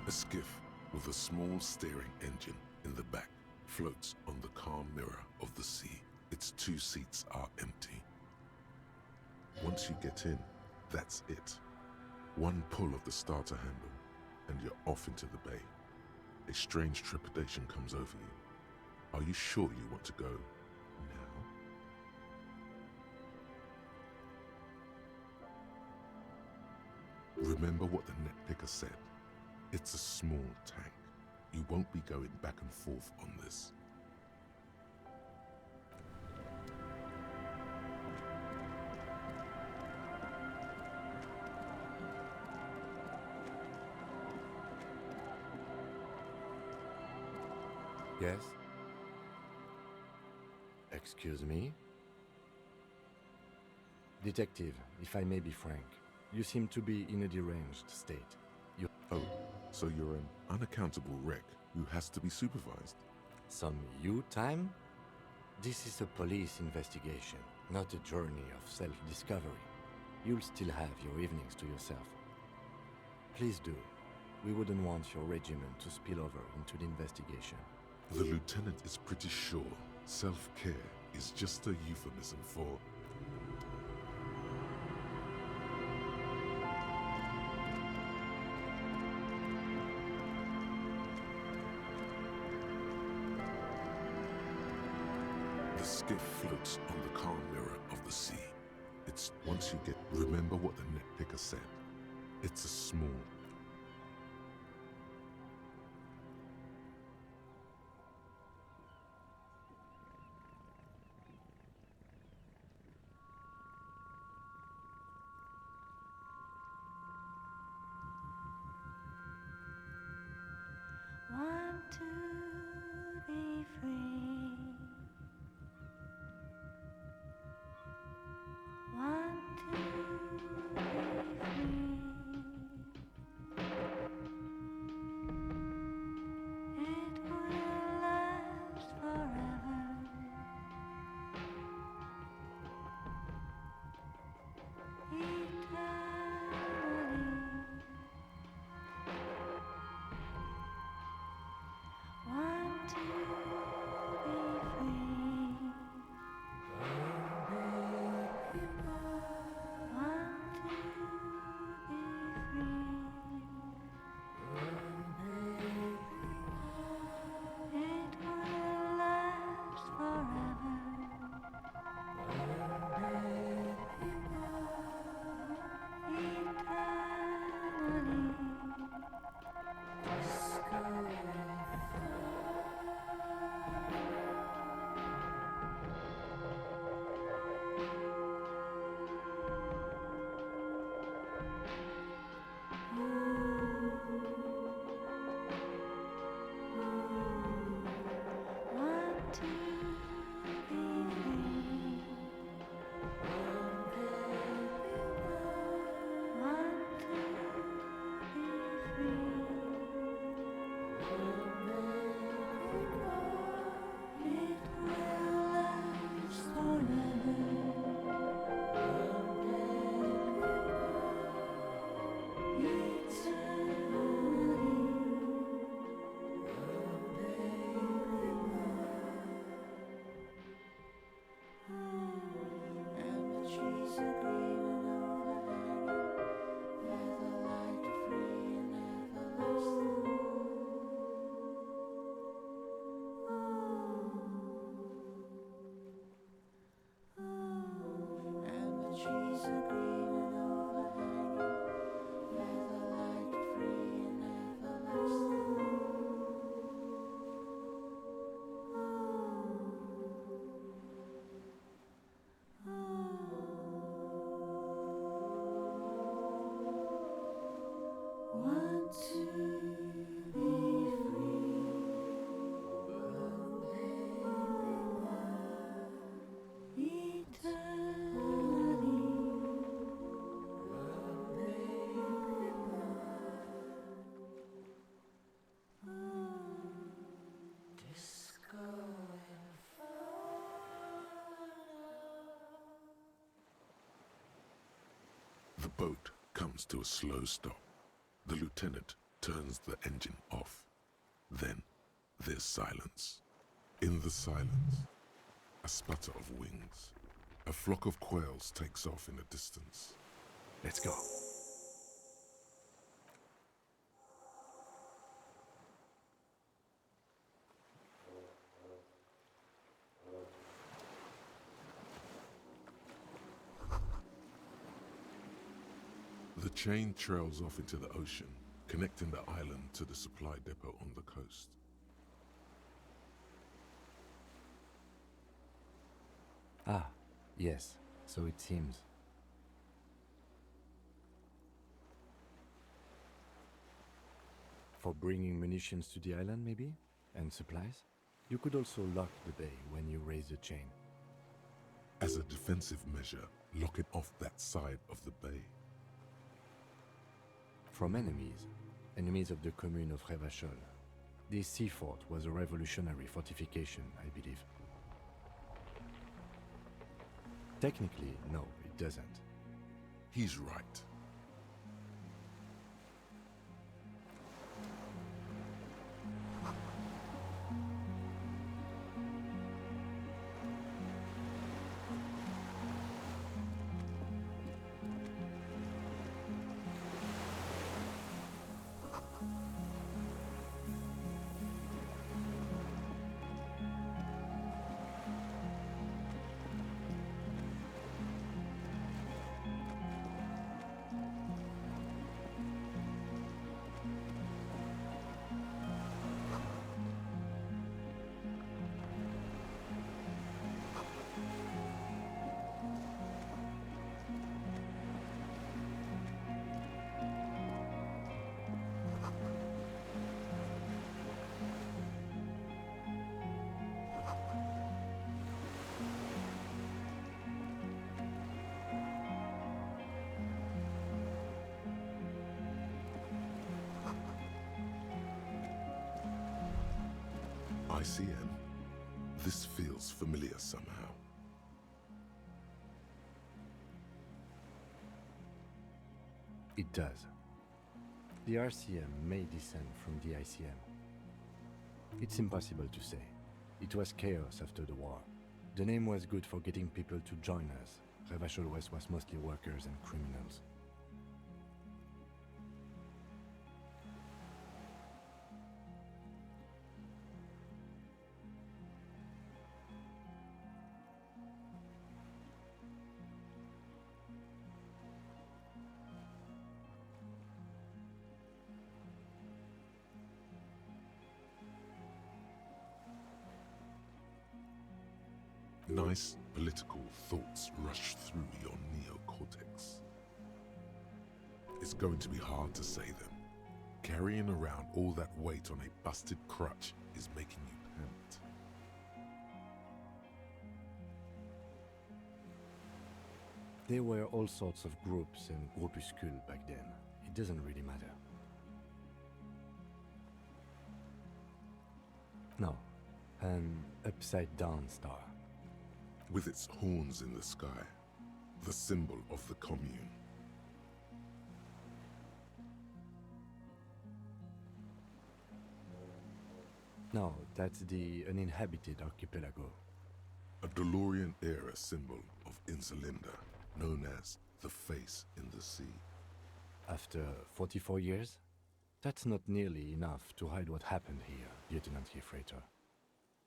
A skiff with a small steering engine in the back floats on the calm mirror of the sea. Its 2 seats are empty. Once you get in, that's it. One pull of the starter handle, and you're off into the bay. A strange trepidation comes over you. Are you sure you want to go now? Remember what the net picker said. It's a small tank. You won't be going back and forth on this. Yes? Excuse me? Detective, if I may be frank, you seem to be in a deranged state. Oh, so you're an unaccountable wreck who has to be supervised? Some you time? This is a police investigation, not a journey of self-discovery. You'll still have your evenings to yourself. Please do. We wouldn't want your regiment to spill over into the investigation. The lieutenant is pretty sure self-care is just a euphemism for... The skiff floats on the calm mirror of the sea. It's once you get... Remember what the net picker said. It's a small... Want to be free. Want to be free. It will last forever. Eternally. Want to be free. Want to be free. It will last forever. Want to be free. Want to be free. It will last forever. Want to be free. The boat comes to a slow stop. The lieutenant turns the engine off. Then there's silence. In the silence, a sputter of wings. A flock of quails takes off in the distance. Let's go. The chain trails off into the ocean, connecting the island to the supply depot on the coast. Ah, yes, so it seems. For bringing munitions to the island, maybe? And supplies? You could also lock the bay when you raise the chain. As a defensive measure, lock it off that side of the bay. From enemies of the commune of Revachol. This sea fort was a revolutionary fortification, I believe. Technically, no, it doesn't. He's right. ELYSIUM. This feels familiar somehow. It does. The RCM may descend from the ICM. It's impossible to say. It was chaos after the war. The name was good for getting people to join us. Revachol West was mostly workers and criminals. Nice political thoughts rush through your neocortex. It's going to be hard to say them. Carrying around all that weight on a busted crutch is making you pant. There were all sorts of groups and groupuscules back then. It doesn't really matter. No, an upside-down star. With its horns in the sky, the symbol of the commune. No, that's the uninhabited archipelago. A DeLorean-era symbol of Insulinda, known as the face in the sea. After 44 years? That's not nearly enough to hide what happened here, Lieutenant Freighter.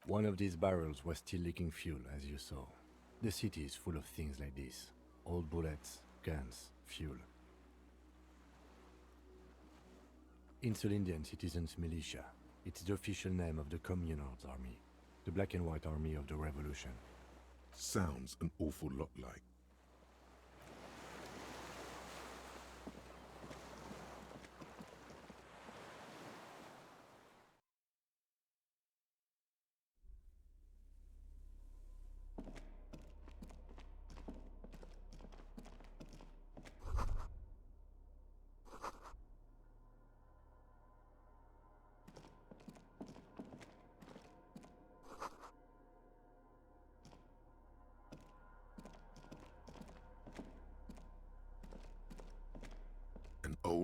One of these barrels was still leaking fuel, as you saw. The city is full of things like this. Old bullets, guns, fuel. Insulindian Citizens Militia. It's the official name of the Communards Army, the black and white army of the Revolution. Sounds an awful lot like.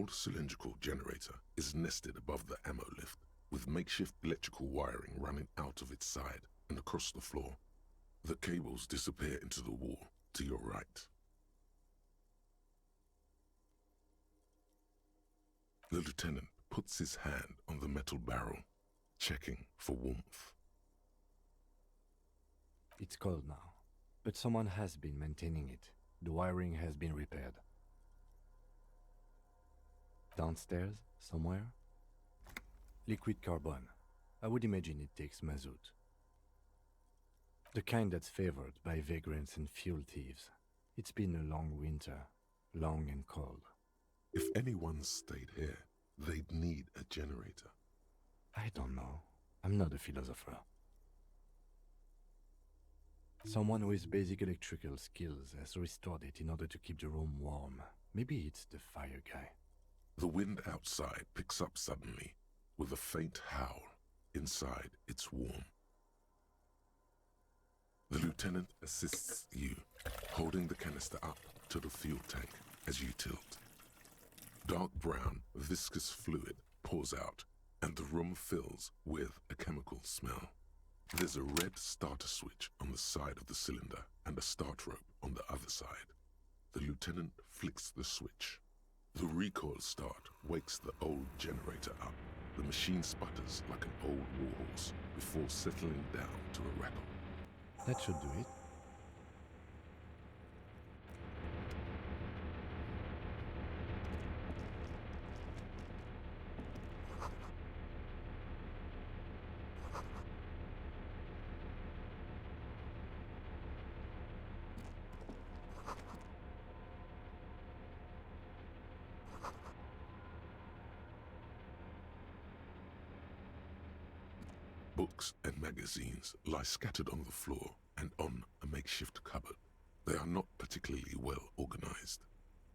old cylindrical generator is nested above the ammo lift, with makeshift electrical wiring running out of its side and across the floor. The cables disappear into the wall to your right. The lieutenant puts his hand on the metal barrel, checking for warmth. It's cold now, but someone has been maintaining it. The wiring has been repaired. Downstairs, somewhere? Liquid carbon. I would imagine it takes mazout. The kind that's favored by vagrants and fuel thieves. It's been a long winter, long and cold. If anyone stayed here, they'd need a generator. I don't know. I'm not a philosopher. Someone with basic electrical skills has restored it in order to keep the room warm. Maybe it's the fire guy. The wind outside picks up suddenly, with a faint howl. Inside, it's warm. The lieutenant assists you, holding the canister up to the fuel tank as you tilt. Dark brown, viscous fluid pours out, and the room fills with a chemical smell. There's a red starter switch on the side of the cylinder and a start rope on the other side. The lieutenant flicks the switch. The recoil start wakes the old generator up. The machine sputters like an old warhorse before settling down to a rattle. That should do it. Books and magazines lie scattered on the floor and on a makeshift cupboard. They are not particularly well organized.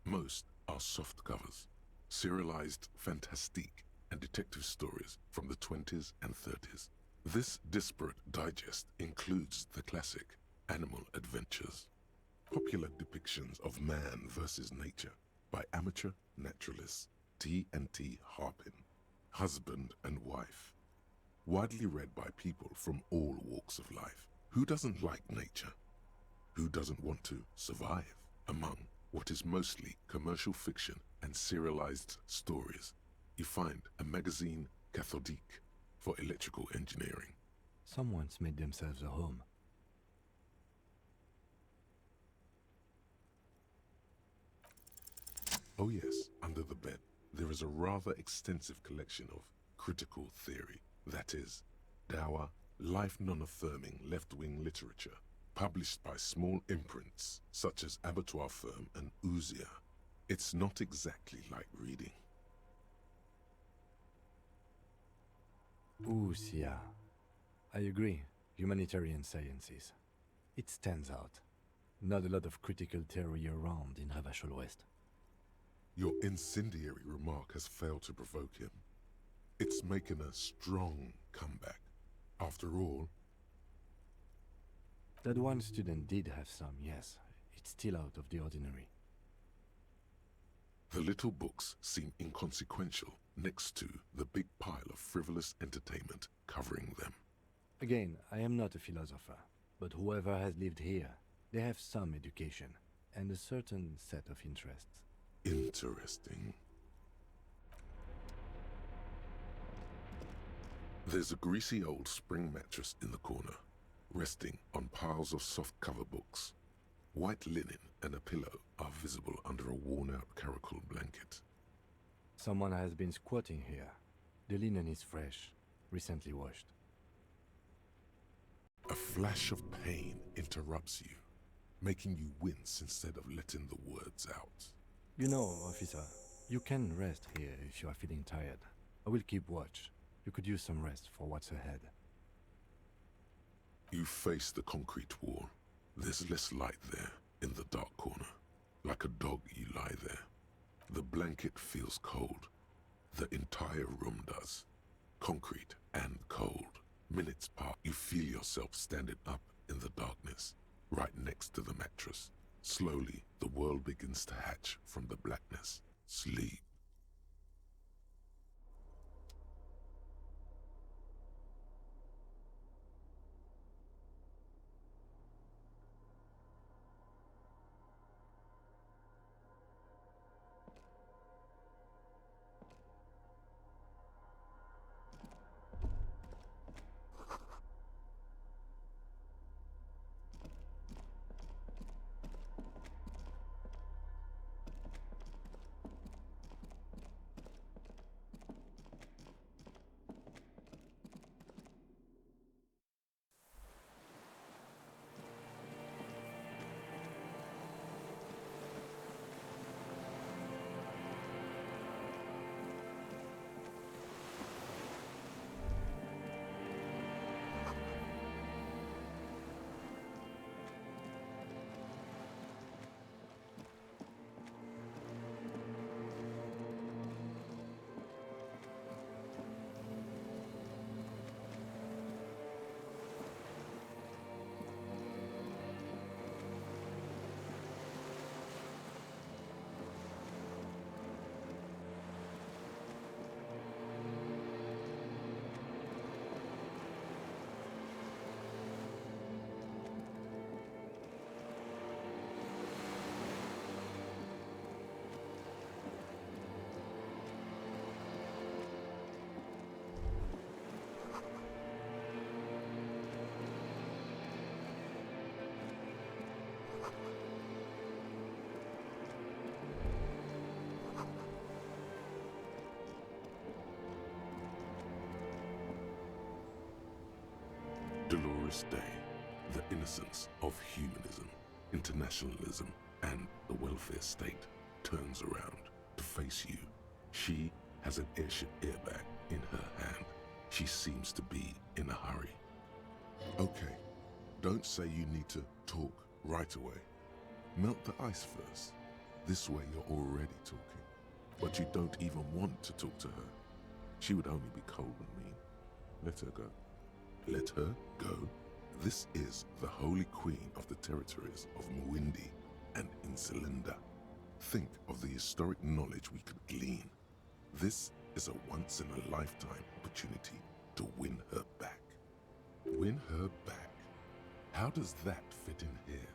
Most are soft covers, serialized fantastique and detective stories from the 20s and 30s. This disparate digest includes the classic Animal Adventures, popular depictions of man versus nature by amateur naturalists T&T Harpin, husband and wife. Widely read by people from all walks of life. Who doesn't like nature? Who doesn't want to survive? Among what is mostly commercial fiction and serialized stories, you find a magazine cathodique for electrical engineering. Someone's made themselves a home. Oh yes, under the bed, there is a rather extensive collection of critical theory. That is, dour, life non-affirming left-wing literature, published by small imprints such as Abattoir Firm and Ouzia. It's not exactly like reading. Ouzia. I agree. Humanitarian sciences. It stands out. Not a lot of critical theory around in Ravachol West. Your incendiary remark has failed to provoke him. It's making a strong comeback. After all, That one student did have some, yes. It's still out of the ordinary. the little books seem inconsequential next to the big pile of frivolous entertainment covering them. Again, I am not a philosopher, but whoever has lived here, they have some education and a certain set of interests. Interesting. There's a greasy old spring mattress in the corner, resting on piles of soft-cover books. White linen and a pillow are visible under a worn-out caracal blanket. Someone has been squatting here. The linen is fresh, recently washed. A flash of pain interrupts you, making you wince instead of letting the words out. You know, officer, you can rest here if you are feeling tired. I will keep watch. You could use some rest for what's ahead. You face the concrete wall. There's less light there, in the dark corner. Like a dog, you lie there. The blanket feels cold. The entire room does. Concrete and cold. Minutes pass. You feel yourself standing up in the darkness, right next to the mattress. Slowly, the world begins to hatch from the blackness. Sleep. Dolores Day, the innocence of humanism, internationalism, and the welfare state turns around to face you. She has an airship airbag in her hand. She seems to be in a hurry. Okay, don't say you need to talk right away. Melt the ice first. This way you're already talking. But you don't even want to talk to her. She would only be cold and mean. Let her go. Let her go. This is the Holy Queen of the territories of Mwindi and Insulinda. Think of the historic knowledge we could glean. This is a once-in-a-lifetime opportunity to win her back. Win her back? How does that fit in here?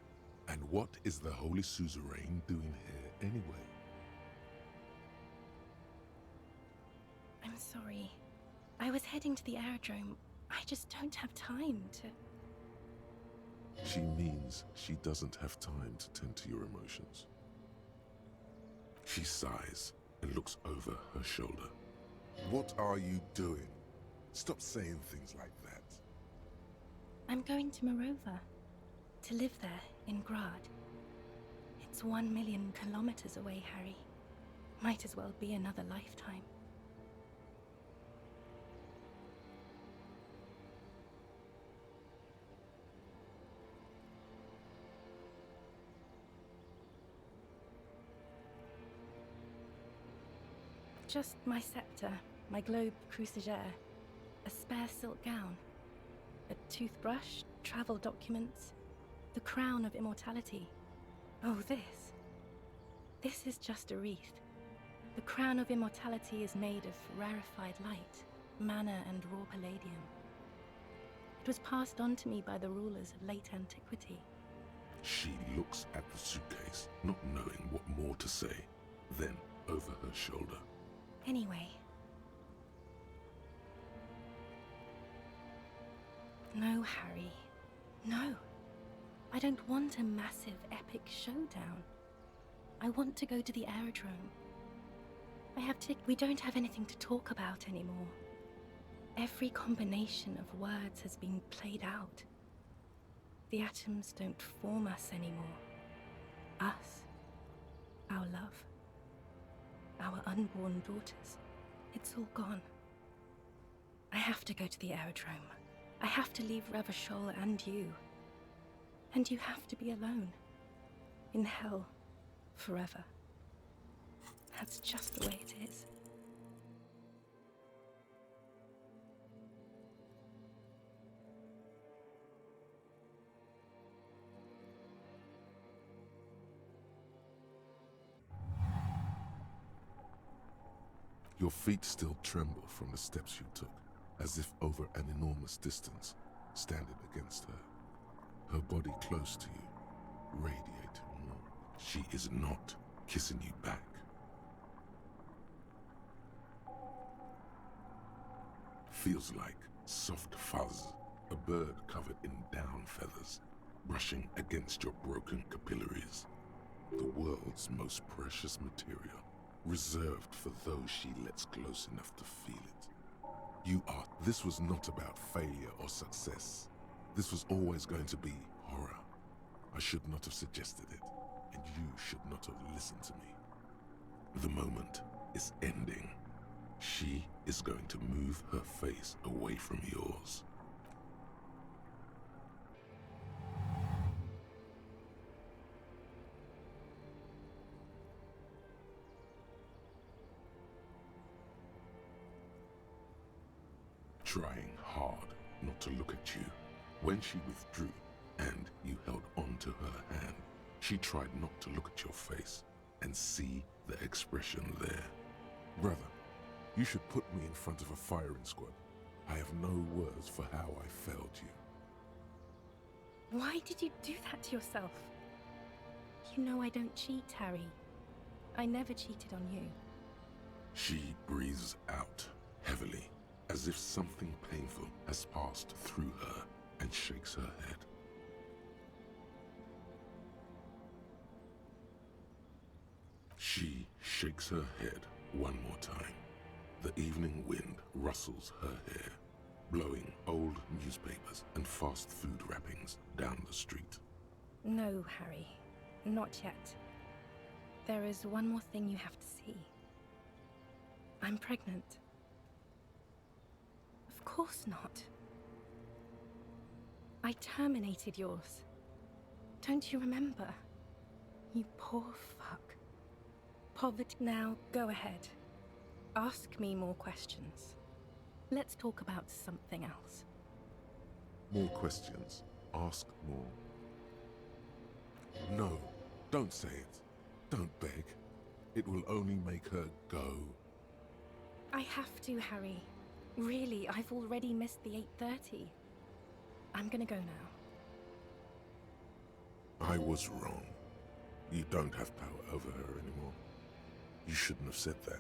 And what is the Holy Suzerain doing here anyway? I'm sorry. I was heading to the aerodrome. I just don't have time to... She means she doesn't have time to tend to your emotions. She sighs and looks over her shoulder. What are you doing? Stop saying things like that. I'm going to Morova. To live there, in Grad. It's 1 million kilometers away, Harry. Might as well be another lifetime. Just my scepter, my globe cruciger, a spare silk gown, a toothbrush, travel documents, the crown of immortality. Oh, this. This is just a wreath. The crown of immortality is made of rarefied light, mana and raw palladium. It was passed on to me by the rulers of late antiquity. She looks at the suitcase, not knowing what more to say. Then, over her shoulder. Anyway. No, Harry. No. I don't want a massive, epic showdown. I want to go to the aerodrome. We don't have anything to talk about anymore. Every combination of words has been played out. The atoms don't form us anymore. Us. Our love. Our unborn daughters. It's all gone. I have to go to the aerodrome. I have to leave Ravachol and you. And you have to be alone. In hell. Forever. That's just the way it is. Your feet still tremble from the steps you took, as if over an enormous distance, standing against her. Her body close to you, radiating warm. She is not kissing you back. Feels like soft fuzz, a bird covered in down feathers, brushing against your broken capillaries. The world's most precious material, reserved for those she lets close enough to feel it. You are. This was not about failure or success. This was always going to be horror. I should not have suggested it, and you should not have listened to me. The moment is ending. She is going to move her face away from yours. Trying hard not to look at you. When she withdrew and you held on to her hand, she tried not to look at your face and see the expression there. Brother, you should put me in front of a firing squad. I have no words for how I failed you. Why did you do that to yourself? You know I don't cheat, Harry. I never cheated on you. She breathes out heavily, as if something painful has passed through her, and shakes her head. shakes her head one more time. The evening wind rustles her hair, blowing old newspapers and fast food wrappings down the street. No, Harry. Not yet. There is one more thing you have to see. I'm pregnant. Of course not. I terminated yours. Don't you remember? You poor fuck. Poverty. Now, go ahead. Ask me more questions. Let's talk about something else. More questions. Ask more. No, don't say it. Don't beg. It will only make her go. I have to, Harry. Really, I've already missed the 8:30. I'm gonna go now. I was wrong. You don't have power over her anymore. You shouldn't have said that.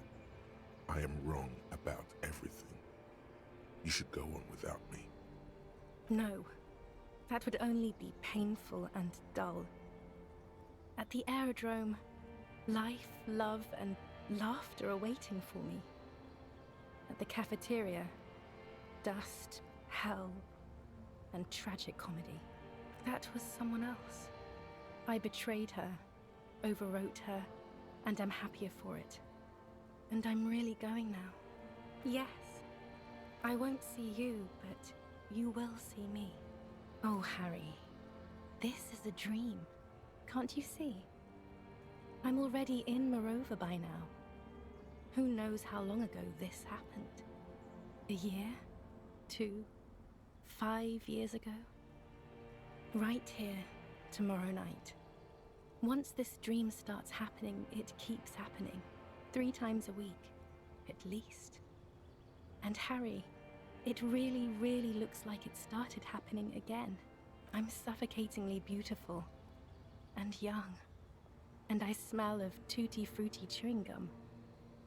I am wrong about everything. You should go on without me. No. That would only be painful and dull. At the aerodrome, life, love, and laughter are waiting for me. At the cafeteria, dust, hell, and tragic comedy. That was someone else. I betrayed her, overwrote her, and I'm happier for it. And I'm really going now. Yes. I won't see you, but you will see me. Oh, Harry. This is a dream. Can't you see? I'm already in Morova by now. Who knows how long ago this happened? A year? 2? 5 years ago? Right here, tomorrow night. Once this dream starts happening, it keeps happening. 3 times a week, at least. And Harry, it really, really looks like it started happening again. I'm suffocatingly beautiful. And young. And I smell of tutti frutti chewing gum.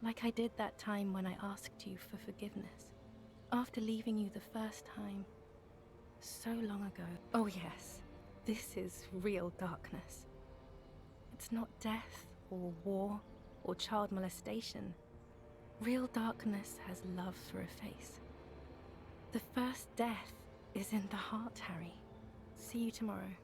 Like I did that time when I asked you for forgiveness. After leaving you the first time. So long ago. Oh yes, this is real darkness. It's not death, or war, or child molestation. Real darkness has love for a face. The first death is in the heart, Harry. See you tomorrow.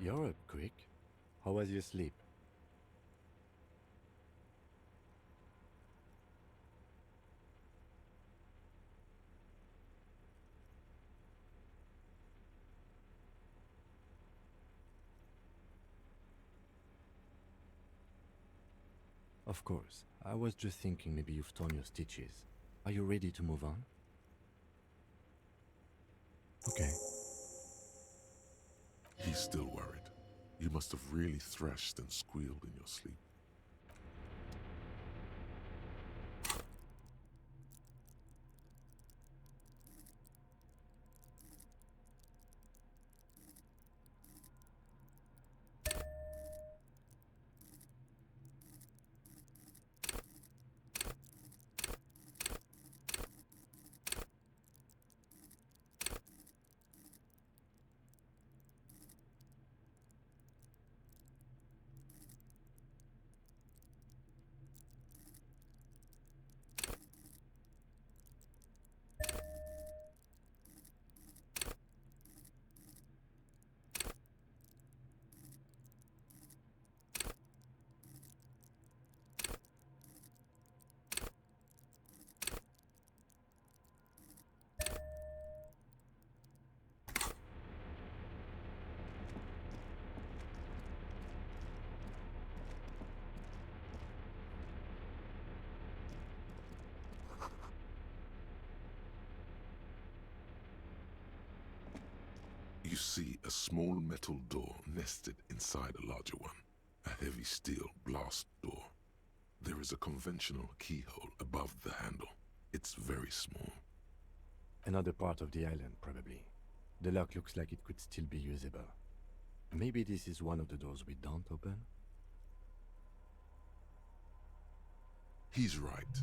You're up quick. How was your sleep? Of course. I was just thinking maybe you've torn your stitches. Are you ready to move on? Okay. He's still worried. You must have really thrashed and squealed in your sleep. You see a small metal door nested inside a larger one, a heavy steel blast door. There is a conventional keyhole above the handle. It's very small. Another part of the island, probably. The lock looks like it could still be usable. Maybe this is one of the doors we don't open? He's right.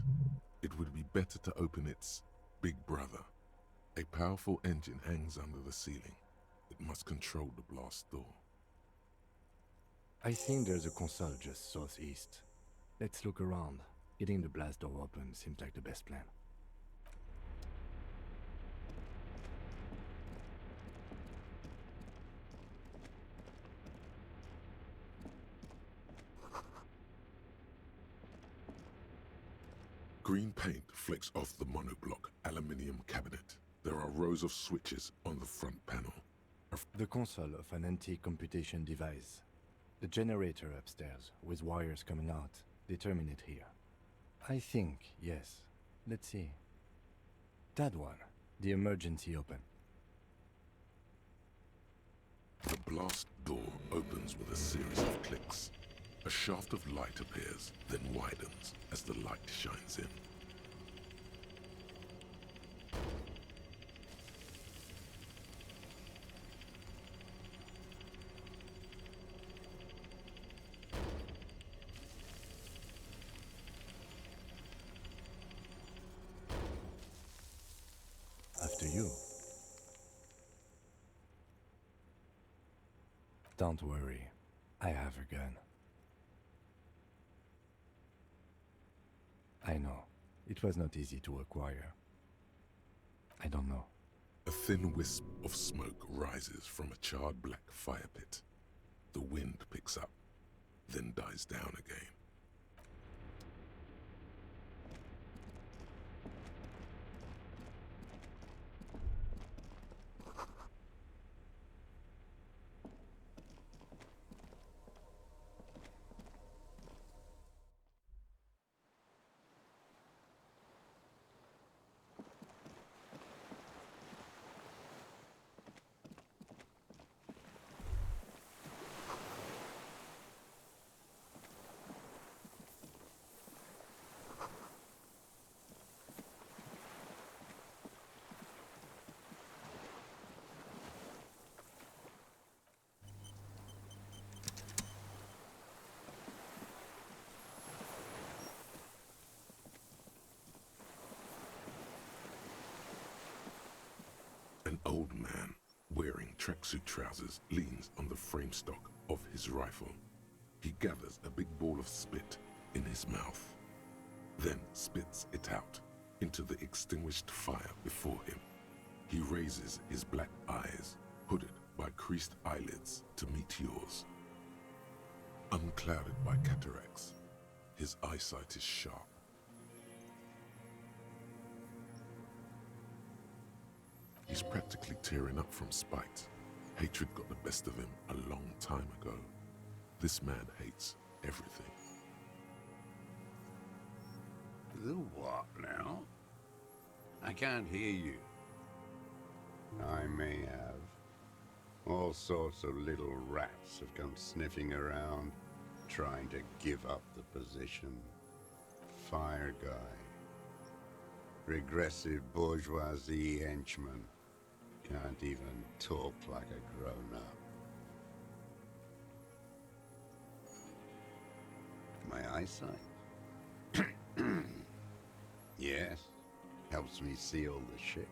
It would be better to open its big brother. A powerful engine hangs under the ceiling. It must control the blast door. I think there's a console just southeast. Let's look around. Getting the blast door open seems like the best plan. Green paint flecks off the monoblock aluminium cabinet. There are rows of switches on the front panel. The console of an antique computation device. The generator upstairs, with wires coming out, they terminate here. I think, yes. Let's see. That one. The emergency open. The blast door opens with a series of clicks. A shaft of light appears, then widens as the light shines in. After you. Don't worry. I have a gun. I know. It was not easy to acquire. I don't know. A thin wisp of smoke rises from a charred black fire pit. The wind picks up, then dies down again. An old man, wearing tracksuit trousers, leans on the frame stock of his rifle. He gathers a big ball of spit in his mouth, then spits it out into the extinguished fire before him. He raises his black eyes, hooded by creased eyelids, to meet yours. Unclouded by cataracts, his eyesight is sharp. He's practically tearing up from spite. Hatred got the best of him a long time ago. This man hates everything. The what now? I can't hear you. I may have. All sorts of little rats have come sniffing around, trying to give up the position. Fire guy. Regressive bourgeoisie henchman. Can't even talk like a grown-up. My eyesight? Yes, helps me see all the shit.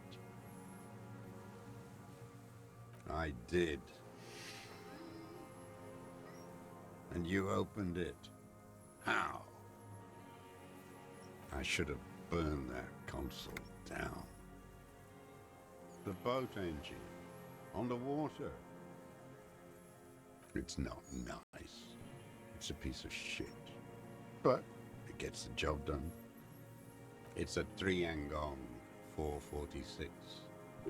I did. And you opened it. How? I should have burned that console down. The boat engine, on the water. It's not nice. It's a piece of shit. But it gets the job done. It's a Triangong 446.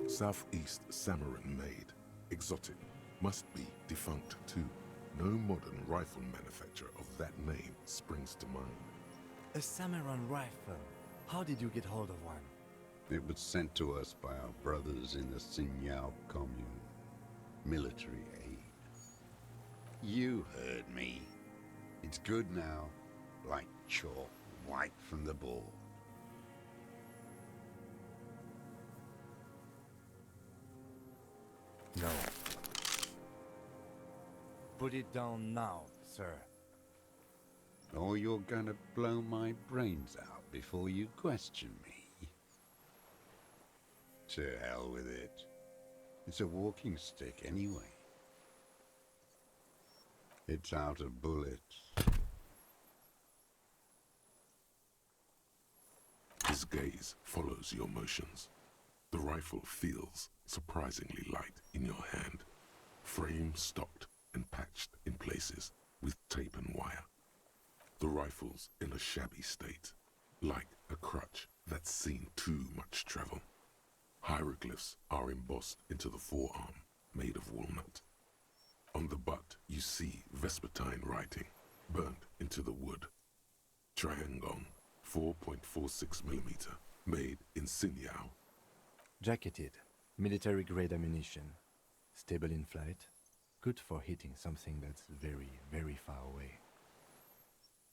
Southeast Samaran made. Exotic. Must be defunct too. No modern rifle manufacturer of that name springs to mind. A Samaran rifle. How did you get hold of one? It was sent to us by our brothers in the Signal commune. Military aid. You heard me. It's good now, like chalk, white from the ball. No. Put it down now, sir. Or you're gonna blow my brains out before you question me. To hell with it. It's a walking stick anyway. It's out of bullets. His gaze follows your motions. The rifle feels surprisingly light in your hand. Frame stocked and patched in places with tape and wire. The rifle's in a shabby state, like a crutch that's seen too much travel. Hieroglyphs are embossed into the forearm, made of walnut. On the butt, you see Vespertine writing, burnt into the wood. Triangon, 4.46mm, made in Sinyao. Jacketed, military-grade ammunition. Stable in flight. Good for hitting something that's very, very far away.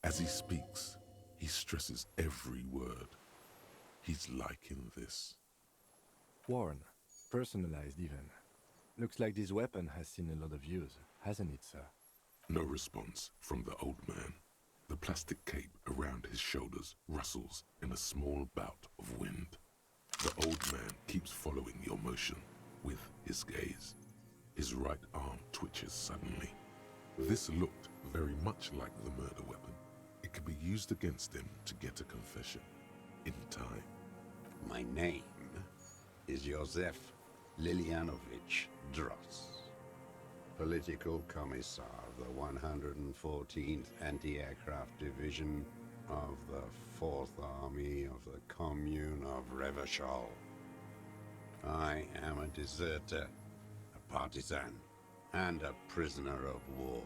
As he speaks, he stresses every word. He's liking this. Worn. Personalized even. Looks like this weapon has seen a lot of use, hasn't it, sir? No response from the old man. The plastic cape around his shoulders rustles in a small bout of wind. The old man keeps following your motion with his gaze. His right arm twitches suddenly. This looked very much like the murder weapon. It could be used against him to get a confession in time. My name is Josef Lilianovich Dross, Political Commissar of the 114th Anti-Aircraft Division of the 4th Army of the Commune of Revachol. I am a deserter, a partisan, and a prisoner of war.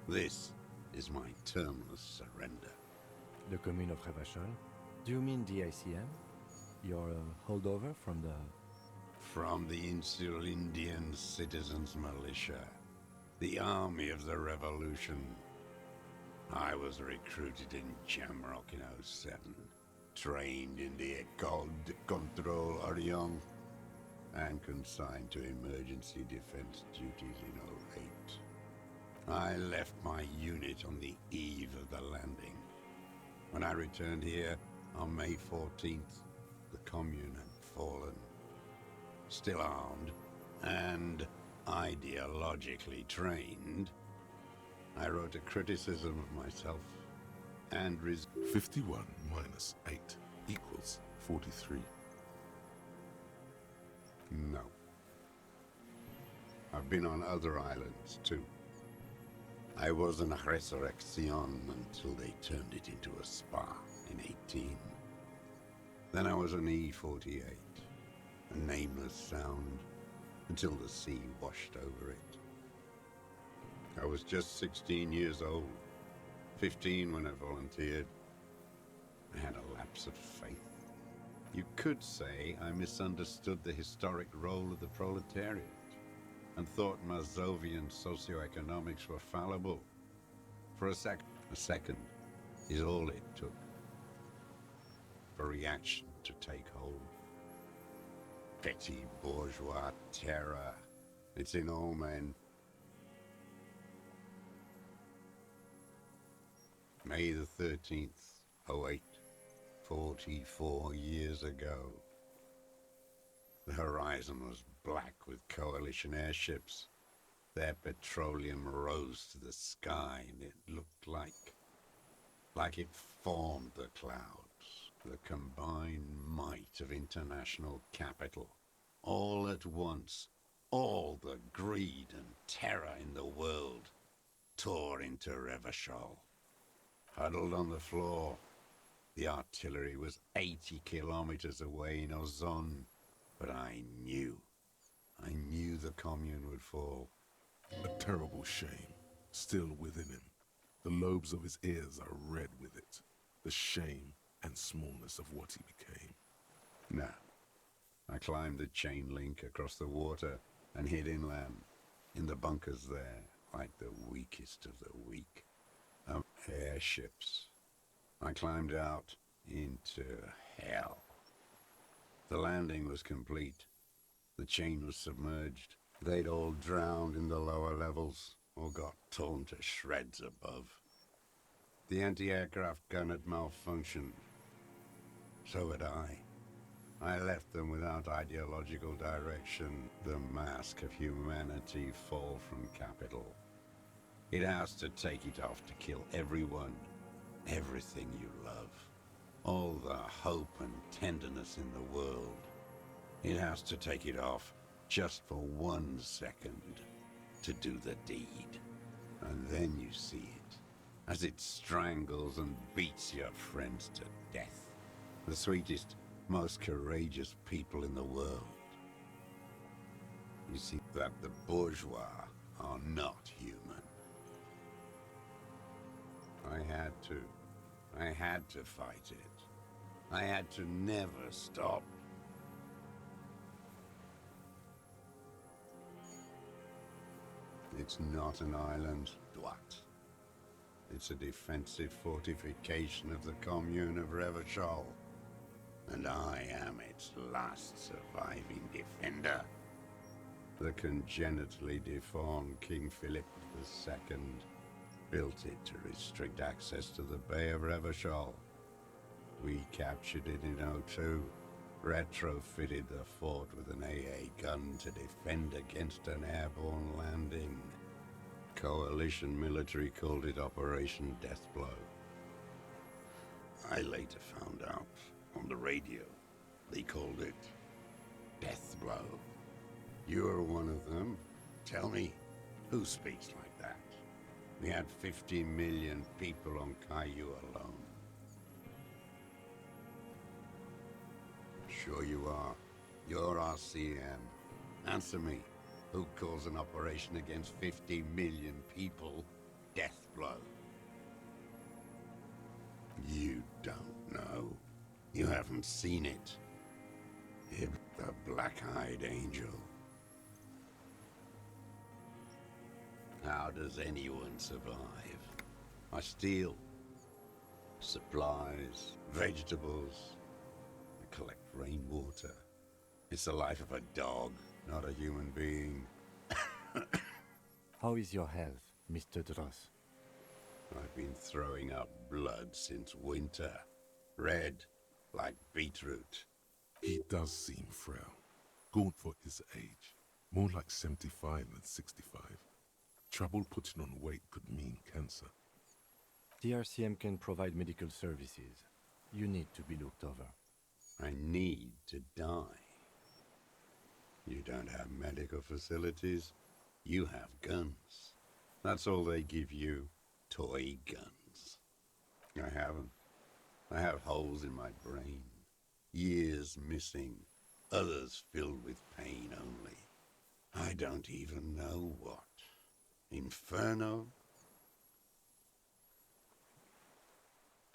This is my termless surrender. The commune of Revachol? Do you mean the ICM? You're a holdover from the... From the Insular Indian Citizens Militia, the army of the revolution. I was recruited in Jamrock in '07, trained in the École de Contrôle Orient, and consigned to emergency defense duties in '08. I left my unit on the eve of the landing. When I returned here on May 14th, the commune had fallen. Still armed and ideologically trained, I wrote a criticism of myself and 51 minus 8 equals 43. No. I've been on other islands too. I was in Resurrection until they turned it into a spa in 18. Then I was on E48, a nameless sound, until the sea washed over it. I was just 16 years old, 15 when I volunteered. I had a lapse of faith. You could say I misunderstood the historic role of the proletariat and thought Mazovian socioeconomics were fallible. For a second is all it took for reaction to take hold. Petty bourgeois terror, it's in all men. May the 13th, '08, 44 years ago. The horizon was black with coalition airships. Their petroleum rose to the sky, and it looked like it formed the clouds, the combined might of international capital. All at once, all the greed and terror in the world tore into Revachol. Huddled on the floor, the artillery was 80 kilometers away in Ozon, but I knew the commune would fall. A terrible shame, still within him. The lobes of his ears are red with it. The shame and smallness of what he became. No. I climbed the chain link across the water and hid inland, in the bunkers there, like the weakest of the weak. Airships. I climbed out into hell. The landing was complete. The chain was submerged. They'd all drowned in the lower levels or got torn to shreds above. The anti-aircraft gun had malfunctioned. So had I. I left them without ideological direction. The mask of humanity fall from capital. It has to take it off to kill everyone, everything you love. All the hope and tenderness in the world. It has to take it off just for 1 second to do the deed. And then you see it, as it strangles and beats your friends to death. The sweetest, most courageous people in the world. You see that the bourgeois are not human. I had to fight it. I had to never stop. It's not an island, Dwight. It's a defensive fortification of the commune of Revachol. And I am its last surviving defender. The congenitally deformed King Philip II built it to restrict access to the Bay of Revachol. We captured it in '02, retrofitted the fort with an AA gun to defend against an airborne landing. Coalition military called it Operation Deathblow. I later found out on the radio they called it Deathblow. You're one of them. Tell me, who speaks like that? We had 50 million people on Caillou alone. Sure you are. You're RCM. Answer me. Who calls an operation against 50 million people Deathblow? You don't know. You haven't seen it. It's the black-eyed angel. How does anyone survive? I steal supplies, vegetables. I collect rainwater. It's the life of a dog, not a human being. How is your health, Mr. Dross? I've been throwing up blood since winter. Red, like beetroot. He does seem frail. Gaunt for his age. More like 75 than 65. Trouble putting on weight could mean cancer. The RCM can provide medical services. You need to be looked over. I need to die. You don't have medical facilities. You have guns. That's all they give you. Toy guns. I haven't. I have holes in my brain. Years missing. Others filled with pain only. I don't even know what. Inferno?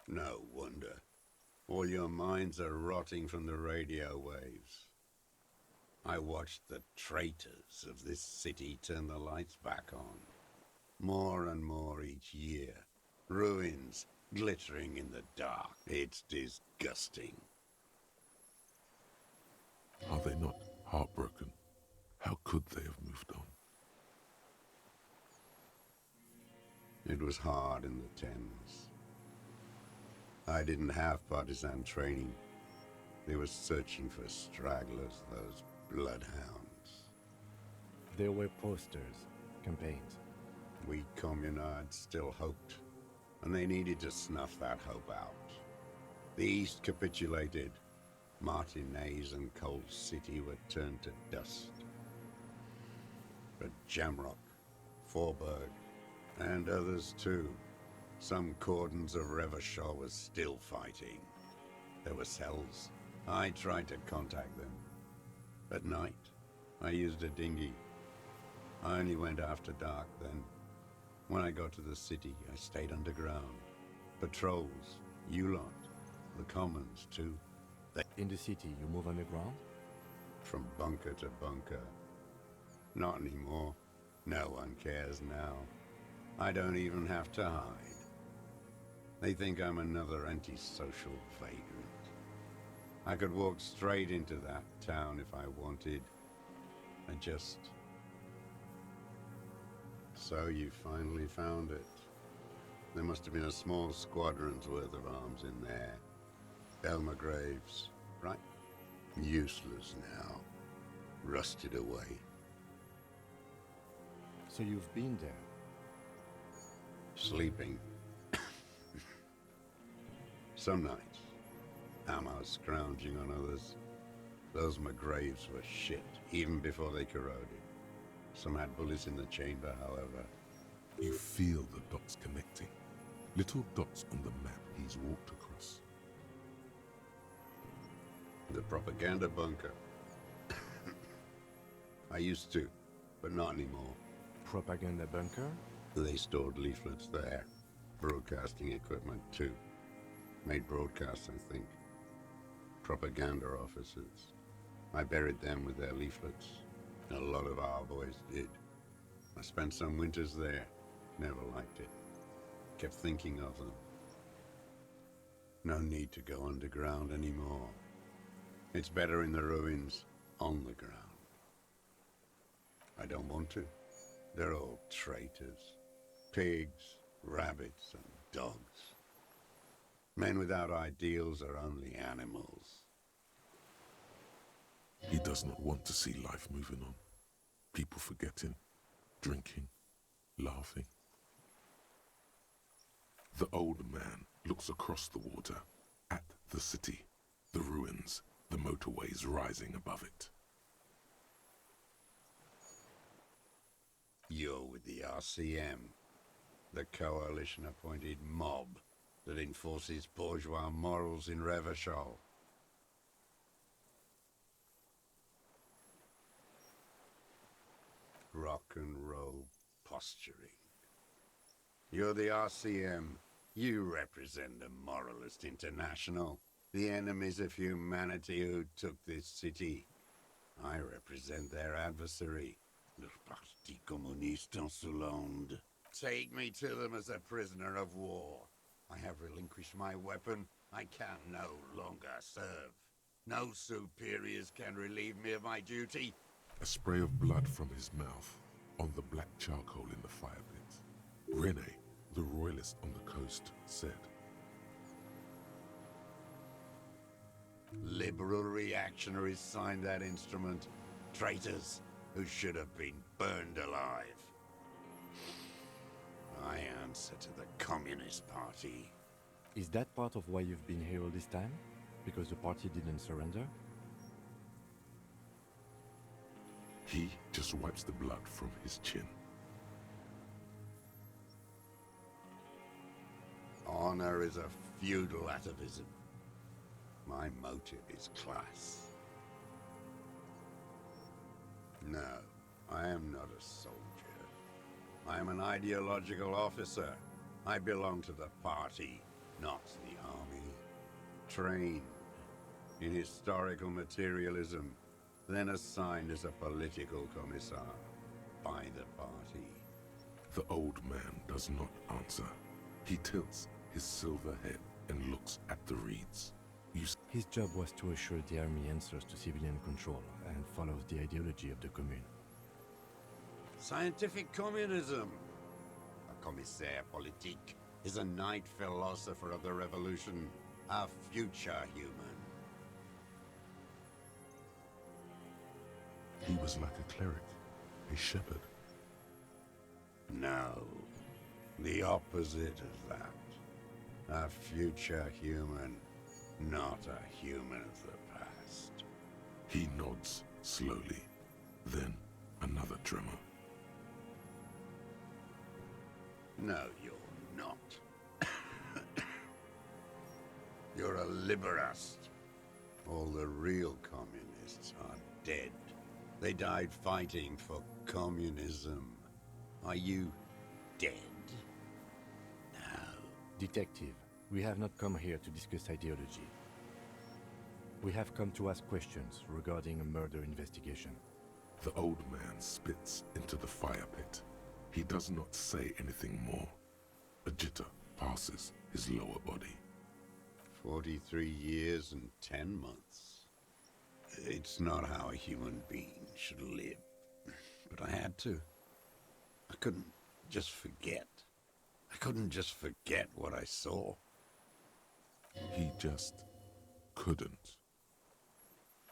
No wonder. All your minds are rotting from the radio waves. I watched the traitors of this city turn the lights back on. More and more each year. Ruins glittering in the dark. It's disgusting. Are they not heartbroken? How could they have moved on? It was hard in the Thames. I didn't have partisan training. They were searching for stragglers, those bloodhounds. There were posters, campaigns. We communards still hoped, and they needed to snuff that hope out. The East capitulated. Martinez and Cold City were turned to dust. But Jamrock, Forburg, and others too. Some cordons of Revachol was still fighting. There were cells. I tried to contact them. At night, I used a dinghy. I only went after dark then. When I got to the city, I stayed underground. Patrols, you lot, the commons too. In the city, you move underground? From bunker to bunker. Not anymore. No one cares now. I don't even have to hide. They think I'm another antisocial vagrant. I could walk straight into that town if I wanted. I just So you finally found it. There must have been a small squadron's worth of arms in there. Elmer Graves, right? Useless now. Rusted away. So you've been there? Sleeping. Some nights. Ammo scrounging on others. Those McGraves were shit, even before they corroded. Some had bullets in the chamber, however. You feel the dots connecting. Little dots on the map he's walked across. The propaganda bunker. I used to, but not anymore. Propaganda bunker? They stored leaflets there. Broadcasting equipment, too. Made broadcasts, I think. Propaganda officers. I buried them with their leaflets. A lot of our boys did. I spent some winters there. Never liked it. Kept thinking of them. No need to go underground anymore. It's better in the ruins, on the ground. I don't want to. They're all traitors. Pigs, rabbits, and dogs. Men without ideals are only animals. He does not want to see life moving on. People forgetting, drinking, laughing. The old man looks across the water, at the city, the ruins, the motorways rising above it. You're with the RCM, the coalition-appointed mob that enforces bourgeois morals in Revachol. Rock and roll posturing. You're the RCM. You represent the Moralist International, the enemies of humanity who took this city. I represent their adversary, le Parti Communiste Insolente. Take me to them as a prisoner of war. I have relinquished my weapon. I can no longer serve. No superiors can relieve me of my duty. A spray of blood from his mouth on the black charcoal in the fire pit. Rene, the royalist on the coast, said, Liberal reactionaries signed that instrument. Traitors who should have been burned alive. I answer to the Communist Party. Is that part of why you've been here all this time? Because the party didn't surrender? He just wipes the blood from his chin. Honor is a feudal atavism. My motive is class. No, I am not a soldier. I am an ideological officer. I belong to the party, not the army. Trained in historical materialism, then assigned as a political commissar by the party. The old man does not answer. He tilts his silver head and looks at the reeds. His job was to assure the army answers to civilian control and follows the ideology of the Commune. Scientific communism. A commissaire politique is a knight philosopher of the revolution, a future human. He was like a cleric, a shepherd. No, the opposite of that. A future human, not a human of the past. He nods slowly, then another tremor. No, you're not. You're a liberast. All the real communists are dead. They died fighting for communism. Are you dead? No. Detective, we have not come here to discuss ideology. We have come to ask questions regarding a murder investigation. The old man spits into the fire pit. He does not say anything more. A jitter passes his lower body. 43 years and 10 months. It's not how a human being should live. But I had to. I couldn't just forget. I couldn't just forget what I saw. He just couldn't.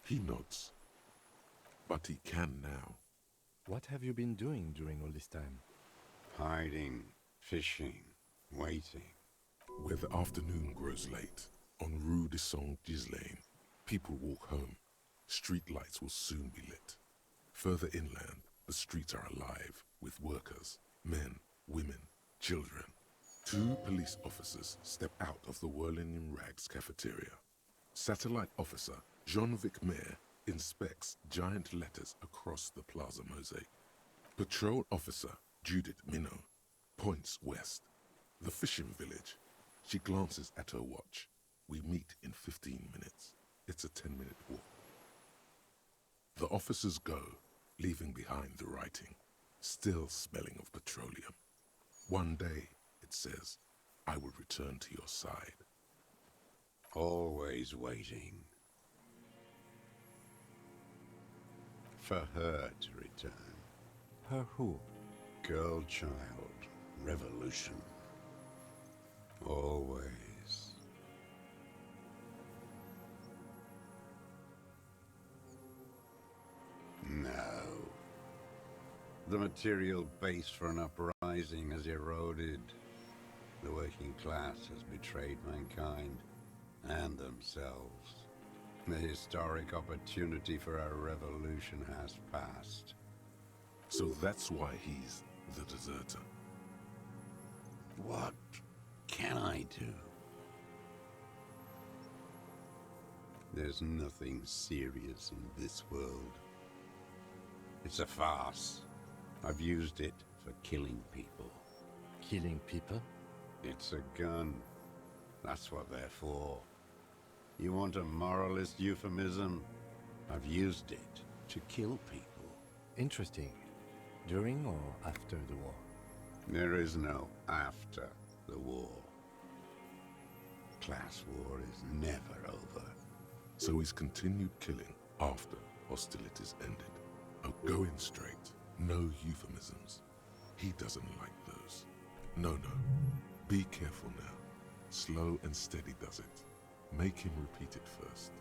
He nods. But he can now. What have you been doing during all this time? Hiding, fishing, waiting. Where the afternoon grows late, on Rue de Saint-Ghislain, people walk home. Street lights will soon be lit. Further inland, the streets are alive with workers, men, women, children. 2 police officers step out of the Whirling in Rags cafeteria. Satellite officer Jean-Vic Mayer inspects giant letters across the plaza mosaic. Patrol officer Judith Minot points west. The fishing village. She glances at her watch. We meet in 15 minutes. It's a 10-minute walk. The officers go, leaving behind the writing, still smelling of petroleum. One day, it says, I will return to your side. Always waiting. For her to return. Her who? Girl, child, revolution. Always. No. The material base for an uprising has eroded. The working class has betrayed mankind and themselves. The historic opportunity for a revolution has passed. So that's why he's the deserter. What can I do? There's nothing serious in this world. It's a farce. I've used it for killing people. Killing people? It's a gun. That's what they're for. You want a moralist euphemism? I've used it to kill people. Interesting. During or after the war? There is no after the war. Class war is never over. So he's continued killing after hostilities ended. Oh, going straight. No euphemisms. He doesn't like those. No. Be careful now. Slow and steady does it. Make him repeat it first.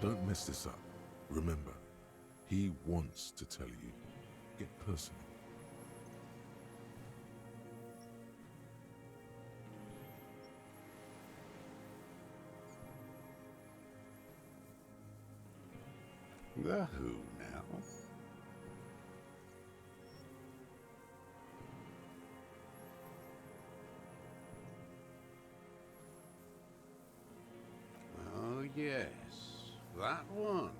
Don't mess this up. Remember, he wants to tell you. Get personal. The who now? Oh yes, that one.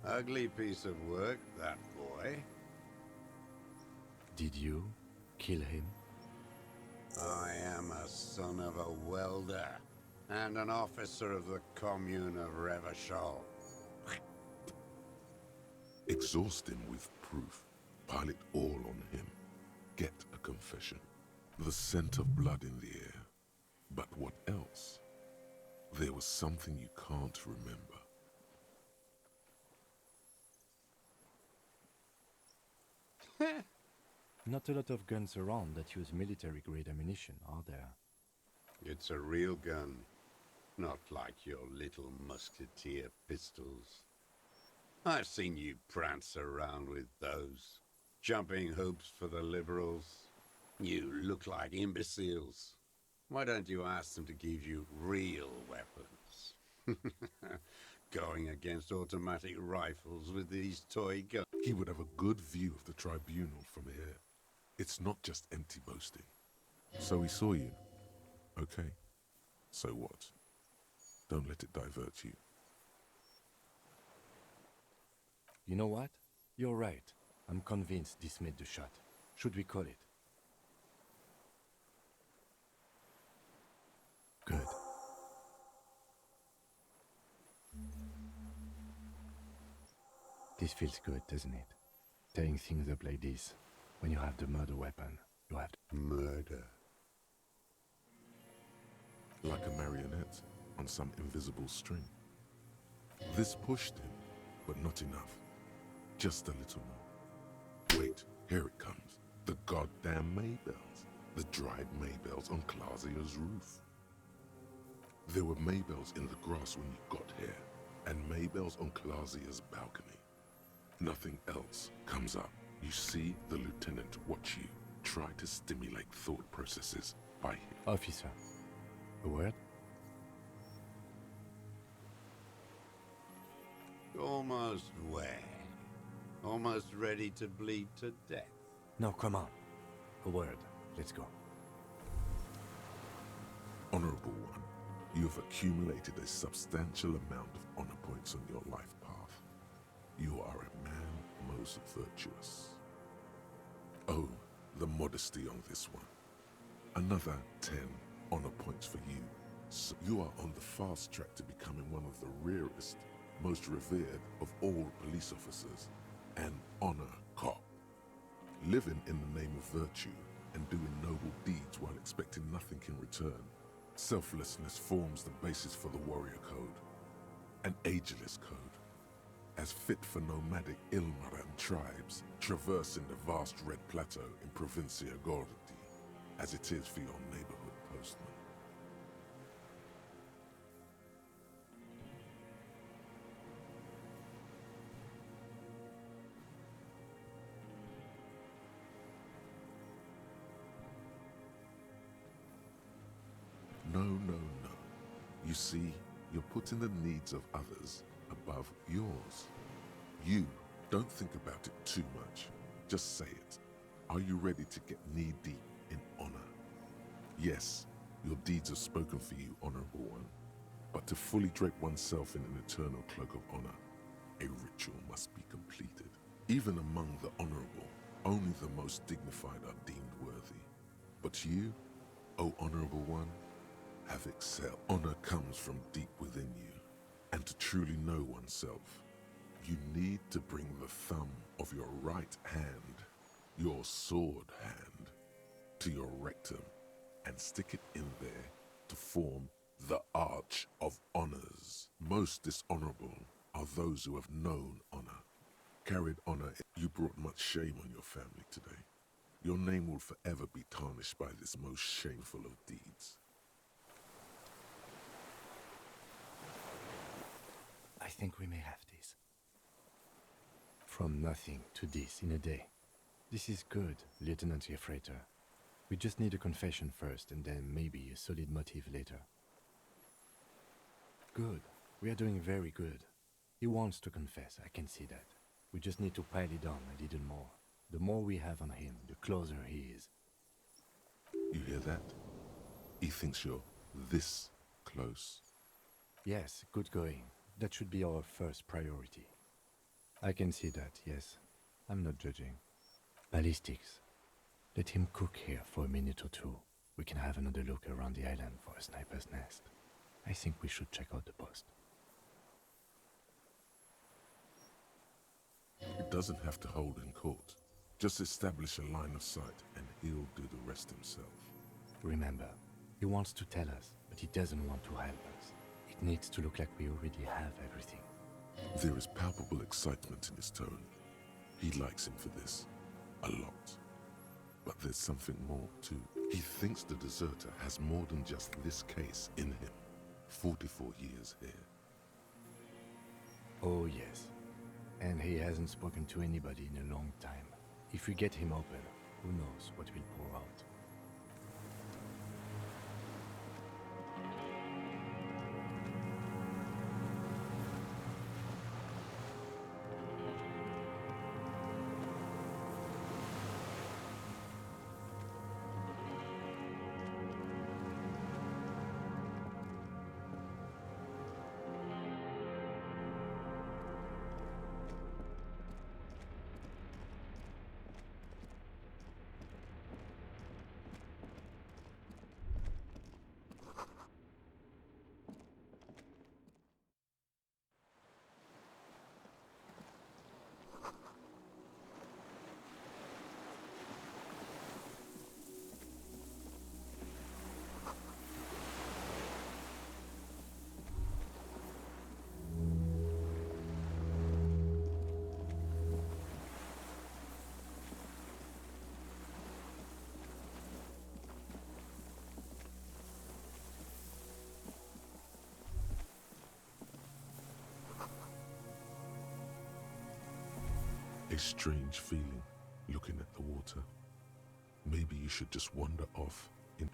Ugly piece of work, that boy. Did you kill him? I am a son of a welder and an officer of the commune of Revachol. Exhaust him with proof. Pile it all on him. Get a confession. The scent of blood in the air. But what else? There was something you can't remember. Not a lot of guns around that use military-grade ammunition, are there? It's a real gun, not like your little musketeer pistols. I've seen you prance around with those, jumping hoops for the liberals. You look like imbeciles. Why don't you ask them to give you real weapons? Going against automatic rifles with these toy guns. He would have a good view of the tribunal from here. It's not just empty boasting. So he saw you. Okay. So what? Don't let it divert you. You know what? You're right. I'm convinced this made the shot. Should we call it? Good. This feels good, doesn't it? Tearing things up like this. When you have the murder weapon, you have to... Murder. Like a marionette on some invisible string. This pushed him, but not enough. Just a little more. Wait, here it comes. The goddamn Maybells. The dried Maybells on Clausia's roof. There were Maybells in the grass when you got here, and Maybells on Clausia's balcony. Nothing else comes up. You see the lieutenant watch you, try to stimulate thought processes by him. Officer, a word? Almost where? Almost ready to bleed to death. No, come on. A word. Let's go. Honorable one, you have accumulated a substantial amount of honor points on your life path. You are a man most virtuous. Oh, the modesty on this one. Another 10 honor points for you. So you are on the fast track to becoming one of the rarest, most revered of all police officers, an honor cop. Living in the name of virtue and doing noble deeds while expecting nothing in return. Selflessness forms the basis for the warrior code, an ageless code, as fit for nomadic Ilmaran tribes traversing the vast red plateau in Provincia Gordi, as it is for your neighborhood postman. No, no, no. You see, you're putting the needs of others above yours. You don't think about it too much. Just say it. Are you ready to get knee-deep in honor? Yes, your deeds have spoken for you, honorable one. But to fully drape oneself in an eternal cloak of honor, a ritual must be completed. Even among the honorable, only the most dignified are deemed worthy. But you, O honorable one, have excelled. Honor comes from deep within you, and to truly know oneself, you need to bring the thumb of your right hand, your sword hand, to your rectum and stick it in there to form the Arch of Honors. Most dishonorable are those who have known honor, carried honor. You brought much shame on your family today. Your name will forever be tarnished by this most shameful of deeds. I think we may have this. From nothing to this in a day. This is good, Lieutenant Gefreiter. We just need a confession first and then maybe a solid motive later. Good. We are doing very good. He wants to confess, I can see that. We just need to pile it on a little more. The more we have on him, the closer he is. You hear that? He thinks you're this close. Yes, good going. That should be our first priority. I can see that, yes. I'm not judging. Ballistics. Let him cook here for a minute or two. We can have another look around the island for a sniper's nest. I think we should check out the post. It doesn't have to hold in court. Just establish a line of sight and he'll do the rest himself. Remember, he wants to tell us, but he doesn't want to help us. It needs to look like we already have everything. There is palpable excitement in his tone. He likes him for this. A lot. But there's something more, too. He thinks the deserter has more than just this case in him. 44 years here. Oh, yes. And he hasn't spoken to anybody in a long time. If we get him open, who knows what will pour out. strange feeling looking at the water. Maybe you should just wander off in.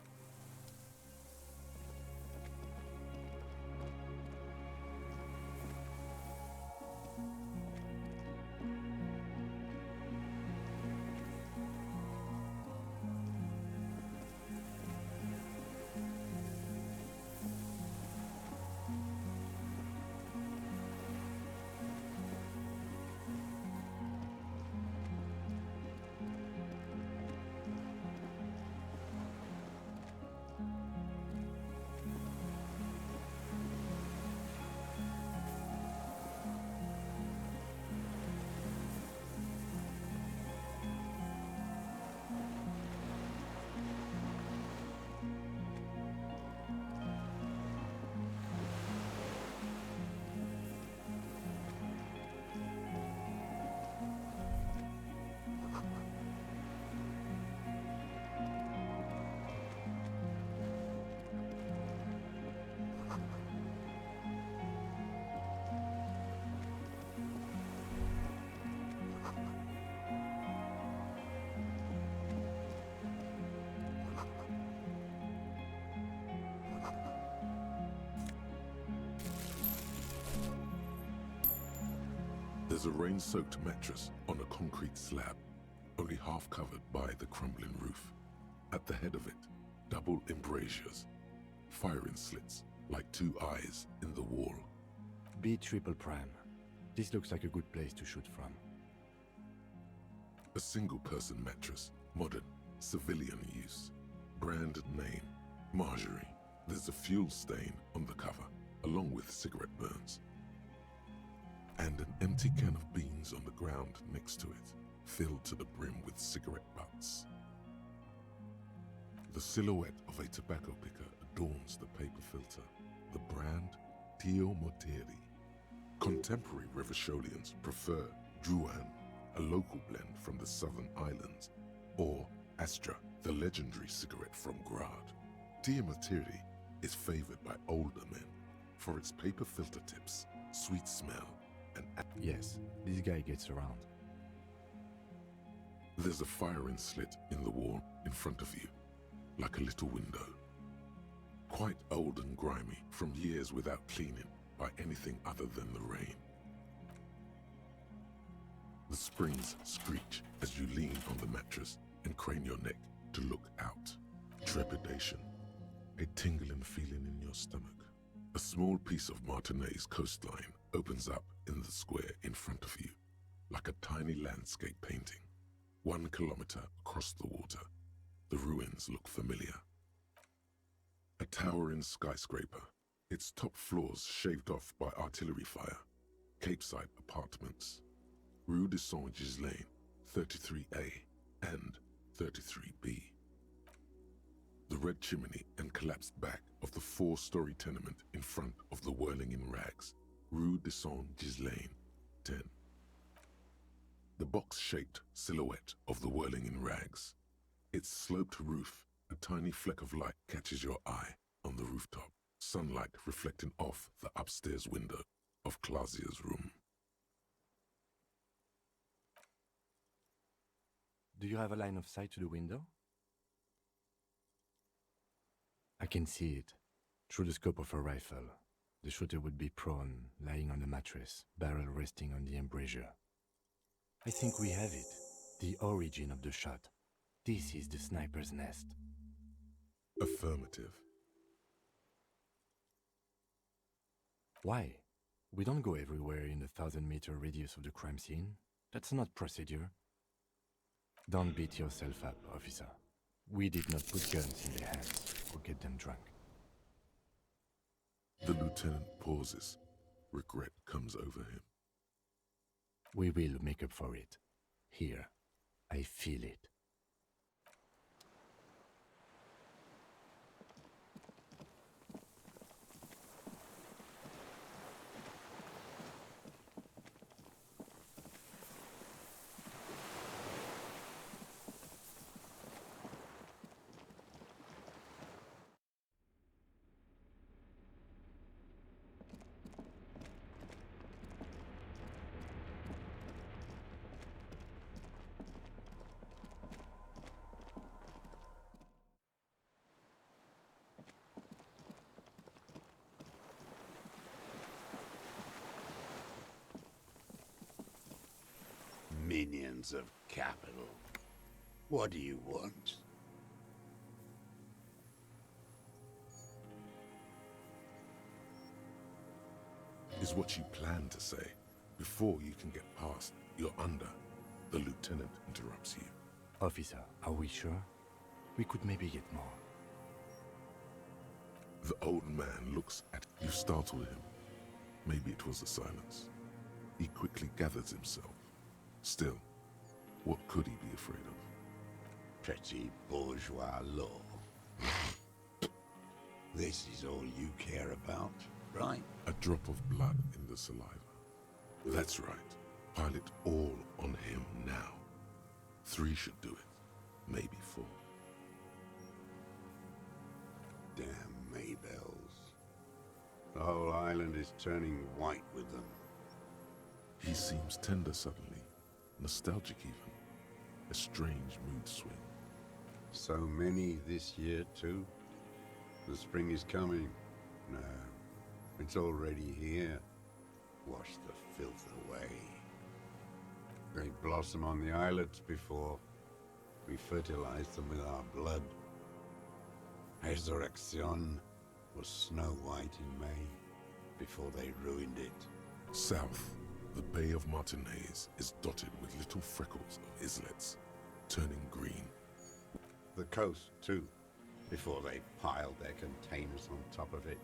There's a rain-soaked mattress on a concrete slab, only half covered by the crumbling roof. At the head of it, double embrasures, firing slits like two eyes in the wall. B triple prime. This looks like a good place to shoot from. A single-person mattress, modern, civilian use. Brand name, Marjorie. There's a fuel stain on the cover, along with cigarette burns. And an empty can of beans on the ground next to it, filled to the brim with cigarette butts. The silhouette of a tobacco picker adorns the paper filter, the brand Tio Moteri. Contemporary Revacholians prefer Juan, a local blend from the southern islands, or Astra, the legendary cigarette from Grad. Tio Moteri is favored by older men for its paper filter tips, sweet smell, and Yes, this guy gets around. there's a firing slit in the wall in front of you, like a little window. Quite old and grimy from years without cleaning by anything other than the rain. The springs screech as you lean on the mattress and crane your neck to look out. Trepidation, a tingling feeling in your stomach. A small piece of Martinez coastline opens up in the square in front of you, like a tiny landscape painting. 1 kilometer across the water, the ruins look familiar. A towering skyscraper, its top floors shaved off by artillery fire. Capeside apartments. Rue de Saint-Ghislain, 33A and 33B. The red chimney and collapsed back of the 4-story tenement in front of the Whirling in Rags, Rue de Saint-Ghislain, 10. The box-shaped silhouette of the Whirling in Rags. Its sloped roof, a tiny fleck of light catches your eye on the rooftop, sunlight reflecting off the upstairs window of Clausia's room. Do you have a line of sight to the window? I can see it. Through the scope of a rifle. The shooter would be prone, lying on the mattress, barrel resting on the embrasure. I think we have it. The origin of the shot. This is the sniper's nest. Affirmative. Why? We don't go everywhere in a 1,000-meter radius of the crime scene. That's not procedure. Don't beat yourself up, officer. We did not put guns in their hands or get them drunk. The lieutenant pauses. Regret comes over him. We will make up for it. Here, I feel it. minions of capital. What do you want? Is what you plan to say. Before you can get past, you're under. The lieutenant interrupts you. Officer, are we sure? We could maybe get more. The old man looks at you, startled him. Maybe it was the silence. He quickly gathers himself. Still, what could he be afraid of? Petty bourgeois law. This is all you care about, right? A drop of blood in the saliva. That's right. Pile it all on him now. 3 should do it. Maybe 4. Damn Maybells. The whole island is turning white with them. He seems tender suddenly. Nostalgic even. A strange mood swing. So many this year, too. The spring is coming. No, it's already here. Wash the filth away. They blossom on the islets before we fertilize them with our blood. Resurrection was snow white in May before they ruined it. South, the Bay of Martinez is dotted with little freckles of islets, turning green. The coast, too, before they piled their containers on top of it,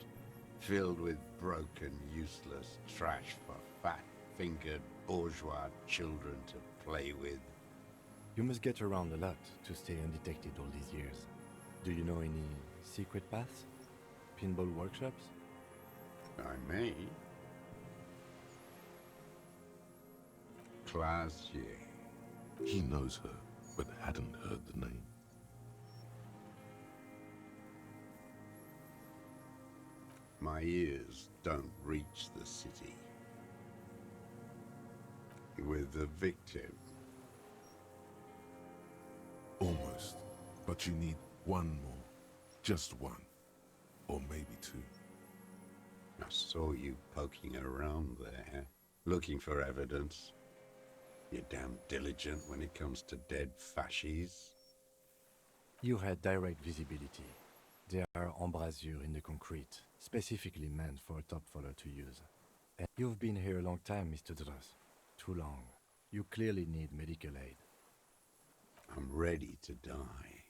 filled with broken, useless trash for fat-fingered bourgeois children to play with. You must get around a lot to stay undetected all these years. Do you know any secret paths? Pinball workshops? I may. Classier. He knows her, but hadn't heard the name. My ears don't reach the city. With the victim. Almost. But you need one more. Just one. Or maybe 2. I saw you poking around there, looking for evidence. You're damn diligent when it comes to dead fascies. You had direct visibility. There are embrasures in the concrete, specifically meant for a top follower to use. And you've been here a long time, Mr. Dross. Too long. You clearly need medical aid. I'm ready to die.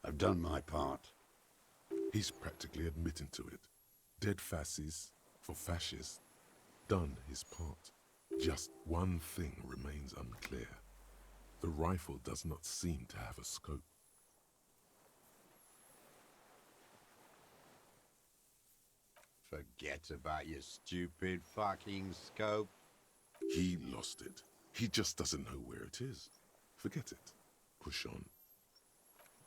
I've done my part. He's practically admitting to it. Dead fascists for fascists. Done his part. Just one thing remains unclear. The rifle does not seem to have a scope. Forget about your stupid fucking scope. He lost it. He just doesn't know where it is. Forget it. Push on.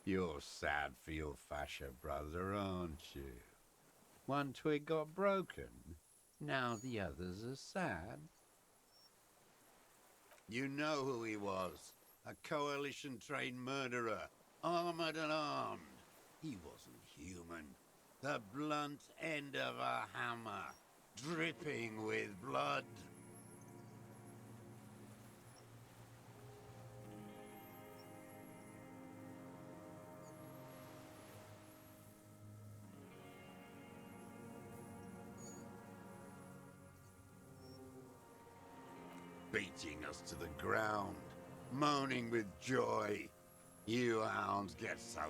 You're sad for your fascia brother, aren't you? One twig got broken. Now the others are sad. You know who he was. A coalition-trained murderer. Armored and armed. He wasn't human. The blunt end of a hammer. Dripping with blood. Beating us to the ground, moaning with joy. You hounds get so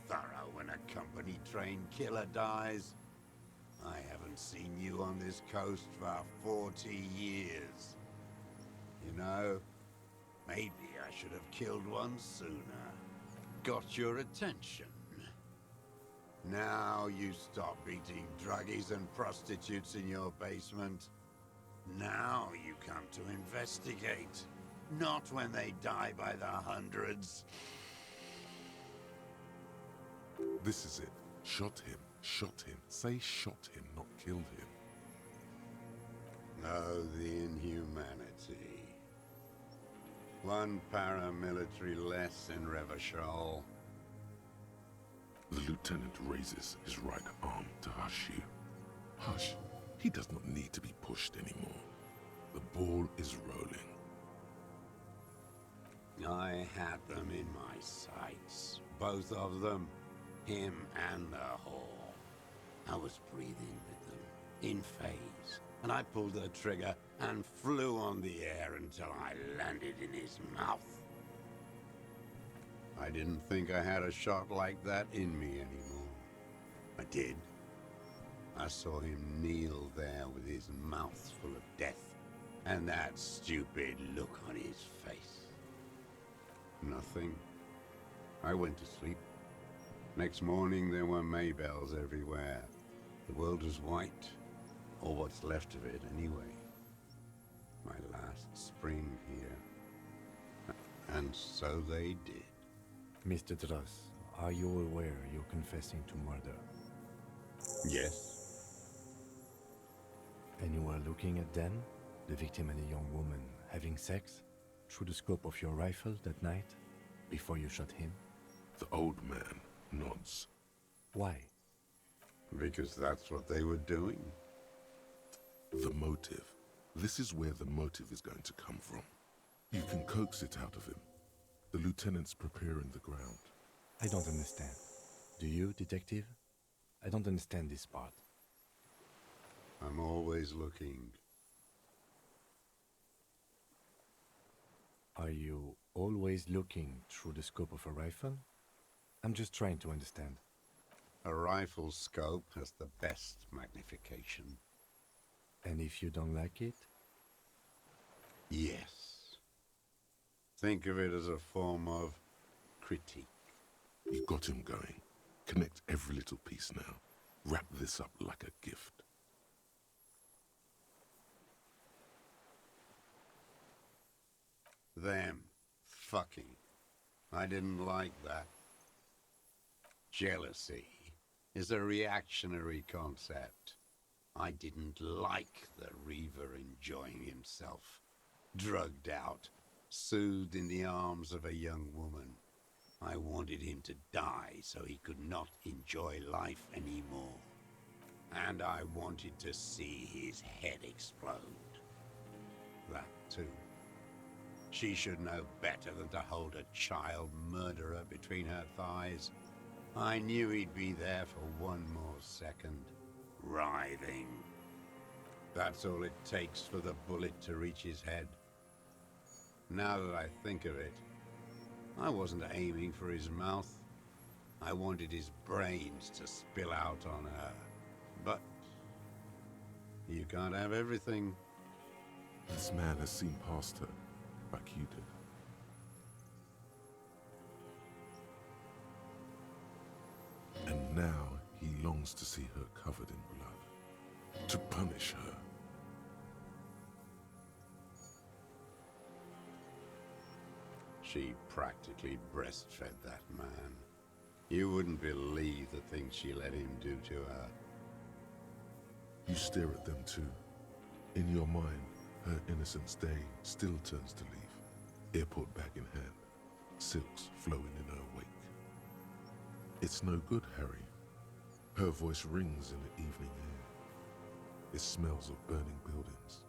thorough when a company-trained killer dies. I haven't seen you on this coast for 40 years. You know, maybe I should have killed one sooner. Got your attention. Now you stop beating druggies and prostitutes in your basement. Now you come to investigate, not when they die by the hundreds. This is it. Shot him. Shot him. Say shot him, not killed him. Oh, the inhumanity. One paramilitary less in Revachol. The lieutenant raises his right arm to hush you. Hush. He does not need to be pushed anymore. The ball is rolling. I had them in my sights. Both of them. Him and the whore. I was breathing with them, in phase, and I pulled the trigger and flew on the air until I landed in his mouth. I didn't think I had a shot like that in me anymore. I did. I saw him kneel there with his mouth full of death, and that stupid look on his face. Nothing. I went to sleep. Next morning there were Maybells everywhere. The world was white, or what's left of it anyway. My last spring here. And so they did. Mr. Dross, are you aware you're confessing to murder? Yes. And you were looking at Dan, the victim and a young woman, having sex through the scope of your rifle that night before you shot him? The old man nods. Why? Because that's what they were doing. The motive. This is where the motive is going to come from. You can coax it out of him. The lieutenant's preparing the ground. I don't understand. Do you, detective? I don't understand this part. I'm always looking. Are you always looking through the scope of a rifle? I'm just trying to understand. A rifle scope has the best magnification. And if you don't like it? Yes. Think of it as a form of critique. You got him going. Connect every little piece now. Wrap this up like a gift. Them fucking. I didn't like that. Jealousy is a reactionary concept. I didn't like the Reaver enjoying himself, drugged out, soothed in the arms of a young woman. I wanted him to die so he could not enjoy life anymore. And I wanted to see his head explode. That too. She should know better than to hold a child murderer between her thighs. I knew he'd be there for one more second, writhing. That's all it takes for the bullet to reach his head. Now that I think of it, I wasn't aiming for his mouth. I wanted his brains to spill out on her. But you can't have everything. This man has seen past her, like you did. And now he longs to see her covered in blood, to punish her. She practically breastfed that man. You wouldn't believe the things she let him do to her. You stare at them too. In your mind, her innocence day still turns to leaf, airport bag in hand, silks flowing in her wake. It's no good, Harry. Her voice rings in the evening air. It smells of burning buildings.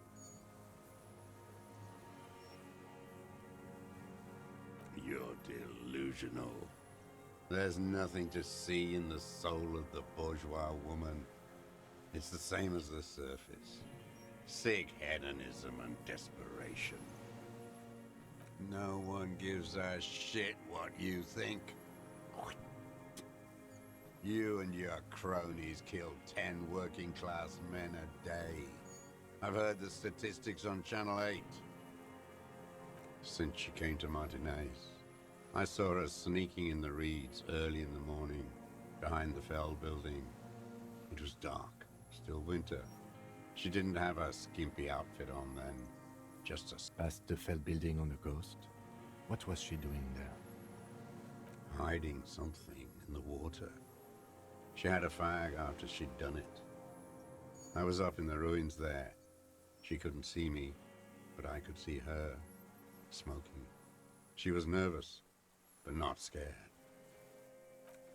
You're delusional. There's nothing to see in the soul of the bourgeois woman. It's the same as the surface. Sick hedonism and desperation. No one gives a shit what you think. You and your cronies kill 10 working-class men a day. I've heard the statistics on Channel 8. Since she came to Martinez, I saw her sneaking in the reeds early in the morning, behind the Fell building. It was dark, still winter. She didn't have a skimpy outfit on then, just a... Past the Fell building on the coast? What was she doing there? hiding something in the water. She had a fag after she'd done it. I was up in the ruins there. She couldn't see me, but I could see her, smoking. She was nervous, but not scared.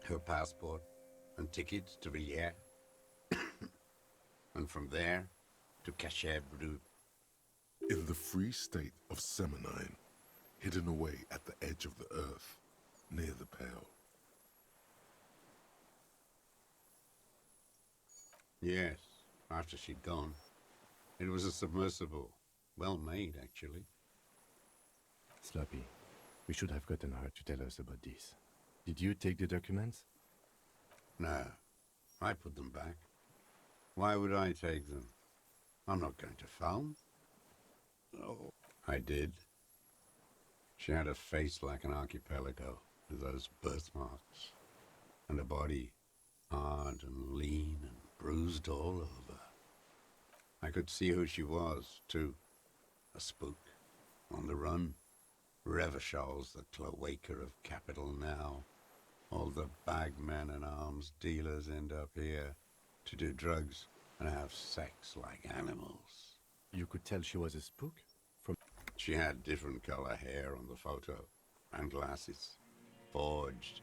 Her passport and tickets to Villiers, and from there to Cachet Brut. In the free state of Semonine, hidden away at the edge of the earth, near the Pale. Yes, after she'd gone. It was a submersible. Well made, actually. Sloppy, we should have gotten her to tell us about this. Did you take the documents? No, I put them back. Why would I take them? I'm not going to phone. Oh, I did. She had a face like an archipelago, with those birthmarks, and a body hard and lean and bruised all over. I could see who she was, too. A spook, on the run. Revishal's the cloaca of capital now. All the bagmen and arms dealers end up here to do drugs and have sex like animals. You could tell she was a spook? From She had different color hair on the photo, and glasses. Forged.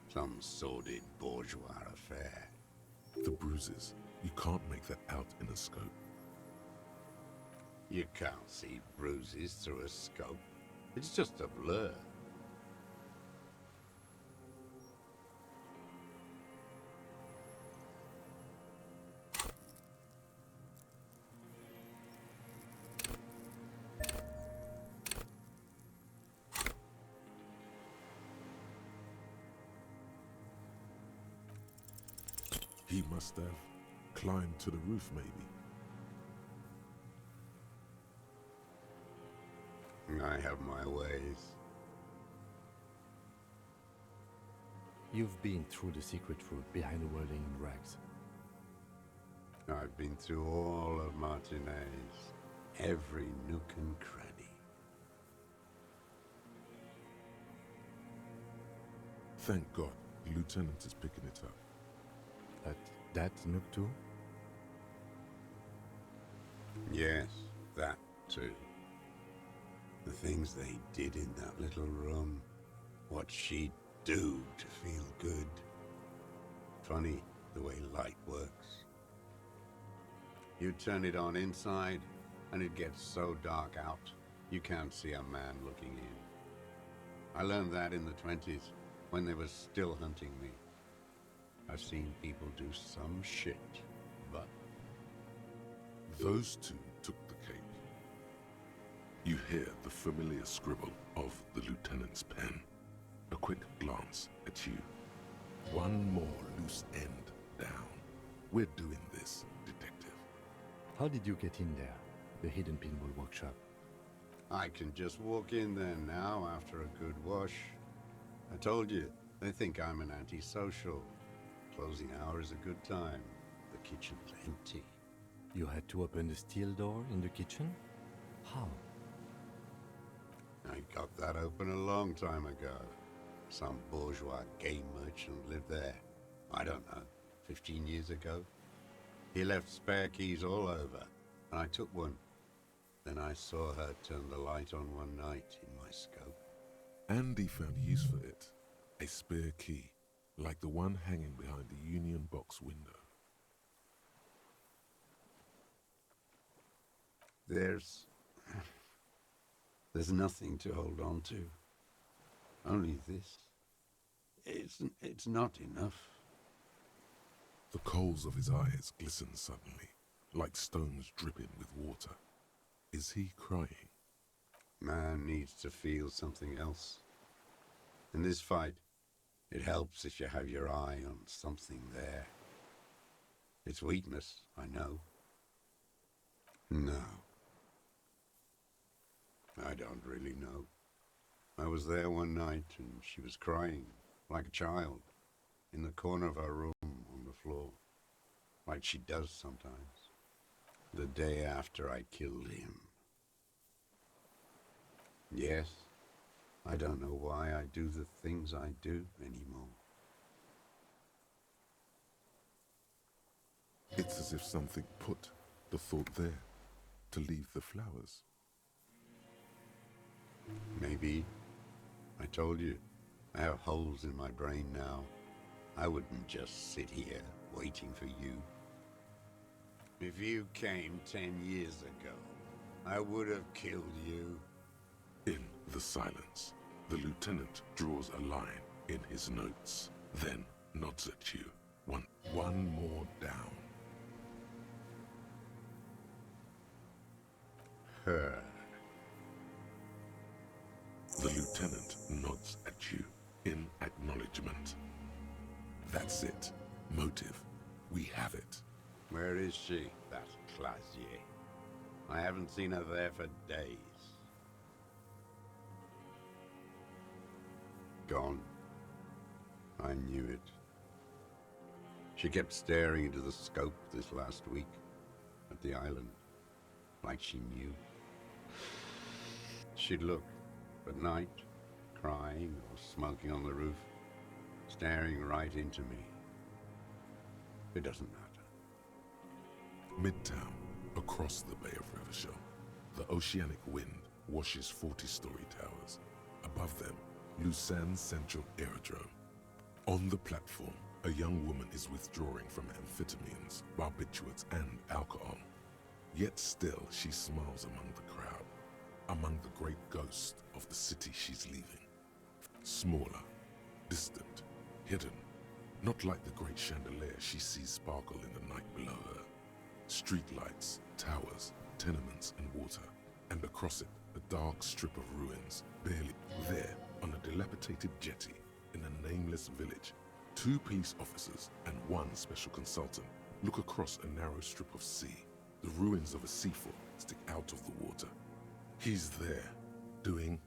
Some sordid bourgeois affair. The bruises, you can't make that out in a scope. You can't see bruises through a scope. It's just a blur. He must have climbed to the roof, maybe. I have my ways. You've been through the secret route behind the whirling in rags. I've been through all of Martinez, every nook and cranny. Thank God, the lieutenant is picking it up. But that Nook too? Yes, that too. The things they did in that little room. What she'd do to feel good. Funny, the way light works. You turn it on inside, and it gets so dark out, you can't see a man looking in. I learned that in the 20s, when they were still hunting me. I've seen people do some shit, but... Those two took the cake. You hear the familiar scribble of the lieutenant's pen. A quick glance at you. One more loose end down. We're doing this, detective. How did you get in there? The hidden pinball workshop. I can just walk in there now after a good wash. I told you, they think I'm an antisocial. Closing hour is a good time. The kitchen's empty. You had to open the steel door in the kitchen? How? I got that open a long time ago. Some bourgeois game merchant lived there. I don't know, 15 years ago. He left spare keys all over, and I took one. Then I saw her turn the light on one night in my scope. Andy found use for it. A spare key, like the one hanging behind the Union Box window. There's nothing to hold on to. Only this. It's not enough. The coals of his eyes glisten suddenly, like stones dripping with water. Is he crying? Man needs to feel something else. In this fight, it helps if you have your eye on something there. It's weakness, I know. No. I don't really know. I was there one night and she was crying, like a child, in the corner of her room on the floor, like she does sometimes, the day after I killed him. Yes, I don't know why I do the things I do anymore. It's as if something put the thought there, to leave the flowers. Maybe. I told you, I have holes in my brain now. I wouldn't just sit here waiting for you. If you came 10 years ago, I would have killed you. In the silence, the lieutenant draws a line in his notes, then nods at you. One more down. Her. The lieutenant nods at you in acknowledgement. That's it. Motive. We have it. Where is she, that Clasier? I haven't seen her there for days. Gone. I knew it. She kept staring into the scope this last week at the island, like she knew. She'd look at night, crying or smoking on the roof, staring right into me. It doesn't matter. Midtown, across the Bay of Revachol, the oceanic wind washes 40-story towers. Above them, Lausanne Central Aerodrome. On the platform, a young woman is withdrawing from amphetamines, barbiturates, and alcohol. Yet still, she smiles among the crowd, among the great ghost of the city she's leaving. Smaller, distant, hidden, not like the great chandelier she sees sparkle in the night below her. Streetlights, towers, tenements, and water, and across it, a dark strip of ruins, barely there, on a dilapidated jetty in a nameless village. 2 police officers and 1 special consultant look across a narrow strip of sea. The ruins of a seafort stick out of the water. He's there, doing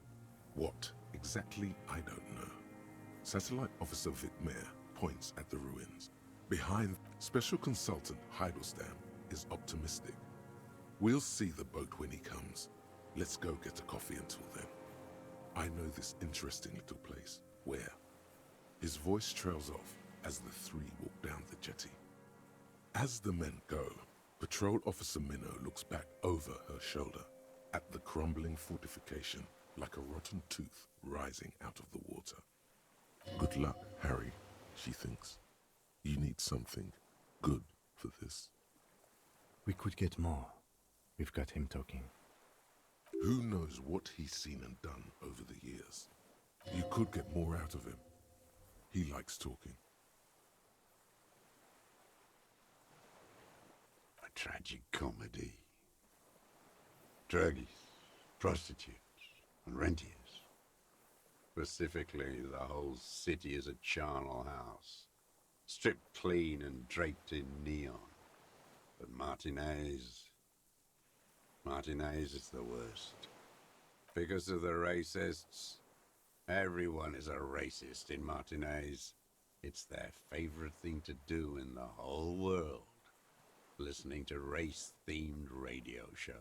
what exactly, I don't know. Satellite Officer Vic Mayer points at the ruins. Behind, Special Consultant Heidelstein is optimistic. We'll see the boat when he comes. Let's go get a coffee until then. I know this interesting little place. Where? His voice trails off as the 3 walk down the jetty. As the men go, Patrol Officer Minnow looks back over her shoulder at the crumbling fortification like a rotten tooth rising out of the water. Good luck, Harry, she thinks. You need something good for this. We could get more. We've got him talking. Who knows what he's seen and done over the years? You could get more out of him. He likes talking. A tragic comedy. Druggies, prostitutes, and rentiers. Specifically, the whole city is a charnel house, stripped clean and draped in neon. But Martinez is the worst. Because of the racists, everyone is a racist in Martinez. It's their favorite thing to do in the whole world. Listening to race-themed radio shows,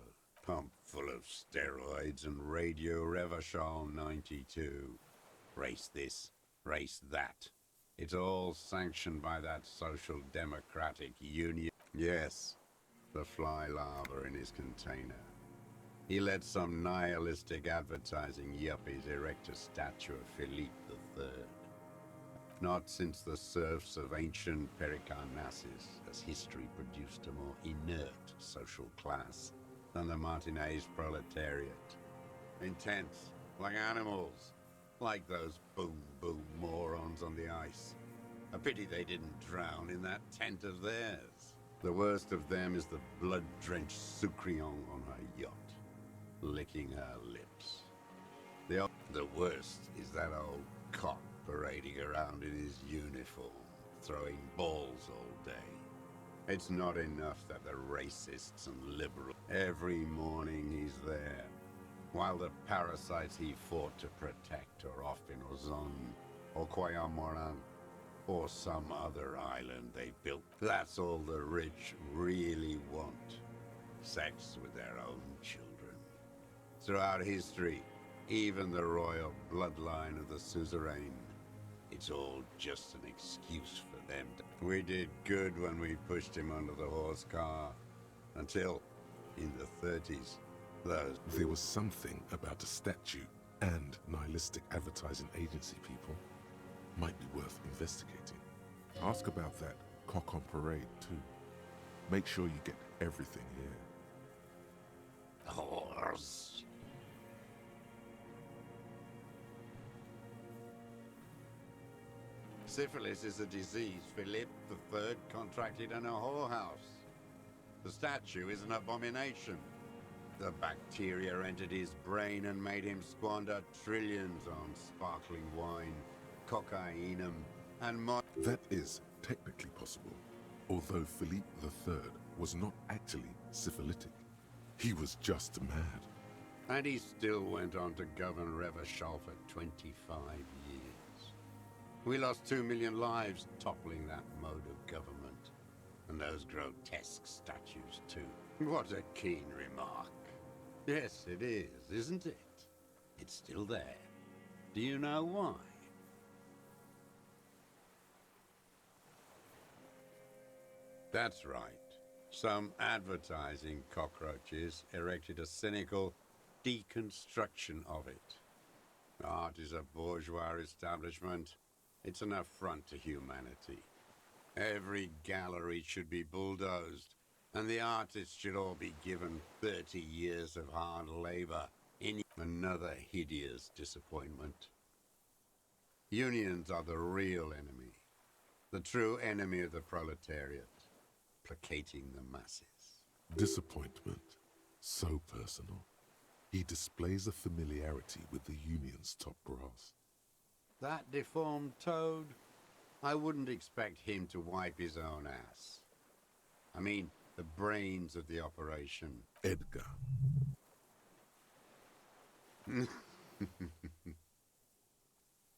pumped full of steroids and Radio Revachol 92. Race this, race that. It's all sanctioned by that social democratic union. Yes, the fly larva in his container. He let some nihilistic advertising yuppies erect a statue of Philippe III. Not since the serfs of ancient Pericarnassus has history produced a more inert social class than the Martinez proletariat. Intense, like animals, like those boom-boom morons on the ice. A pity they didn't drown in that tent of theirs. The worst of them is the blood-drenched Sucrion on her yacht, licking her lips. The worst is that old cock parading around in his uniform, throwing balls all day. It's not enough that the racists and liberals... Every morning he's there, while the parasites he fought to protect are off in Ozon, or Coyamoran, or some other island they built. That's all the rich really want. Sex with their own children. Throughout history, even the royal bloodline of the suzerain, it's all just an excuse for them. We did good when we pushed him under the horse car, until, in the 30s, There was something about a statue and nihilistic advertising agency people. Might be worth investigating. Ask about that cock on parade, too. Make sure you get everything here. Oh, Buzz. Syphilis is a disease Philip III contracted in a whorehouse. The statue is an abomination. The bacteria entered his brain and made him squander trillions on sparkling wine, cocainum, and That is technically possible, although Philippe III was not actually syphilitic. He was just mad. And he still went on to govern Revachol for 25 years. We lost 2 million lives toppling that mode of government. And those grotesque statues, too. What a keen remark. Yes, it is, isn't it? It's still there. Do you know why? That's right. Some advertising cockroaches erected a cynical deconstruction of it. Art is a bourgeois establishment. It's an affront to humanity. Every gallery should be bulldozed, and the artists should all be given 30 years of hard labor in another hideous disappointment. Unions are the real enemy, the true enemy of the proletariat, placating the masses. Disappointment. So personal. He displays a familiarity with the union's top brass. That deformed toad? I wouldn't expect him to wipe his own ass. I mean, the brains of the operation. Edgar.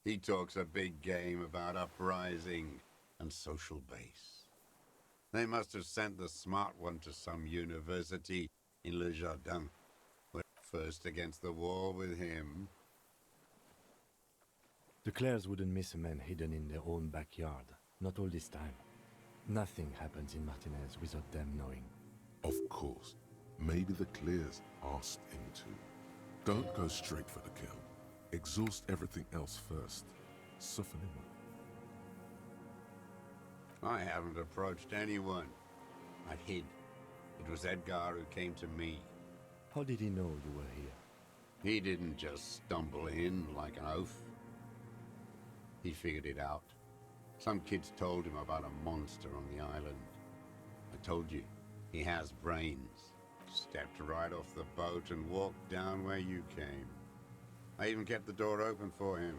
He talks a big game about uprising and social base. They must have sent the smart one to some university in Le Jardin. First against the wall with him. The Clares wouldn't miss a man hidden in their own backyard. Not all this time. Nothing happens in Martinez without them knowing. Of course. Maybe the Clears asked him to. Don't go straight for the kill. Exhaust everything else first. Soften him up. I haven't approached anyone. I hid. It was Edgar who came to me. How did he know you were here? He didn't just stumble in like an oaf. He figured it out. Some kids told him about a monster on the island. I told you, he has brains. Stepped right off the boat and walked down where you came. I even kept the door open for him.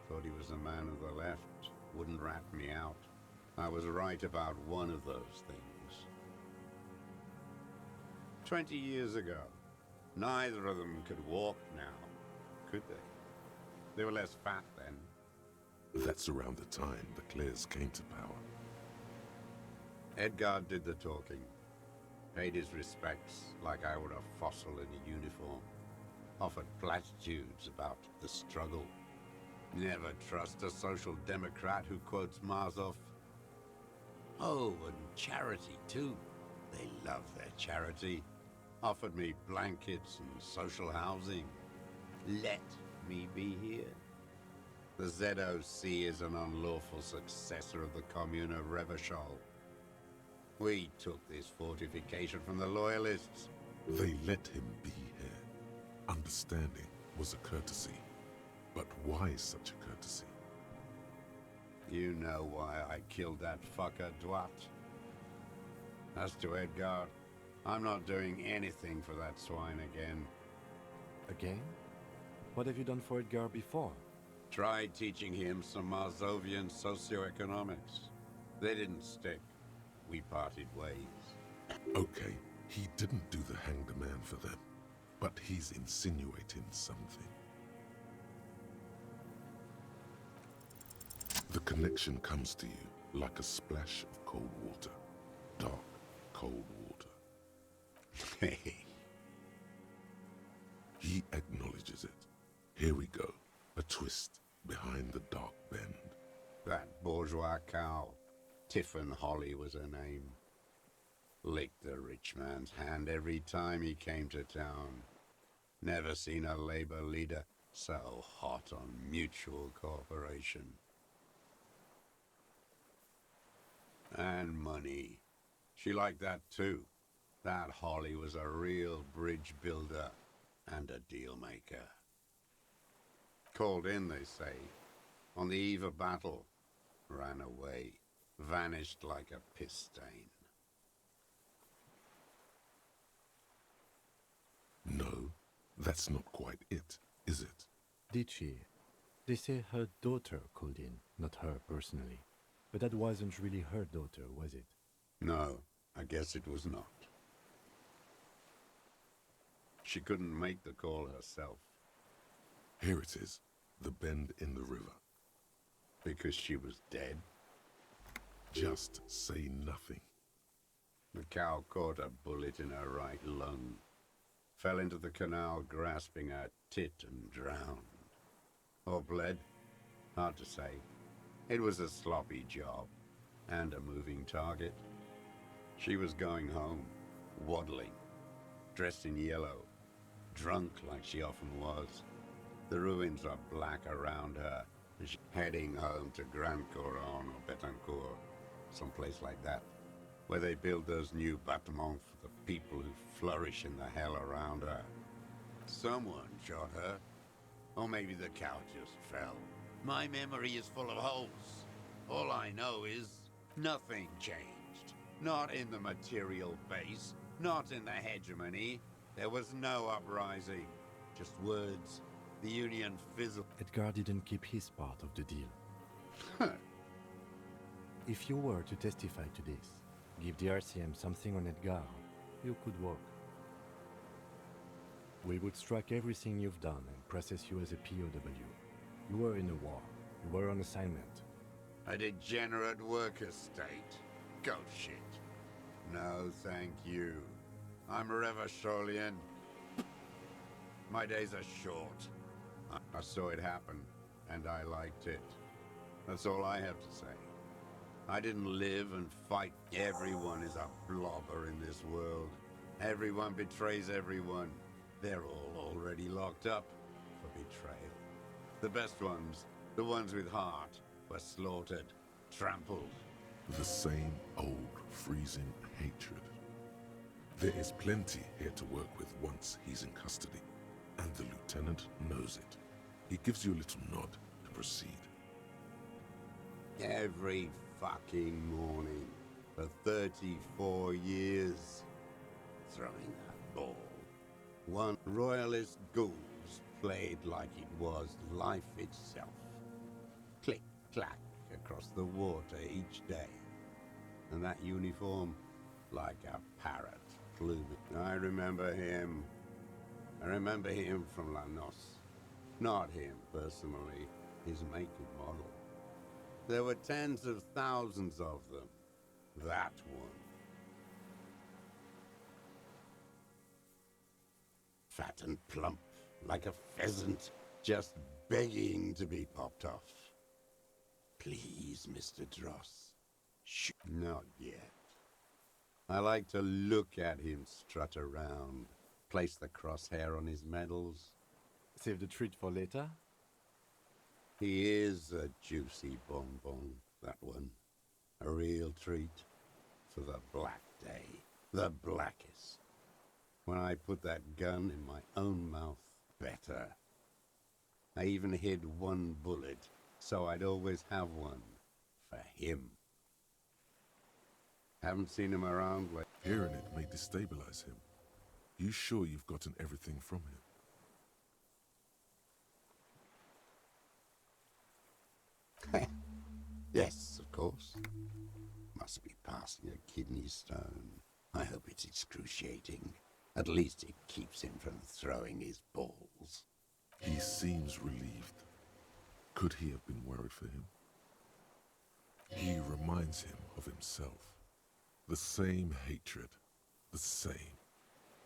Thought he was a man of the left. Wouldn't rat me out. I was right about one of those things. 20 years ago, neither of them could walk now, could they? They were less fat then. That's around the time the Clears came to power. Edgar did the talking. Paid his respects like I were a fossil in a uniform. Offered platitudes about the struggle. Never trust a social democrat who quotes Marzoff. Oh, and charity too. They love their charity. Offered me blankets and social housing. Let me be here. The ZOC is an unlawful successor of the Commune of Revachol. We took this fortification from the Loyalists. They let him be here. Understanding was a courtesy. But why such a courtesy? You know why I killed that fucker, Dwat. As to Edgar, I'm not doing anything for that swine again. Again? What have you done for Edgar before? Tried teaching him some Marzovian socioeconomics. They didn't stick. We parted ways. Okay, he didn't do the hang the man for them. But he's insinuating something. The connection comes to you like a splash of cold water. Dark, cold water. Hey. He acknowledges it. Here we go. A twist behind the dark bend. That bourgeois cow. Tiffin Holly was her name. Licked the rich man's hand every time he came to town. Never seen a labor leader so hot on mutual cooperation. And money. She liked that too. That Holly was a real bridge builder and a deal maker. Called in, they say, on the eve of battle, ran away, vanished like a piss stain. No, that's not quite it, is it? Did she? They say her daughter called in, not her personally. But that wasn't really her daughter, was it? No, I guess it was not. She couldn't make the call herself. Here it is, the bend in the river. Because she was dead. Just say nothing. The cow caught a bullet in her right lung. Fell into the canal grasping her tit and drowned. Or bled? Hard to say. It was a sloppy job. And a moving target. She was going home, waddling, dressed in yellow, drunk like she often was. The ruins are black around her. She's heading home to Grand Couronne or Betancourt, someplace like that, where they build those new bâtiments for the people who flourish in the hell around her. Someone shot her, or maybe the cow just fell. My memory is full of holes. All I know is nothing changed. Not in the material base, not in the hegemony. There was no uprising, just words. The Union fizzled. Edgar didn't keep his part of the deal. If you were to testify to this, give the RCM something on Edgar, you could walk. We would strike everything you've done and process you as a POW. You were in a war. You were on assignment. A degenerate worker state. Go shit. No, thank you. I'm Revacholian. My days are short. I saw it happen, and I liked it. That's all I have to say. I didn't live and fight. Everyone is a blobber in this world. Everyone betrays everyone. They're all already locked up for betrayal. The best ones, the ones with heart, were slaughtered, trampled. The same old freezing hatred. There is plenty here to work with once he's in custody, and the lieutenant knows it. He gives you a little nod to proceed. Every fucking morning for 34 years. Throwing that ball. One royalist ghouls played like it was life itself. Click, clack across the water each day. And that uniform, like a parrot pluming. I remember him from La Noce. Not him personally, his make and model. There were tens of thousands of them. That one. Fat and plump, like a pheasant, just begging to be popped off. Please, Mr. Dross. Shh. Not yet. I like to look at him strut around, place the crosshair on his medals. Save the treat for later? He is a juicy bonbon, that one. A real treat for the black day, the blackest. When I put that gun in my own mouth, better. I even hid one bullet, so I'd always have one for him. Haven't seen him around like... Hearing it may destabilize him. You sure you've gotten everything from him? Yes, of course. Must be passing a kidney stone. I hope it's excruciating. At least it keeps him from throwing his balls. He seems relieved. Could he have been worried for him? He reminds him of himself. The same hatred. The same.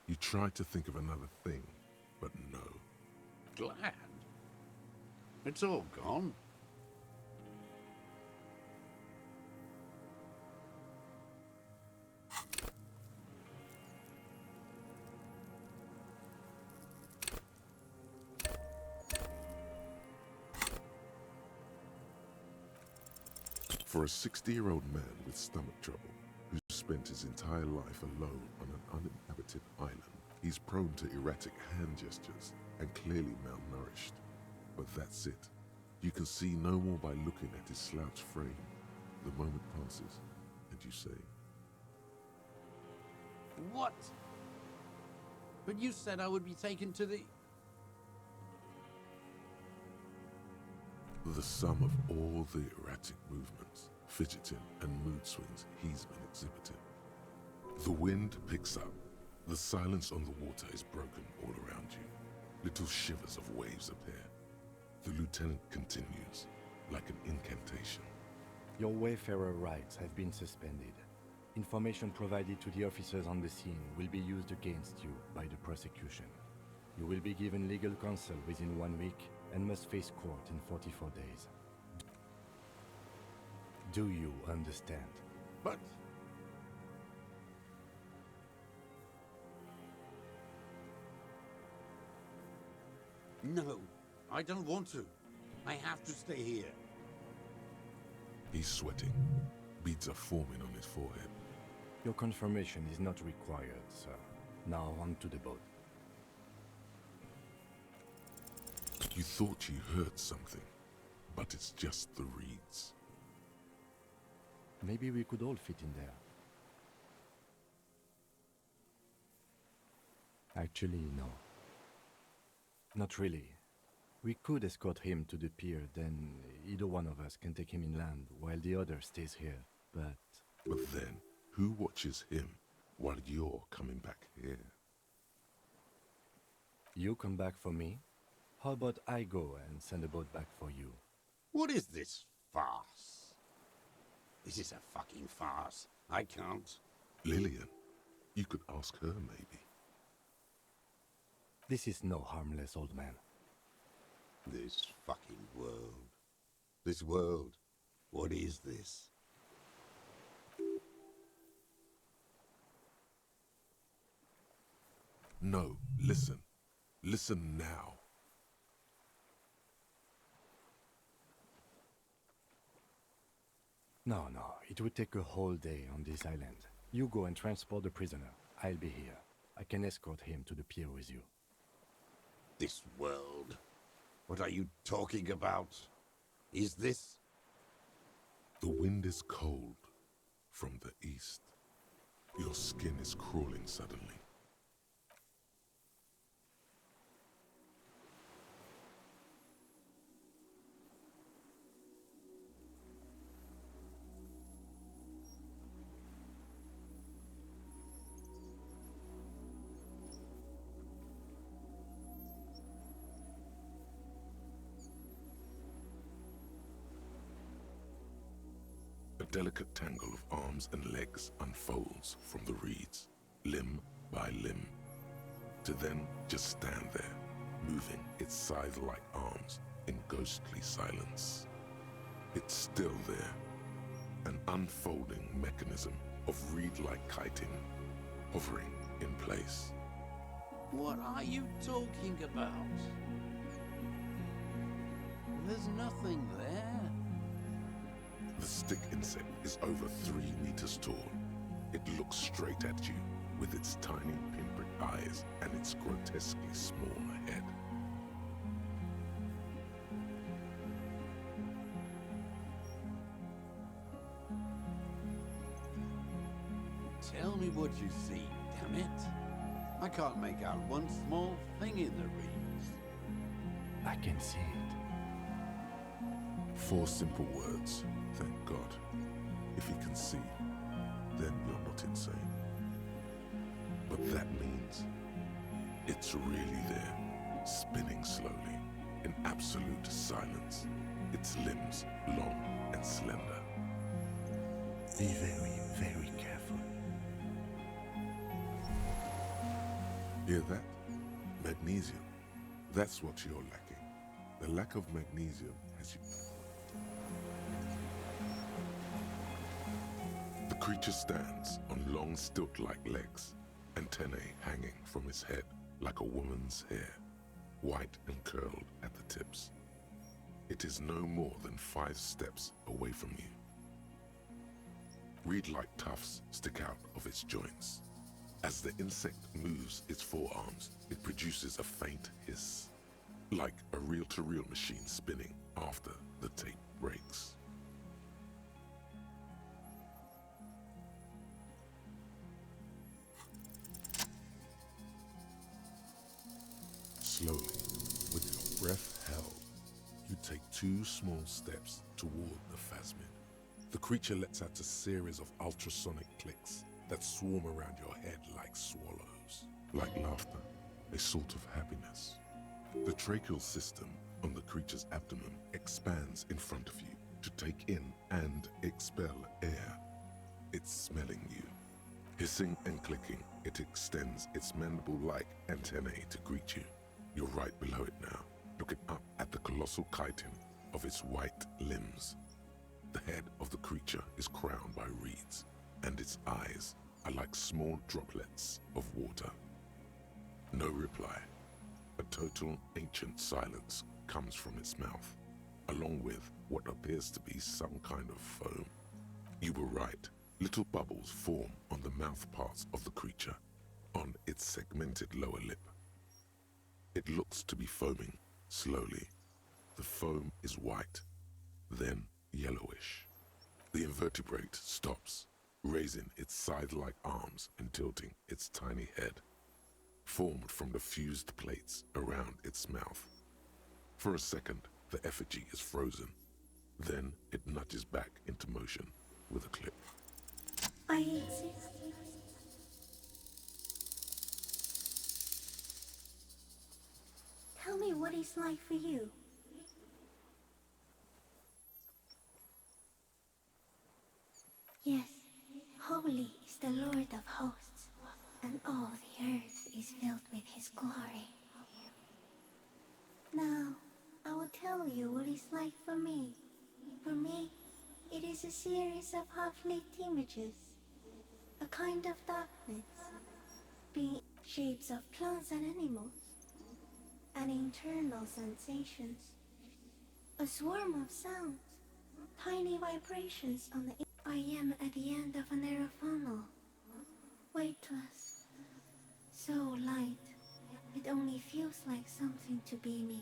You try to think of another thing, but no. Glad. It's all gone. For a 60-year-old man with stomach trouble, who spent spent his entire life alone on an uninhabited island. He's prone to erratic hand gestures and clearly malnourished. But that's it. You can see no more by looking at his slouched frame. The moment passes, and you say, What? But you said I would be taken to the... The sum of all the erratic movements, fidgeting, and mood swings he's been exhibiting. The wind picks up. The silence on the water is broken all around you. Little shivers of waves appear. The lieutenant continues, like an incantation. Your wayfarer rights have been suspended. Information provided to the officers on the scene will be used against you by the prosecution. You will be given legal counsel within 1 week and must face court in 44 days. Do you understand? But... No, I don't want to. I have to stay here. He's sweating. Beads are forming on his forehead. Your confirmation is not required, sir. Now on to the boat. You thought you heard something, but it's just the reeds. Maybe we could all fit in there. Actually, no. Not really. We could escort him to the pier, then either one of us can take him inland while the other stays here, but... But then, who watches him while you're coming back here? You come back for me? How about I go and send a boat back for you? What is this farce? This is a fucking farce. I can't. Lillian, you could ask her maybe. This is no harmless old man. This fucking world. This world. What is this? No, listen. Listen now. No, it would take a whole day on this island. You go and transport the prisoner. I'll be here. I can escort him to the pier with you. This world. What are you talking about? Is this... The wind is cold from the east. Your skin is crawling suddenly. A delicate tangle of arms and legs unfolds from the reeds, limb by limb, to then just stand there, moving its scythe-like arms in ghostly silence. It's still there, an unfolding mechanism of reed-like chitin, hovering in place. What are you talking about? There's nothing there. The stick insect is over 3 meters tall. It looks straight at you with its tiny pinprick eyes and its grotesquely small head. Tell me what you see, damn it. I can't make out one small thing in the reeds. I can see it. 4 simple words, thank God. If he can see, then you're not insane. But that means it's really there, spinning slowly, in absolute silence, its limbs long and slender. Be very, very careful. Hear that? Magnesium. That's what you're lacking. The lack of magnesium has you... The creature stands on long stilt-like legs, antennae hanging from his head like a woman's hair, white and curled at the tips. It is no more than 5 steps away from you. Reed-like tufts stick out of its joints. As the insect moves its forearms, it produces a faint hiss, like a reel-to-reel machine spinning after the tape breaks. Slowly, with your breath held, you take 2 small steps toward the phasmid. The creature lets out a series of ultrasonic clicks that swarm around your head like swallows. Like laughter, a sort of happiness. The tracheal system on the creature's abdomen expands in front of you to take in and expel air. It's smelling you. Hissing and clicking, it extends its mandible-like antennae to greet you. You're right below it now, looking up at the colossal chitin of its white limbs. The head of the creature is crowned by reeds, and its eyes are like small droplets of water. No reply. A total ancient silence comes from its mouth, along with what appears to be some kind of foam. You were right. Little bubbles form on the mouth parts of the creature, on its segmented lower lip. It looks to be foaming slowly. The foam is white, then yellowish. The invertebrate stops, raising its scythe-like arms and tilting its tiny head, formed from the fused plates around its mouth. For a second, the effigy is frozen. Then it nudges back into motion with a clip. I exist. Tell me what it's like for you. Yes, holy is the Lord of hosts, and all the earth is filled with his glory. Now, I will tell you what it's like for me. For me, it is a series of half-lit images, a kind of darkness, being shapes of plants and animals, and internal sensations, a swarm of sounds, tiny vibrations on the I am at the end of a narrow funnel, weightless, so light, it only feels like something to be me.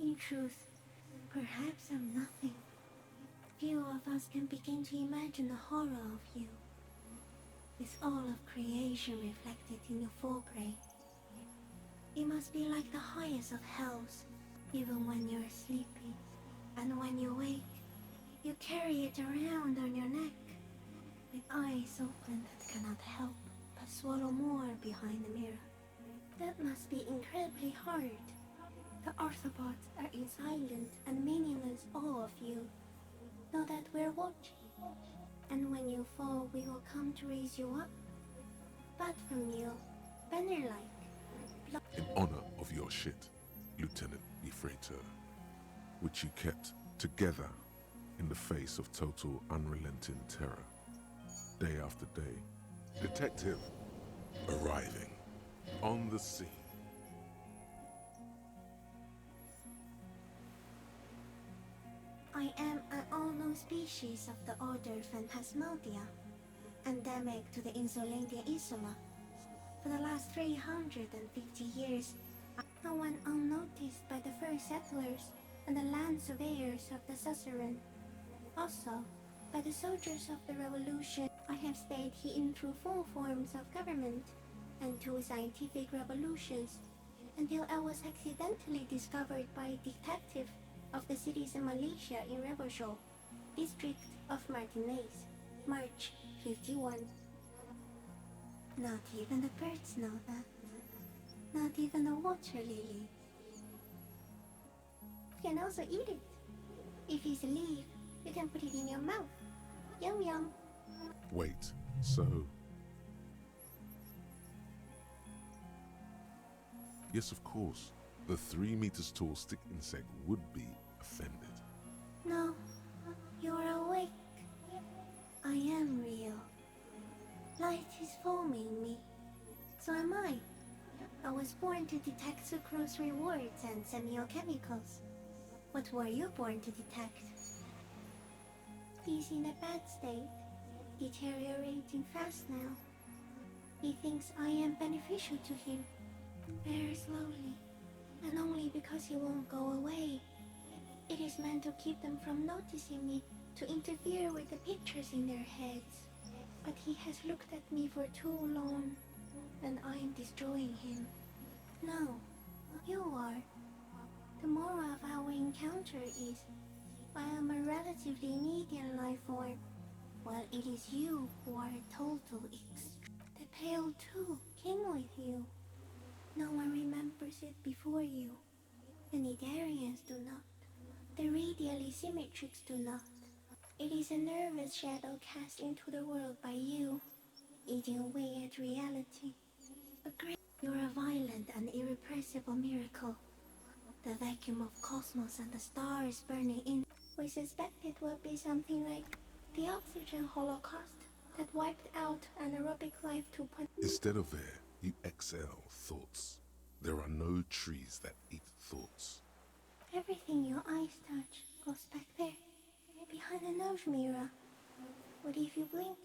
In truth, perhaps I'm nothing. Few of us can begin to imagine the horror of you, with all of creation reflected in your forebrain. It must be like the highest of hells, even when you're sleeping, and when you wake, you carry it around on your neck, with eyes open that cannot help but swallow more behind the mirror. That must be incredibly hard. The Arthropods are in silent and meaningless awe of you. Know that we're watching, and when you fall, we will come to raise you up. But from you, banner-like. In honor of your shit, Lieutenant Efrater, which you kept together in the face of total unrelenting terror, day after day. Detective arriving on the scene. I am an unknown species of the order Phantasmadia, endemic to the Insulandia Isola. For the last 350 years, I went unnoticed by the first settlers and the land surveyors of the Suzerain. Also, by the soldiers of the Revolution, I have stayed hidden through 4 forms of government and 2 scientific revolutions, until I was accidentally discovered by a detective of the citizen militia in Revershaw, district of Martinez, March 51. Not even the birds know that. Not even the water lily. You can also eat it. If it's a leaf, you can put it in your mouth. Yum yum. Wait, so... Yes, of course, the 3 meters tall stick insect would be offended. No, you're awake. I am real. Light is forming me. So am I. I was born to detect sucrose rewards and semiochemicals. What were you born to detect? Peace in a bad state, deteriorating fast now. He thinks I am beneficial to him, very slowly, and only because he won't go away. It is meant to keep them from noticing me, to interfere with the pictures in their heads. But he has looked at me for too long, and I am destroying him. No, you are. The moral of our encounter is, I am a relatively medium life form, while it is you who are a total The Pale too came with you. No one remembers it before you. The Nidarians do not. The radially symmetrics do not. It is a nervous shadow cast into the world by you, eating away at reality. You're a violent and irrepressible miracle. The vacuum of cosmos and the stars burning in. We suspect it will be something like the oxygen holocaust that wiped out anaerobic life 2.0. Instead of air, you exhale thoughts. There are no trees that eat thoughts. Everything your eyes touch goes back there, behind the nose mirror. What if you blink?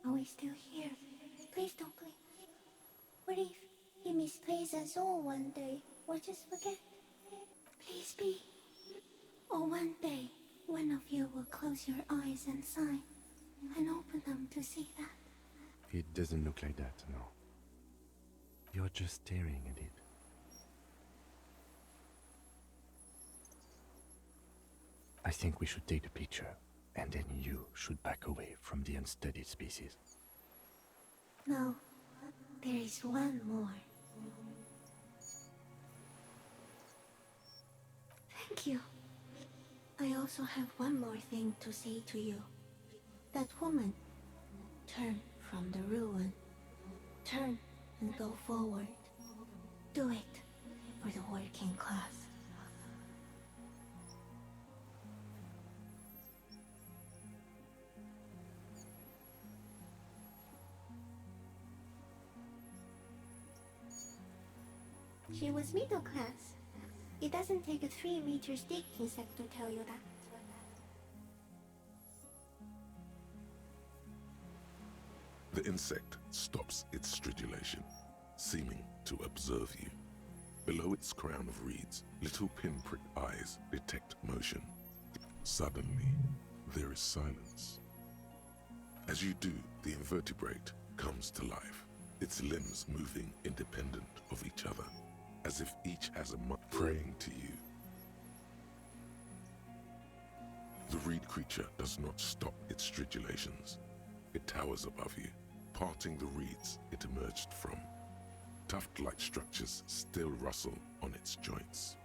Are we still here? Please don't blink. What if he misplaces us all one day, or just forget? Please be. Or one day, one of you will close your eyes and sigh, and open them to see that. It doesn't look like that, no. You're just staring at it. I think we should take the picture, and then you should back away from the unstudied species. No, there is one more. Thank you. I also have one more thing to say to you. That woman, turn from the ruin. Turn and go forward. Do it for the working class. She was middle class. It doesn't take a 3-meter stick insect to tell you that. The insect stops its stridulation, seeming to observe you. Below its crown of reeds, little pinprick eyes detect motion. Suddenly, there is silence. As you do, the invertebrate comes to life, its limbs moving independent of each other, as if each has a mind praying to you. The reed creature does not stop its stridulations. It towers above you, parting the reeds it emerged from. Tuft-like structures still rustle on its joints.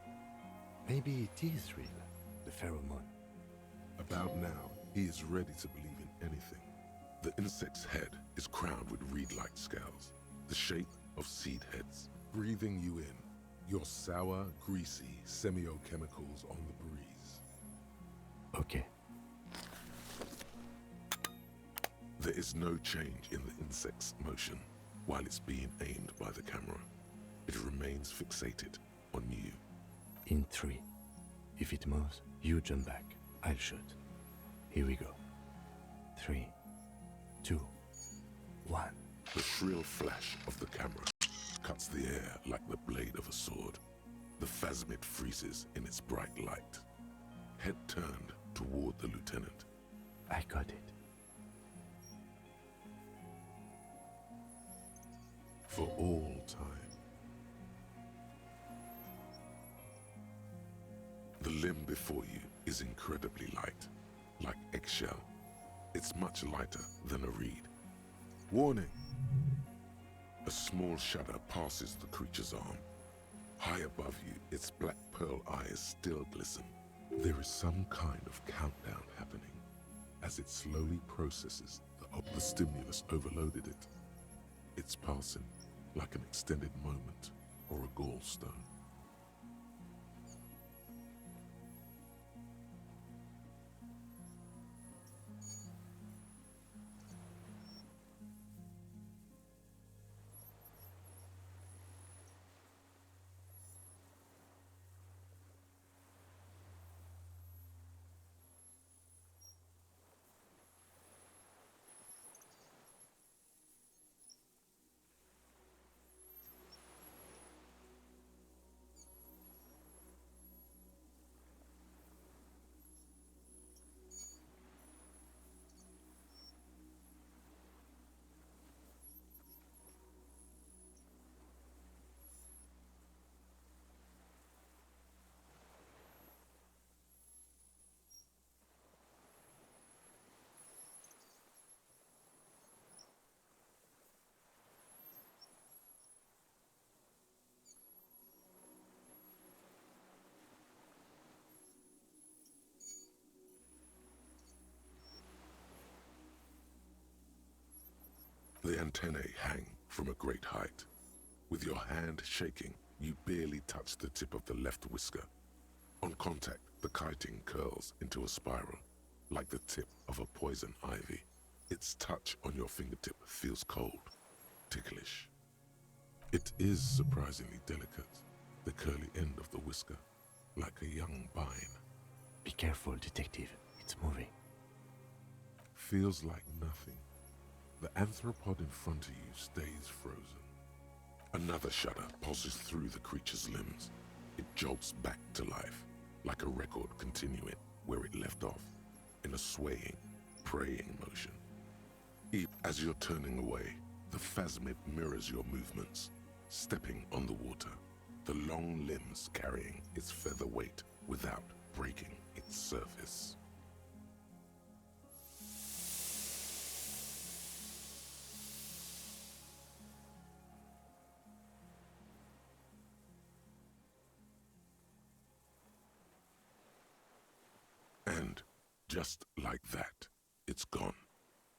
Maybe it is real, the pheromone. About now, he is ready to believe in anything. The insect's head is crowned with reed-like scales, the shape of seed heads, breathing you in, your sour, greasy semiochemicals on the breeze. Okay. There is no change in the insect's motion while it's being aimed by the camera. It remains fixated on you. In 3. If it moves, you jump back. I'll shoot. Here we go. 3, 2, 1. The shrill flash of the camera cuts the air like the blade of a sword. The phasmid freezes in its bright light. Head turned toward the lieutenant. I got it. For all time. The limb before you is incredibly light, like eggshell. It's much lighter than a reed. Warning! A small shudder passes the creature's arm. High above you, its black pearl eyes still glisten. There is some kind of countdown happening as it slowly processes the stimulus overloaded it. It's passing like an extended moment or a gallstone. The antennae hang from a great height. With your hand shaking, you barely touch the tip of the left whisker. On contact, the chitin curls into a spiral, like the tip of a poison ivy. Its touch on your fingertip feels cold, ticklish. It is surprisingly delicate, the curly end of the whisker, like a young vine. Be careful, detective. It's moving. Feels like nothing. The anthropod in front of you stays frozen. Another shudder pulses through the creature's limbs. It jolts back to life, like a record continuing where it left off, in a swaying, praying motion. As you're turning away, the phasmid mirrors your movements, stepping on the water, the long limbs carrying its feather weight without breaking its surface. And just like that, it's gone,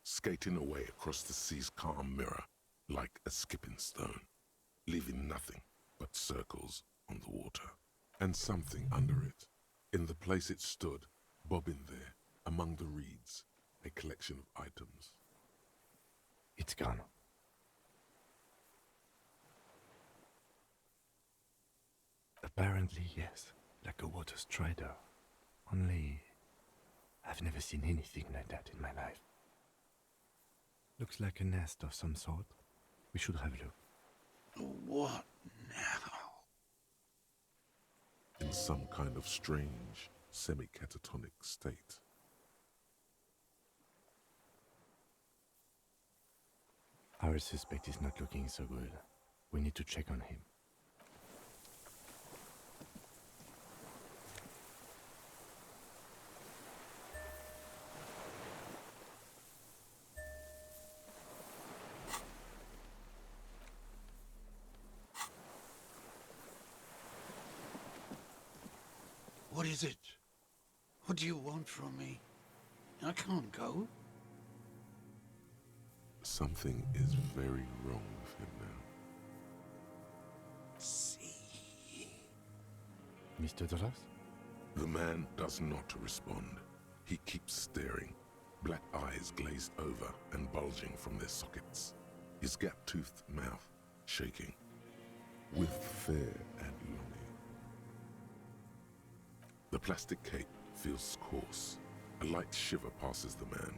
skating away across the sea's calm mirror like a skipping stone, leaving nothing but circles on the water. And something under it, in the place it stood, bobbing there, among the reeds, a collection of items. It's gone. Apparently, yes, like a water strider. Only, I've never seen anything like that in my life. Looks like a nest of some sort. We should have a look. What now? In some kind of strange, semi-catatonic state. Our suspect is not looking so good. We need to check on him. What is it? What do you want from me? I can't go. Something is very wrong with him now. See? Mr. Dras? The man does not respond. He keeps staring, black eyes glazed over and bulging from their sockets, his gap-toothed mouth shaking, with fear and longing. The plastic cape feels coarse. A light shiver passes the man.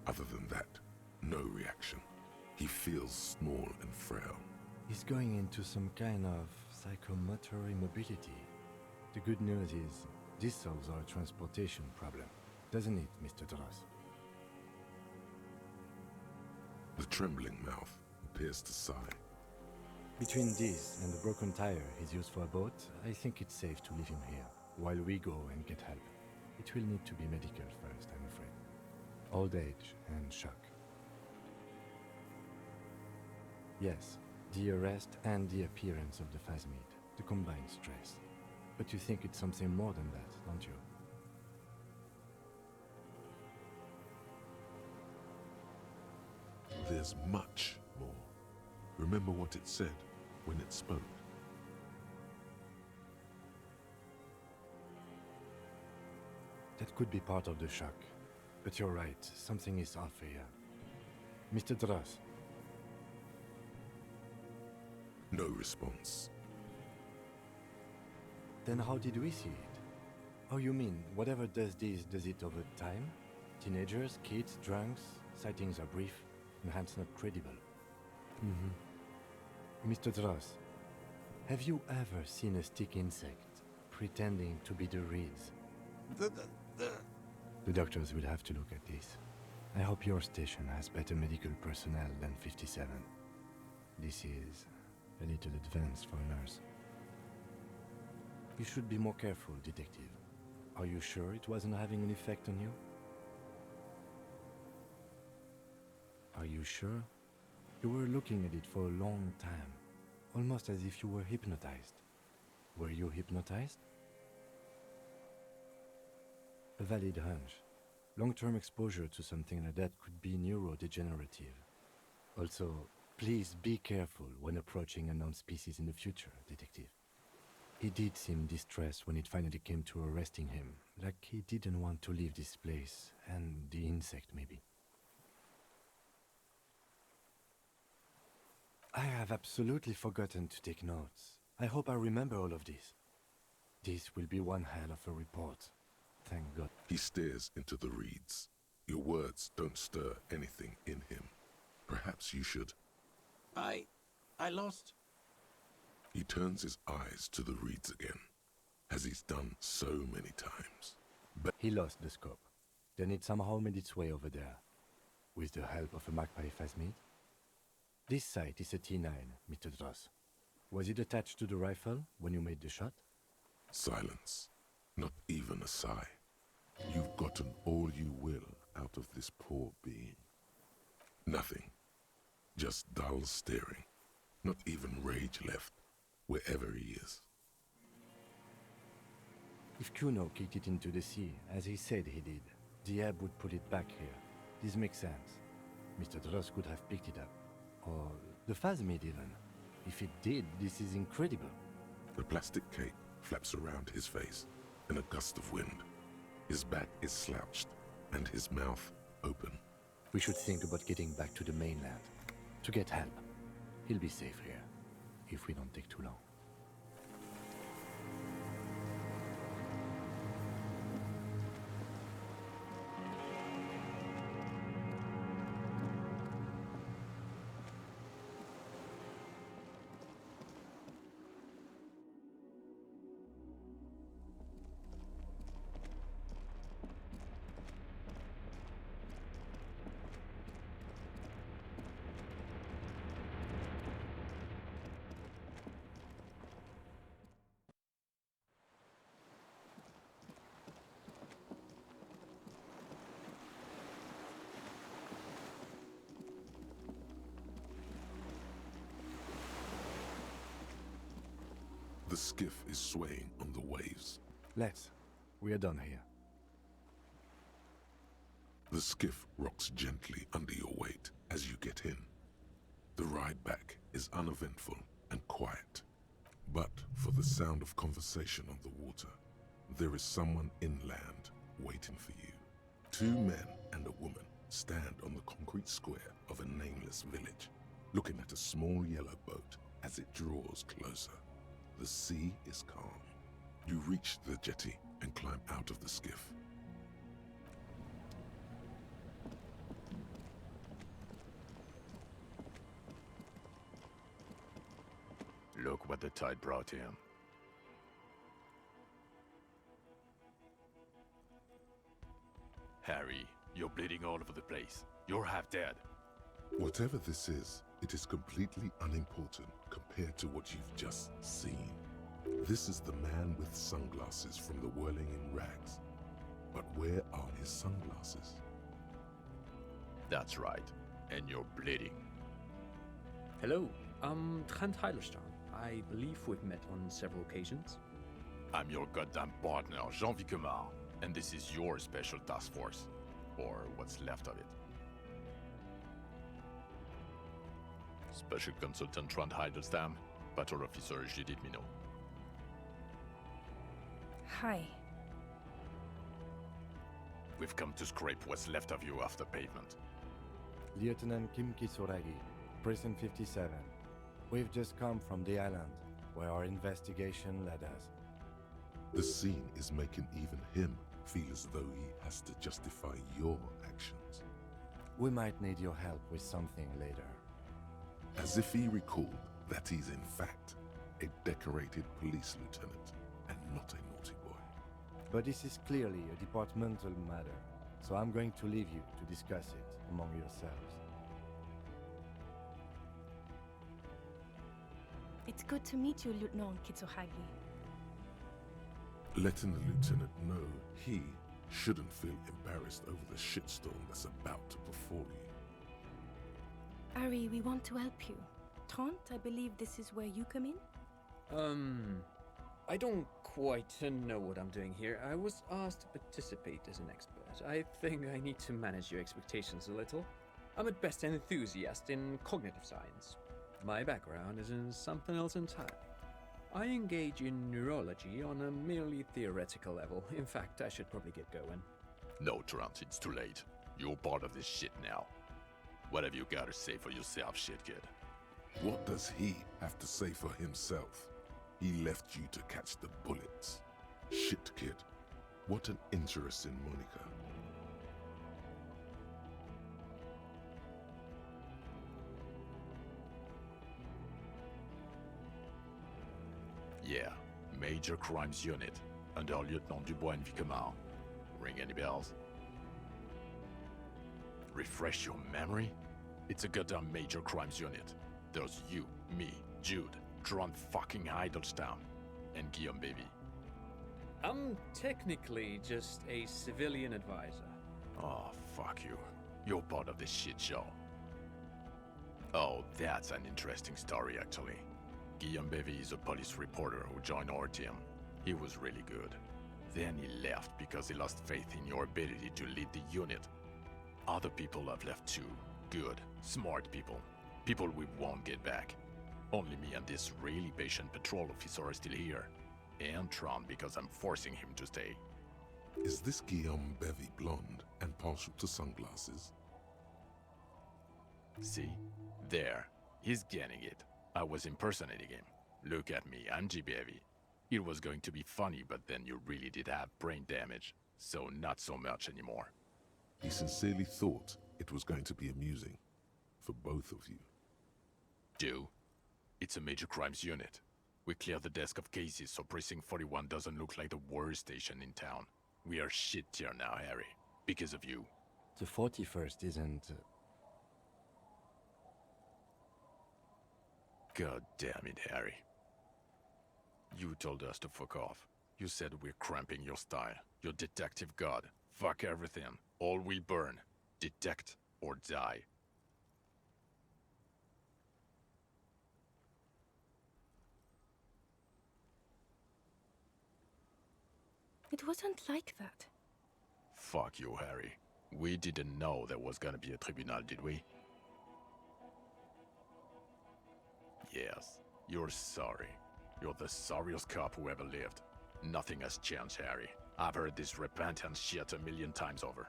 Other than that, no reaction. He feels small and frail. He's going into some kind of psychomotor immobility. The good news is, this solves our transportation problem, doesn't it, Mr. Dras? The trembling mouth appears to sigh. Between this and the broken tire he's used for a boat, I think it's safe to leave him here, while we go and get help. It will need to be medical first, I'm afraid. Old age and shock. Yes, the arrest and the appearance of the phasmid, the combined stress. But you think it's something more than that, don't you? There's much more. Remember what it said when it spoke. That could be part of the shock. But you're right, something is off here. Mr. Dras. No response. Then how did we see it? Oh, you mean, whatever does this, does it over time? Teenagers, kids, drunks, sightings are brief, and hence not credible. Mr. Dras, have you ever seen a stick insect pretending to be the reeds? The doctors will have to look at this. I hope your station has better medical personnel than 57. This is a little advanced for a nurse. You should be more careful, detective. Are you sure it wasn't having an effect on you? Are you sure? You were looking at it for a long time, almost as if you were hypnotized. Were you hypnotized? A valid hunch. Long-term exposure to something like that could be neurodegenerative. Also, please be careful when approaching unknown species in the future, Detective. He did seem distressed when it finally came to arresting him, like he didn't want to leave this place, and the insect maybe. I have absolutely forgotten to take notes. I hope I remember all of this. This will be one hell of a report. Thank God. He stares into the reeds. Your words don't stir anything in him. Perhaps you should. I lost. He turns his eyes to the reeds again, as he's done so many times. But He lost the scope. Then it somehow made its way over there, with the help of a magpie phasmid. This sight is a T9, Mr. Dross. Was it attached to the rifle when you made the shot? silence, not even a sigh. You've gotten all you will out of this poor being. Nothing, just dull staring, not even rage left, wherever he is. If Kuno kicked it into the sea, as he said he did, the ebb would put it back here. This makes sense. Mr. Dross could have picked it up. Or the phasmid even. If it did, this is incredible. The plastic cape flaps around his face in a gust of wind. His back is slouched and his mouth open. We should think about getting back to the mainland. To get help. He'll be safe here, if we don't take too long. The skiff is swaying on the waves. Let's. We are done here. The skiff rocks gently under your weight as you get in. The ride back is uneventful and quiet. But for the sound of conversation on the water, there is someone inland waiting for you. Two men and a woman stand on the concrete square of a nameless village, looking at a small yellow boat as it draws closer. The sea is calm. You reach the jetty and climb out of the skiff. Look what the tide brought him. Harry, you're bleeding all over the place. You're half dead. Whatever this is, it is completely unimportant compared to what you've just seen. This is the man with sunglasses from the Whirling in Rags. But where are his sunglasses? That's right. And you're bleeding. Hello, I'm Trent Heilerstein. I believe we've met on several occasions. I'm your goddamn partner, Jean Vicomar, and this is your special task force. Or what's left of it. Special Consultant Trent Heilerstam, Patrol Officer Judith Minot. Hi. We've come to scrape what's left of you off the pavement. Lieutenant Kim Kisuragi, Prison 57. We've just come from the island, where our investigation led us. The scene is making even him feel as though he has to justify your actions. We might need your help with something later. As if he recalled that he's in fact a decorated police lieutenant and not a naughty boy. But this is clearly a departmental matter, so I'm going to leave you to discuss it among yourselves. It's good to meet you, Lieutenant Kitsuhagi. Letting the lieutenant know he shouldn't feel embarrassed over the shitstorm that's about to befall you. Ari, we want to help you. Trent, I believe this is where you come in? I don't quite know what I'm doing here. I was asked to participate as an expert. I think I need to manage your expectations a little. I'm at best an enthusiast in cognitive science. My background is in something else entirely. I engage in neurology on a merely theoretical level. In fact, I should probably get going. No, Trant, it's too late. You're part of this shit now. What have you got to say for yourself, shit kid? What does he have to say for himself? He left you to catch the bullets. Shit, kid. What an interesting moniker. Yeah, Major Crimes Unit, under Lieutenant Dubois and Vicomar. Ring any bells? Refresh your memory? It's a goddamn Major Crimes Unit. There's you, me, Jude, Trant fucking Idlestown, and Guillaume Baby. I'm technically just a civilian advisor. Oh, fuck you. You're part of this shit show. Oh, that's an interesting story, actually. Guillaume Bevy is a police reporter who joined our team. He was really good. Then he left because he lost faith in your ability to lead the unit. Other people have left too. Good, smart people. People we won't get back. Only me and this really patient patrol officer are still here. And Tron because I'm forcing him to stay. Is this Guillaume Bevy blonde and partial to sunglasses? See? There. He's getting it. I was impersonating him. Look at me, I'm G. Bevy. It was going to be funny, but then you really did have brain damage. So not so much anymore. He sincerely thought it was going to be amusing. For both of you. Do? It's a major crimes unit. We clear the desk of cases so Precinct 41 doesn't look like the worst station in town. We are shit tier now, Harry. Because of you. The 41st isn't... God damn it, Harry. You told us to fuck off. You said we're cramping your style. Your detective god. Fuck everything. All we burn. Detect or die. It wasn't like that. Fuck you, Harry. We didn't know there was gonna be a tribunal, did we? Yes, you're sorry. You're the sorriest cop who ever lived. Nothing has changed, Harry. I've heard this repentant shit a million times over.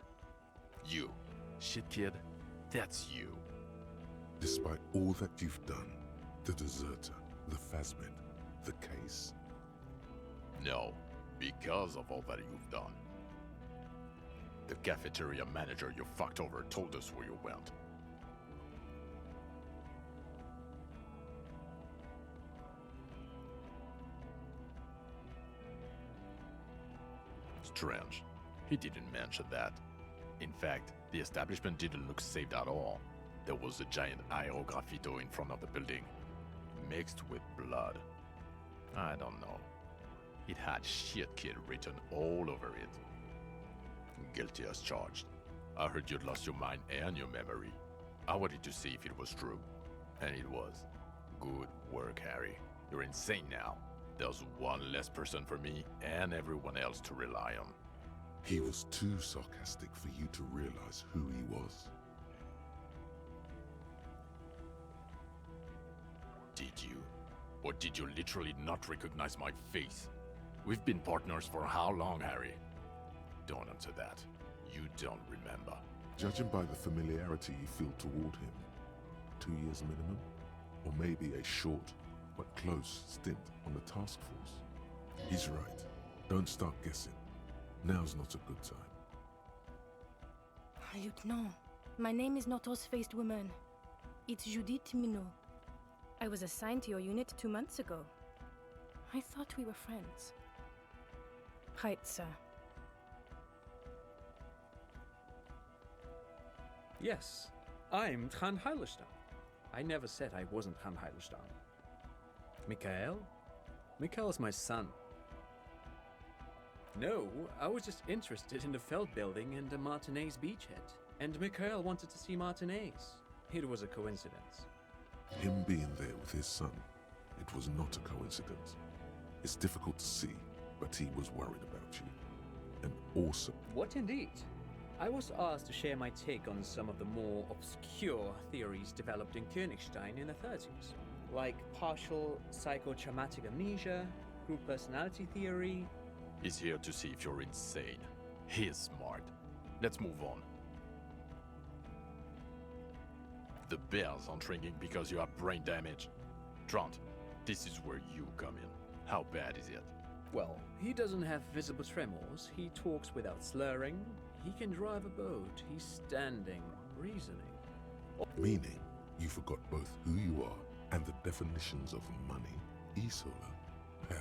You, shit kid, that's you. Despite all that you've done, the deserter, the Phasmid, the case. No, because of all that you've done. The cafeteria manager you fucked over told us where you went. Strange. He didn't mention that. In fact, the establishment didn't look saved at all. There was a giant aerograffito in front of the building, mixed with blood. I don't know. It had shit kid written all over it. Guilty as charged. I heard you'd lost your mind and your memory. I wanted to see if it was true. And it was. Good work, Harry. You're insane now. There's one less person for me and everyone else to rely on. He was too sarcastic for you to realize who he was. Did you? Or did you literally not recognize my face? We've been partners for how long, Harry? Don't answer that. You don't remember. Judging by the familiarity you feel toward him, 2 years minimum? Or maybe a short but close stint on the task force. He's right. Don't start guessing. Now's not a good time. Lieutenant, my name is not Horse-Faced Woman. It's Judith Minot. I was assigned to your unit 2 months ago. I thought we were friends. Right, sir. Yes, I'm Tran Heilerstein. I never said I wasn't Tran Heilerstein. Mikhail? Mikhail is my son. No, I was just interested in the Feld building and the Martinez beachhead. And Mikhail wanted to see Martinez. It was a coincidence. Him being there with his son, it was not a coincidence. It's difficult to see, but he was worried about you. And also, What indeed? I was asked to share my take on some of the more obscure theories developed in Königstein in the 30s, like partial psychotraumatic amnesia, group personality theory. He's here to see if you're insane. He is smart. Let's move on. The bells aren't ringing because you have brain damage. Trant, this is where you come in. How bad is it? Well, he doesn't have visible tremors, he talks without slurring, he can drive a boat, he's standing, reasoning. Meaning, you forgot both who you are and the definitions of money, Isola, pal,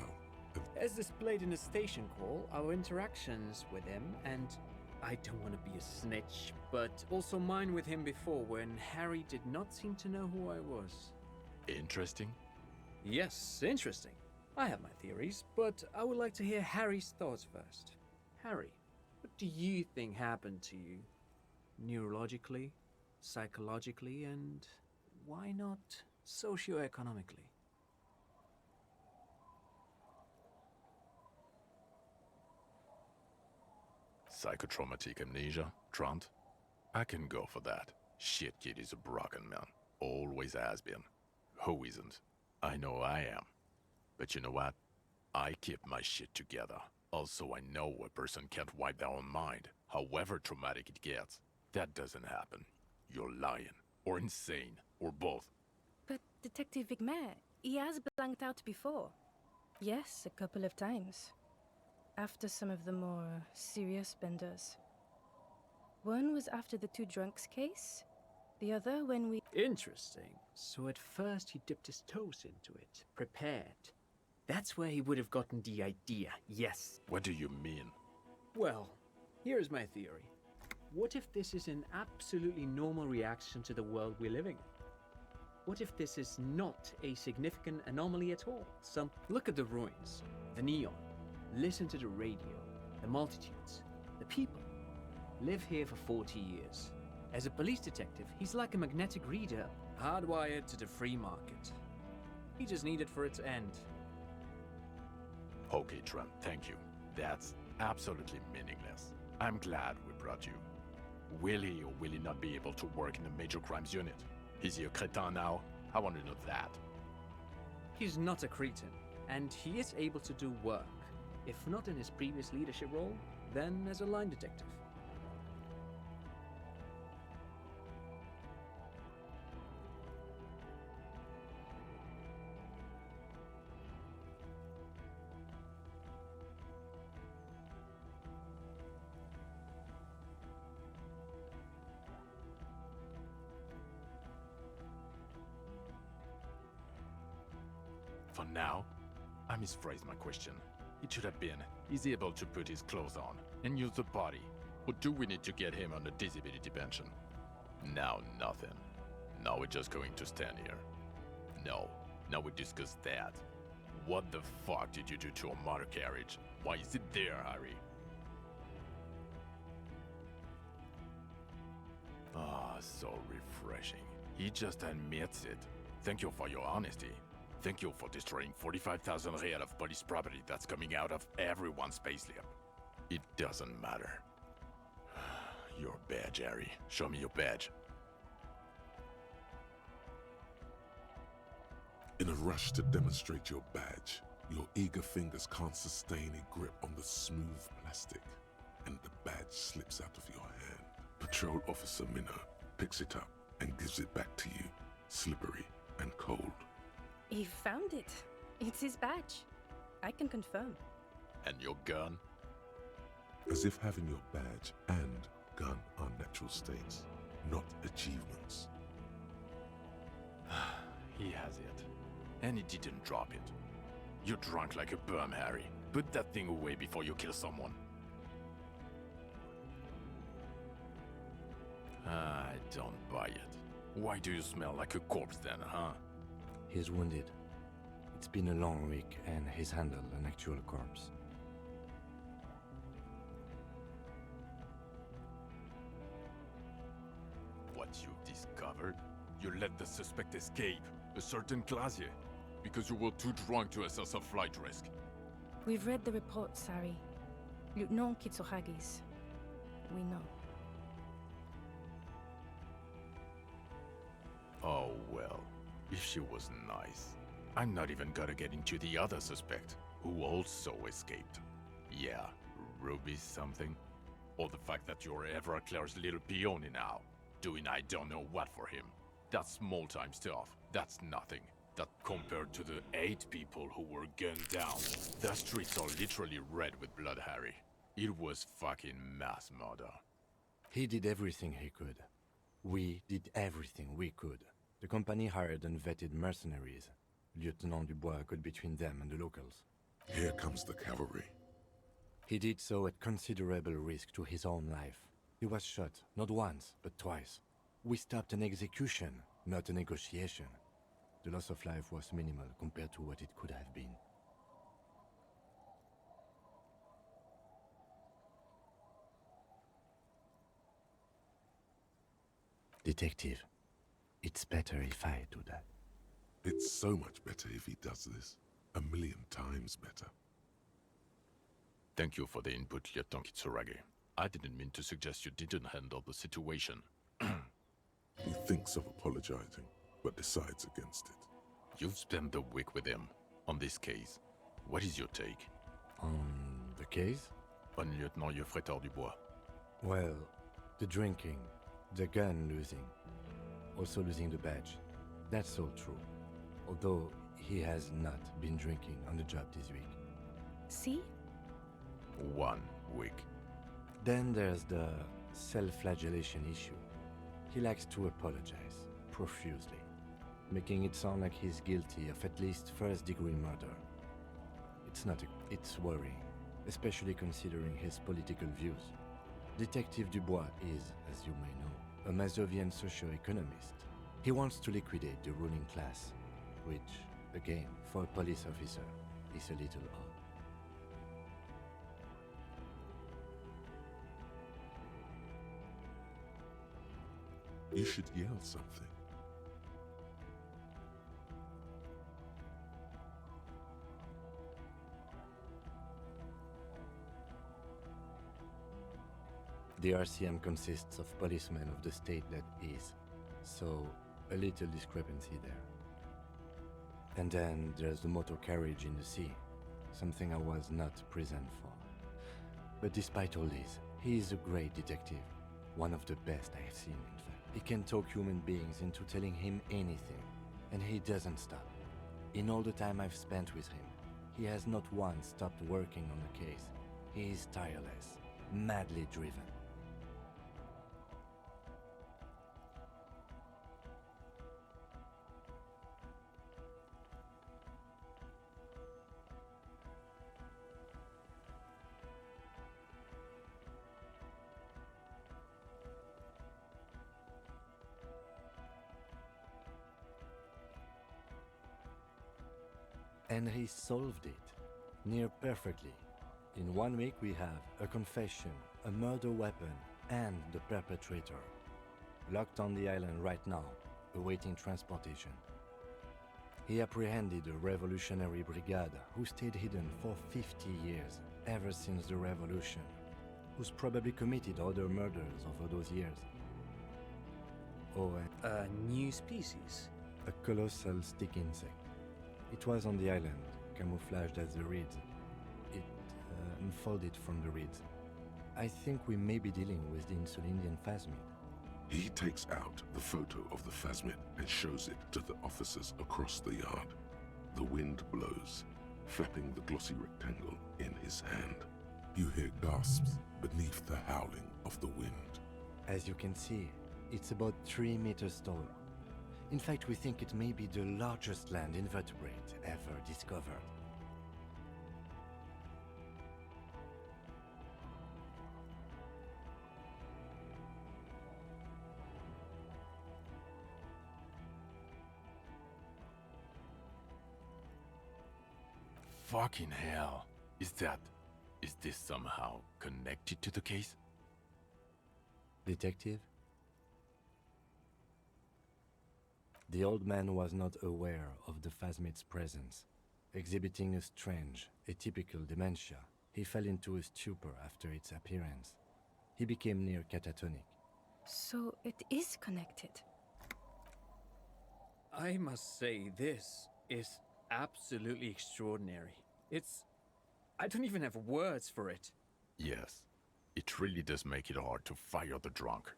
and As displayed in the station call, our interactions with him, and I don't want to be a snitch, but also mine with him before when Harry did not seem to know who I was. Interesting? Yes, interesting. I have my theories, but I would like to hear Harry's thoughts first. Harry, what do you think happened to you? Neurologically, psychologically, and why not socioeconomically? Psychotraumatic amnesia, Trant? I can go for that. Shit kid is a broken man. Always has been. Who isn't? I know I am. But you know what? I keep my shit together. Also, I know a person can't wipe their own mind, however traumatic it gets. That doesn't happen. You're lying, or insane, or both. But Detective Vigmer, he has blanked out before. Yes, a couple of times. After some of the more serious benders. One was after the two drunks case. The other when we... Interesting. So at first he dipped his toes into it, prepared. That's where he would have gotten the idea, yes. What do you mean? Well, here's my theory. What if this is an absolutely normal reaction to the world we're living in? What if this is not a significant anomaly at all? Look at the ruins, the neon, listen to the radio, the multitudes, the people. Live here for 40 years. As a police detective, he's like a magnetic reader, hardwired to the free market. He just needed for it to end. Okay, Trent, thank you. That's absolutely meaningless. I'm glad we brought you. Will he or will he not be able to work in the major crimes unit? Is he a cretin now? I want to know that. He's not a cretin, and he is able to do work. If not in his previous leadership role, then as a line detective. For now, I misphrased my question. It should have been, is he able to put his clothes on and use the body? Or do we need to get him on a disability pension? Now nothing. Now we're just going to stand here. No, now we discuss that. What the fuck did you do to a motor carriage? Why is it there, Harry? Ah, so refreshing. He just admits it. Thank you for your honesty. Thank you for destroying 45,000 real of police property that's coming out of everyone's payslip. It doesn't matter. Your badge, Harry. Show me your badge. in a rush to demonstrate your badge, your eager fingers can't sustain a grip on the smooth plastic, and the badge slips out of your hand. Patrol Officer Minnow picks it up and gives it back to you, slippery and cold. He found it. It's his badge. I can confirm. And your gun? As if having your badge and gun are natural states, not achievements. He has it. And he didn't drop it. You're drunk like a bum, Harry. Put that thing away before you kill someone. I don't buy it. Why do you smell like a corpse then, huh? He's wounded. It's been a long week, and he's handled an actual corpse. What you've discovered? You let the suspect escape, a certain Clasier, because you were too drunk to assess a flight risk. We've read the reports, Harry. Lieutenant Kitsuragis. We know. Oh well, if she was nice. I'm not even gonna get into the other suspect, who also escaped. Yeah, Ruby something? Or the fact that you're Everclear's little peony now, doing I don't know what for him. That's small-time stuff, that's nothing. That compared to the 8 people who were gunned down, the streets are literally red with blood, Harry. It was fucking mass murder. He did everything he could. We did everything we could. The company hired unvetted mercenaries. Lieutenant Dubois got between them and the locals. Here comes the cavalry. He did so at considerable risk to his own life. He was shot, not once, but twice. We stopped an execution, not a negotiation. The loss of life was minimal compared to what it could have been. Detective, it's better if I do that. It's so much better if he does this. 1,000,000 times better. Thank you for the input, Lieutenant Kitsuragi. I didn't mean to suggest you didn't handle the situation. He thinks of apologizing, but decides against it. You've spent the week with him on this case. What is your take? On the case? On Lieutenant Geoffrey Dubois. Well, the drinking, the gun losing, also losing the badge. That's all true. Although he has not been drinking on the job this week. See? 1 week. Then there's the self-flagellation issue. He likes to apologize, profusely, making it sound like he's guilty of at least first-degree murder. It's worrying, especially considering his political views. Detective Dubois is, as you may know, a Mazovian socio-economist. He wants to liquidate the ruling class, which, again, for a police officer, is a little odd. You should yell something. The RCM consists of policemen of the state that is, so a little discrepancy there. And then there's the motor carriage in the sea, something I was not present for. But despite all this, he is a great detective, one of the best I have seen, in fact. He can talk human beings into telling him anything, and he doesn't stop. In all the time I've spent with him, he has not once stopped working on the case. He is tireless, madly driven. And he solved it, near perfectly. In 1 week we have a confession, a murder weapon, and the perpetrator. Locked on the island right now, awaiting transportation. He apprehended a revolutionary brigade who stayed hidden for 50 years, ever since the revolution, who's probably committed other murders over those years. Oh, and A new species? a colossal stick insect. It was on the island, camouflaged as the reeds. It unfolded from the reeds. I think we may be dealing with the Insulindian phasmid. He takes out the photo of the phasmid and shows it to the officers across the yard. The wind blows, flapping the glossy rectangle in his hand. You hear gasps beneath the howling of the wind. As you can see, it's about 3 meters tall. In fact, we think it may be the largest land invertebrate ever discovered. Fucking hell. Is this somehow connected to the case? Detective? The old man was not aware of the phasmid's presence. Exhibiting a strange, atypical dementia, he fell into a stupor after its appearance. He became near catatonic. So it is connected. I must say, this is absolutely extraordinary. I don't even have words for it. Yes, it really does make it hard to fire the drunk.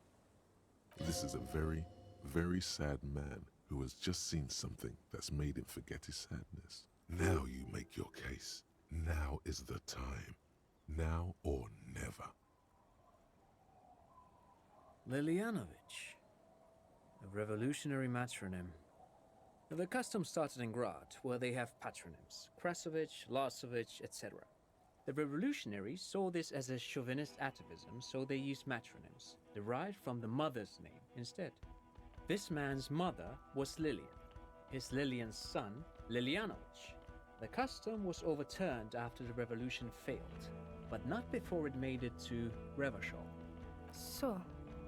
This is a very, very sad man who has just seen something that's made him forget his sadness. Now you make your case. Now is the time. Now or never. Lilianovich. A revolutionary matronym. The custom started in Grad, where they have patronyms. Krasovich, Lasovich, etc. The revolutionaries saw this as a chauvinist atavism, so they used matronyms, derived from the mother's name instead. This man's mother was Lilian. His Lilian's son, Lilianovich. The custom was overturned after the revolution failed, but not before it made it to Revachol. So,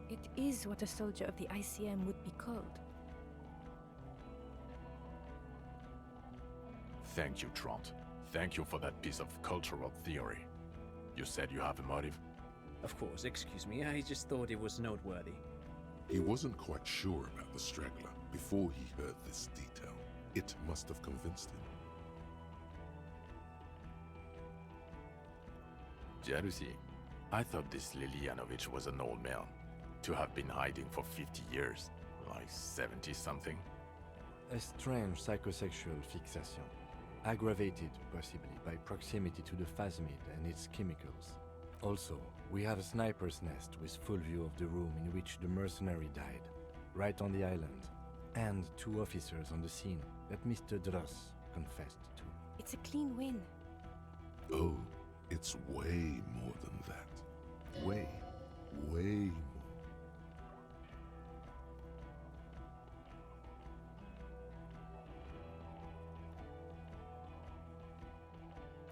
it is what a soldier of the ICM would be called. Thank you, Trant. Thank you for that piece of cultural theory. You said you have a motive? Of course, excuse me, I just thought it was noteworthy. He wasn't quite sure about the straggler before he heard this detail. It must have convinced him. Jealousy. I thought this Lilianovich was an old man. To have been hiding for 50 years, like 70-something. A strange psychosexual fixation, aggravated possibly by proximity to the phasmid and its chemicals. Also, we have a sniper's nest with full view of the room in which the mercenary died, right on the island, and 2 officers on the scene that Mr. Dross confessed to. It's a clean win. Oh, it's way more than that. Way, way more.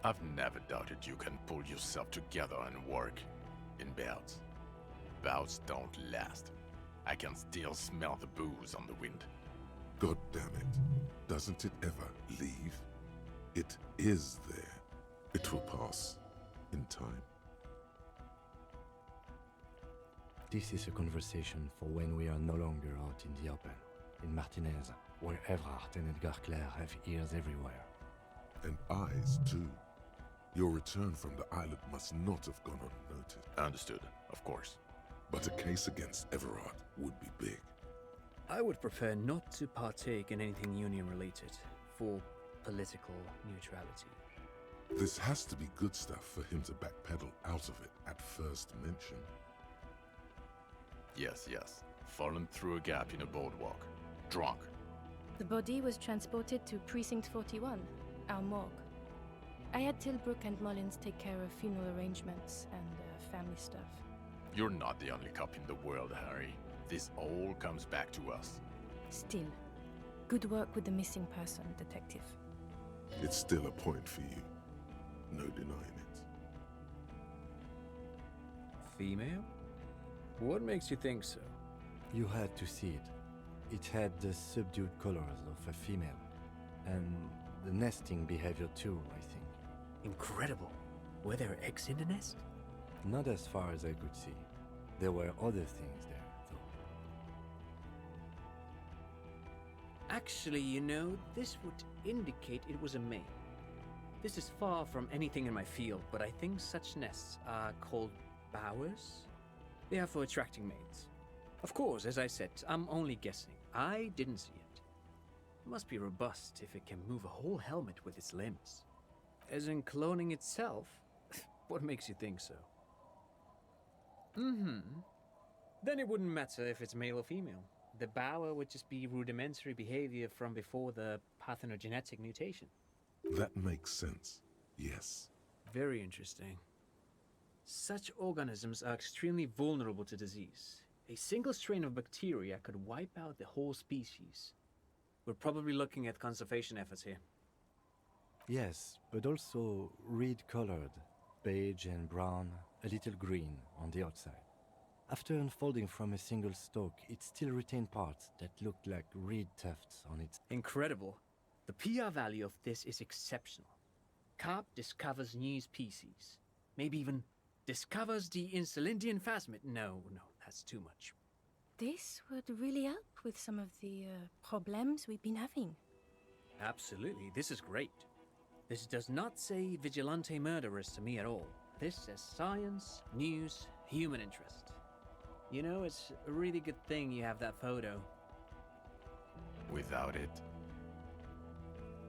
I've never doubted you can pull yourself together and work. In bouts. Bouts don't last. I can still smell the booze on the wind. God damn it. Doesn't it ever leave? It is there. It will pass. In time. This is a conversation for when we are no longer out in the open, in Martinez, where Evrard and Edgar Clare have ears everywhere. And eyes, too. Your return from the island must not have gone unnoticed. Understood, of course. But a case against Everard would be big. I would prefer not to partake in anything union-related, for political neutrality. This has to be good stuff for him to backpedal out of it at first mention. Yes. Fallen through a gap in a boardwalk. Drunk. The body was transported to Precinct 41, our morgue. I had Tilbrook and Mullins take care of funeral arrangements and family stuff. You're not the only cop in the world, Harry. This all comes back to us. Still, good work with the missing person, Detective. It's still a point for you. No denying it. Female? What makes you think so? You had to see it. It had the subdued colors of a female, and the nesting behavior too, I think. Incredible. Were there eggs in the nest? Not as far as I could see. There were other things there, though. Actually, you know, this would indicate it was a male. This is far from anything in my field, but I think such nests are called bowers. They are for attracting mates. Of course, as I said, I'm only guessing. I didn't see it. It must be robust if it can move a whole helmet with its limbs. As in cloning itself? What makes you think so? Then it wouldn't matter if it's male or female. The bower would just be rudimentary behavior from before the parthenogenetic mutation. That makes sense. Yes. Very interesting. Such organisms are extremely vulnerable to disease. A single strain of bacteria could wipe out the whole species. We're probably looking at conservation efforts here. Yes, but also reed-colored, beige and brown, a little green on the outside. After unfolding from a single stalk, it still retained parts that looked like reed tufts on its... Incredible. The PR value of this is exceptional. Carp discovers new species. Maybe even discovers the Insulindian phasmid. No, that's too much. This would really help with some of the problems we've been having. Absolutely, this is great. This does not say vigilante murderers to me at all. This says science, news, human interest. You know, it's a really good thing you have that photo. Without it,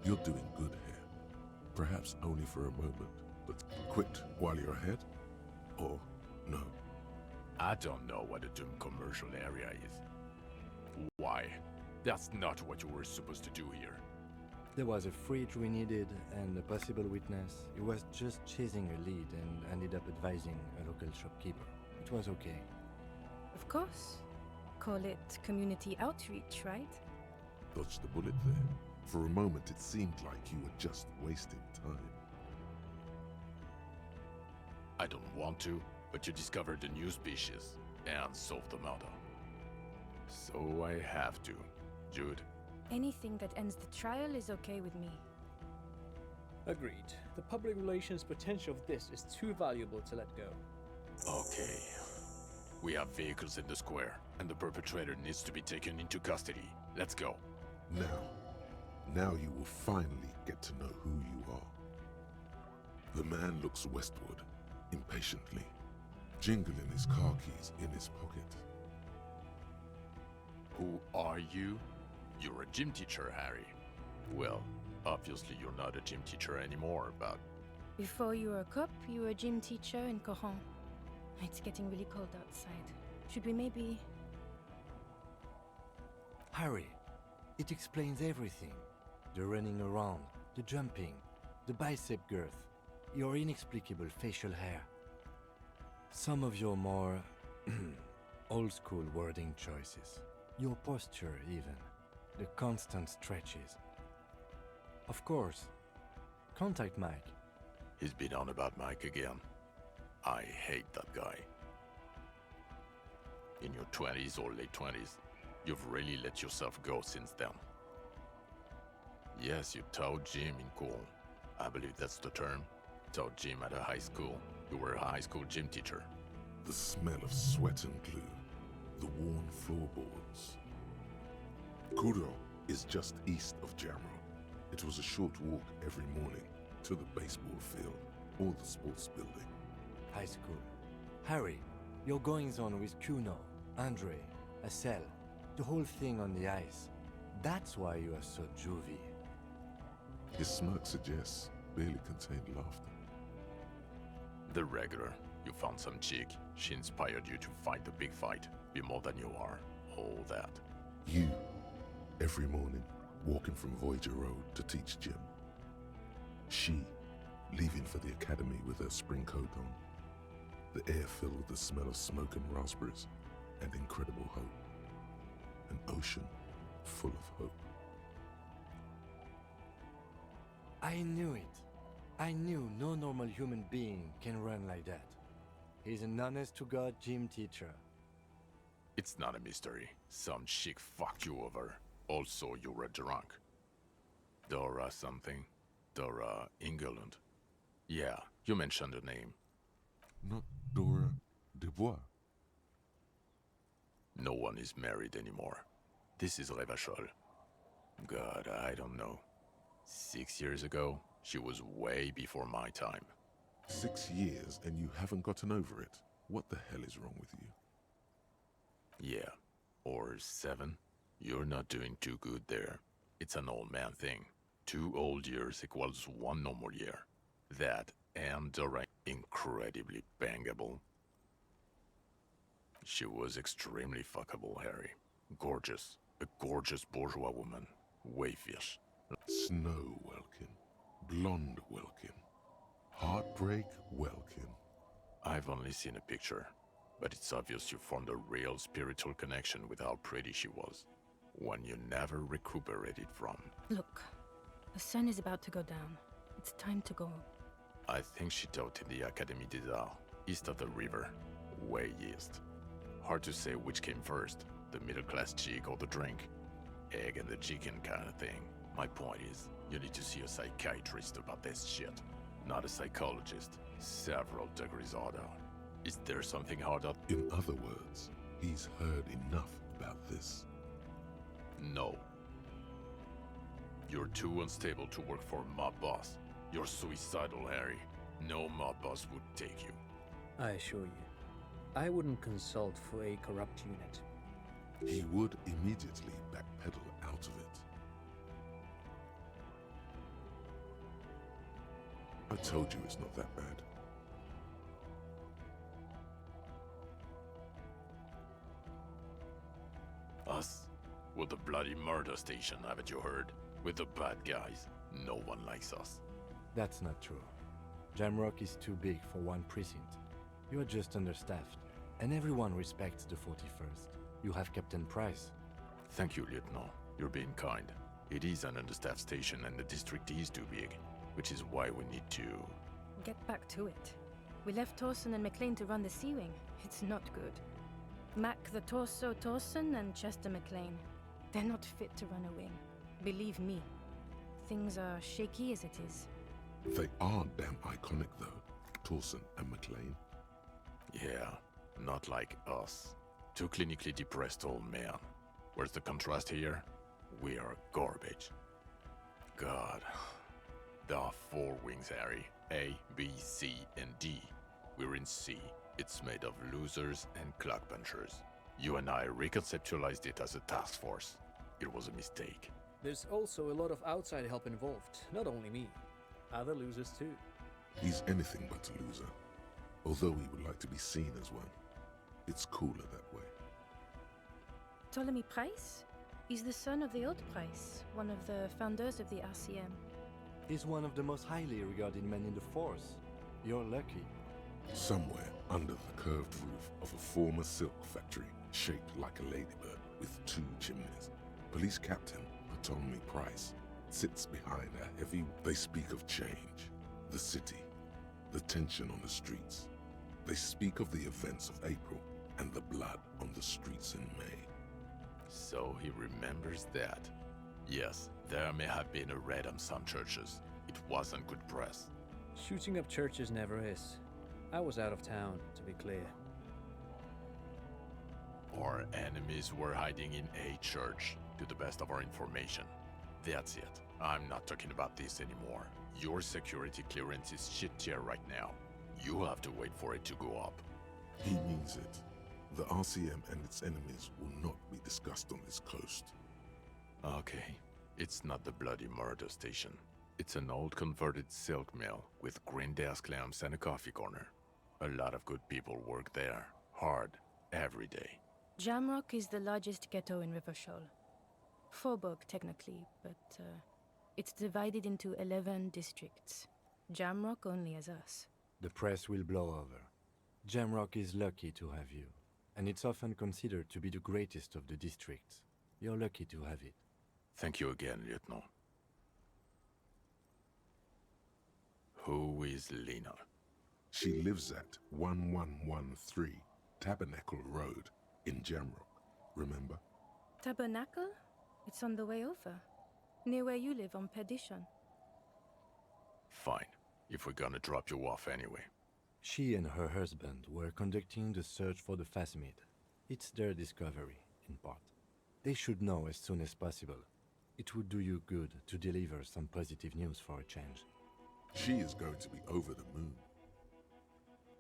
You're doing good here. Perhaps only for a moment, but quit while you're ahead? Or no? I don't know what a Doom commercial area is. Why? That's not what you were supposed to do here. There was a fridge we needed and a possible witness. He was just chasing a lead and ended up advising a local shopkeeper. It was okay. Of course. Call it community outreach, right? Dodged the bullet there. For a moment, it seemed like you were just wasting time. I don't want to, but you discovered a new species and solved the murder. So I have to. Jude, Anything that ends the trial is okay with me. Agreed. The public relations potential of this is too valuable to let go. okay. We have vehicles in the square, and the perpetrator needs to be taken into custody. Let's go. Now you will finally get to know who you are. The man looks westward, impatiently, jingling his car keys in his pocket. Who are you? You're a gym teacher, Harry. Well, obviously you're not a gym teacher anymore, but Before you were a cop, you were a gym teacher in Coron. It's getting really cold outside. Should we maybe... Harry, it explains everything. The running around, the jumping, the bicep girth, your inexplicable facial hair. Some of your more old-school wording choices. Your posture, even. The constant stretches. Of course. Contact Mike. he's been on about Mike again. I hate that guy. In your 20s or late 20s, you've really let yourself go since then. Yes, you taught gym in school. I believe that's the term. Taught gym at a high school. You were a high school gym teacher. The smell of sweat and glue, the worn floorboards. Kuro is just east of Jamrock. It was a short walk every morning to the baseball field or the sports building. High school. Harry, your goings-on with Kuno, Andre, Assel, the whole thing on the ice. That's why you are so juvie. His smirk suggests barely contained laughter. The regular. You found some chick. She inspired you to fight the big fight. Be more than you are. All that. You, every morning, walking from Voyager Road to teach gym. She, leaving for the academy with her spring coat on. The air filled with the smell of smoke and raspberries, and incredible hope. An ocean full of hope. I knew it. I knew no normal human being can run like that. He's an honest-to-God gym teacher. It's not a mystery. Some chick fucked you over. Also, you were drunk. Dora something. Dora England. Yeah, you mentioned the name. Not Dora Dubois. No one is married anymore. This is Revachol. God, I don't know. 6 years ago, she was way before my time. 6 years and you haven't gotten over it. What the hell is wrong with you? Yeah, or 7. You're not doing too good there. It's an old man thing. 2 old years equals 1 normal year. That and Dora incredibly bangable. She was extremely fuckable, Harry. Gorgeous. A gorgeous bourgeois woman. Wayfish. Snow Welkin. Blonde Welkin. Heartbreak Welkin. I've only seen a picture, but it's obvious you formed a real spiritual connection with how pretty she was. One you never recuperated from. Look, the sun is about to go down. It's time to go. I think she taught in the Académie des Arts, east of the river. Way east. Hard to say which came first, the middle-class chick or the drink. Egg and the chicken kind of thing. My point is, you need to see a psychiatrist about this shit. Not a psychologist. Several degrees harder. Is there something harder? In other words, He's heard enough about this. No. You're too unstable to work for a mob boss. You're suicidal, Harry. No mob boss would take you. I assure you, I wouldn't consult for a corrupt unit. He would immediately backpedal out of it. I told you it's not that bad. Us? We're the bloody murder station, haven't you heard? We're the bad guys. No one likes us. That's not true. Jamrock is too big for one precinct. You are just understaffed, and everyone respects the 41st. You have Captain Price. Thank you, Lieutenant. You're being kind. It is an understaffed station and the district is too big, which is why we need to... Get back to it. We left Torsen and McLean to run the Sea Wing. It's not good. Mac the Torso Torsen and Chester McLean. They're not fit to run a wing. Believe me. Things are shaky as it is. They are damn iconic though, Torsen and McLean. Yeah, not like us. Two clinically depressed old men. Where's the contrast here? We are garbage. God. There are 4 wings, Harry. A, B, C, and D. We're in C. It's made of losers and clock punchers. You and I reconceptualized it as a task force. It was a mistake. There's also a lot of outside help involved, not only me. Other losers too. He's anything but a loser, although he would like to be seen as one. It's cooler that way. Ptolemy Price? He's the son of the old Price, one of the founders of the RCM. He's one of the most highly regarded men in the force. You're lucky. Somewhere under the curved roof of a former silk factory, shaped like a ladybird with 2 chimneys, Police Captain Ptolemy Price sits behind a heavy... They speak of change, the city, the tension on the streets. They speak of the events of April and the blood on the streets in May. So he remembers that. Yes, there may have been a raid on some churches. It wasn't good press. Shooting up churches never is. I was out of town, to be clear. Our enemies were hiding in a church, to the best of our information. That's it. I'm not talking about this anymore. Your security clearance is shit tier right now. You have to wait for it to go up. He means it. The RCM and its enemies will not be discussed on this coast. Okay. It's not the bloody murder station. It's an old converted silk mill with green desk lamps and a coffee corner. A lot of good people work there. Hard. Every day. Jamrock is the largest ghetto in Rivershoal. Faubourg, technically, but it's divided into 11 districts. Jamrock only has us. The press will blow over. Jamrock is lucky to have you, and it's often considered to be the greatest of the districts. You're lucky to have it. Thank you again, Lieutenant. Who is Lena? She lives at 1113 Tabernacle Road in Jamrock, remember? Tabernacle? It's on the way over. Near where you live on Perdition. Fine, if we're gonna drop you off anyway. She and her husband were conducting the search for the Phasmid. It's their discovery, in part. They should know as soon as possible. It would do you good to deliver some positive news for a change. She is going to be over the moon.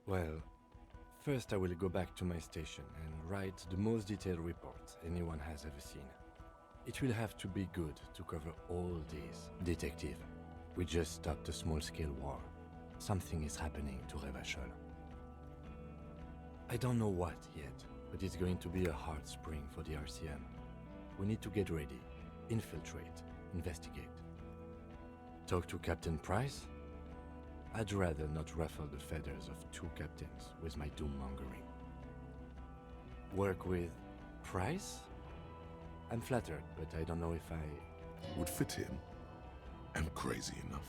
Well, first I will go back to my station and write the most detailed report anyone has ever seen. It will have to be good to cover all these. Detective, we just stopped a small-scale war. Something is happening to Rivershoal. I don't know what yet, but it's going to be a hard spring for the RCM. We need to get ready, infiltrate, investigate. Talk to Captain Price? I'd rather not ruffle the feathers of 2 captains with my doom-mongering. Work with Price? I'm flattered, but I don't know if I... Would fit in, and crazy enough,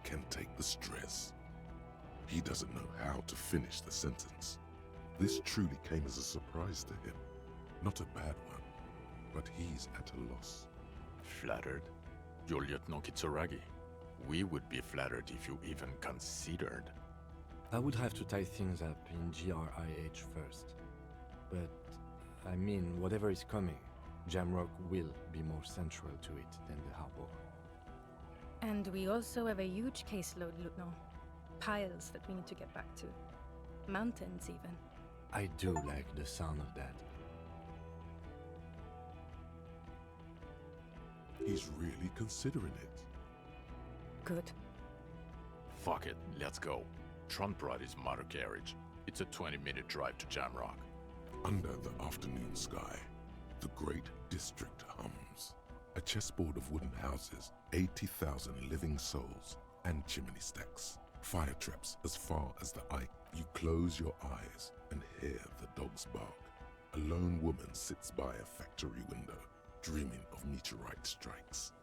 can take the stress. He doesn't know how to finish the sentence. This truly came as a surprise to him. Not a bad one, but he's at a loss. Flattered? You're Lieutenant Kitsuragi. We would be flattered if you even considered. I would have to tie things up in GRIH first. But, I mean, whatever is coming, Jamrock will be more central to it than the harbor. And we also have a huge caseload, Lieutenant. Piles that we need to get back to. Mountains, even. I do like the sound of that. He's really considering it. Good. Fuck it, let's go. Tron brought his motor carriage. It's a 20-minute drive to Jamrock. Under the afternoon sky, the great district hums. A chessboard of wooden houses, 80,000 living souls, and chimney stacks. Fire traps as far as the eye. You close your eyes and hear the dogs bark. A lone woman sits by a factory window, dreaming of meteorite strikes.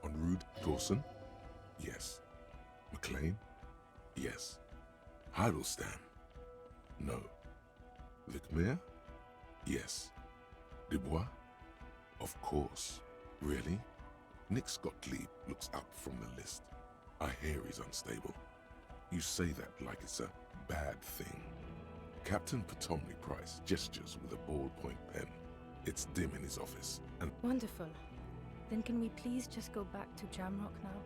En route, Dawson? Yes. McLean? Yes. Heidelstein? No. Vicmere? Yes. Dubois? Of course. Really? Nick Gottlieb looks up from the list. I hear he's unstable. You say that like it's a bad thing. Captain Potomny Price gestures with a ballpoint pen. It's dim in his office, and Wonderful. Then can we please just go back to Jamrock now?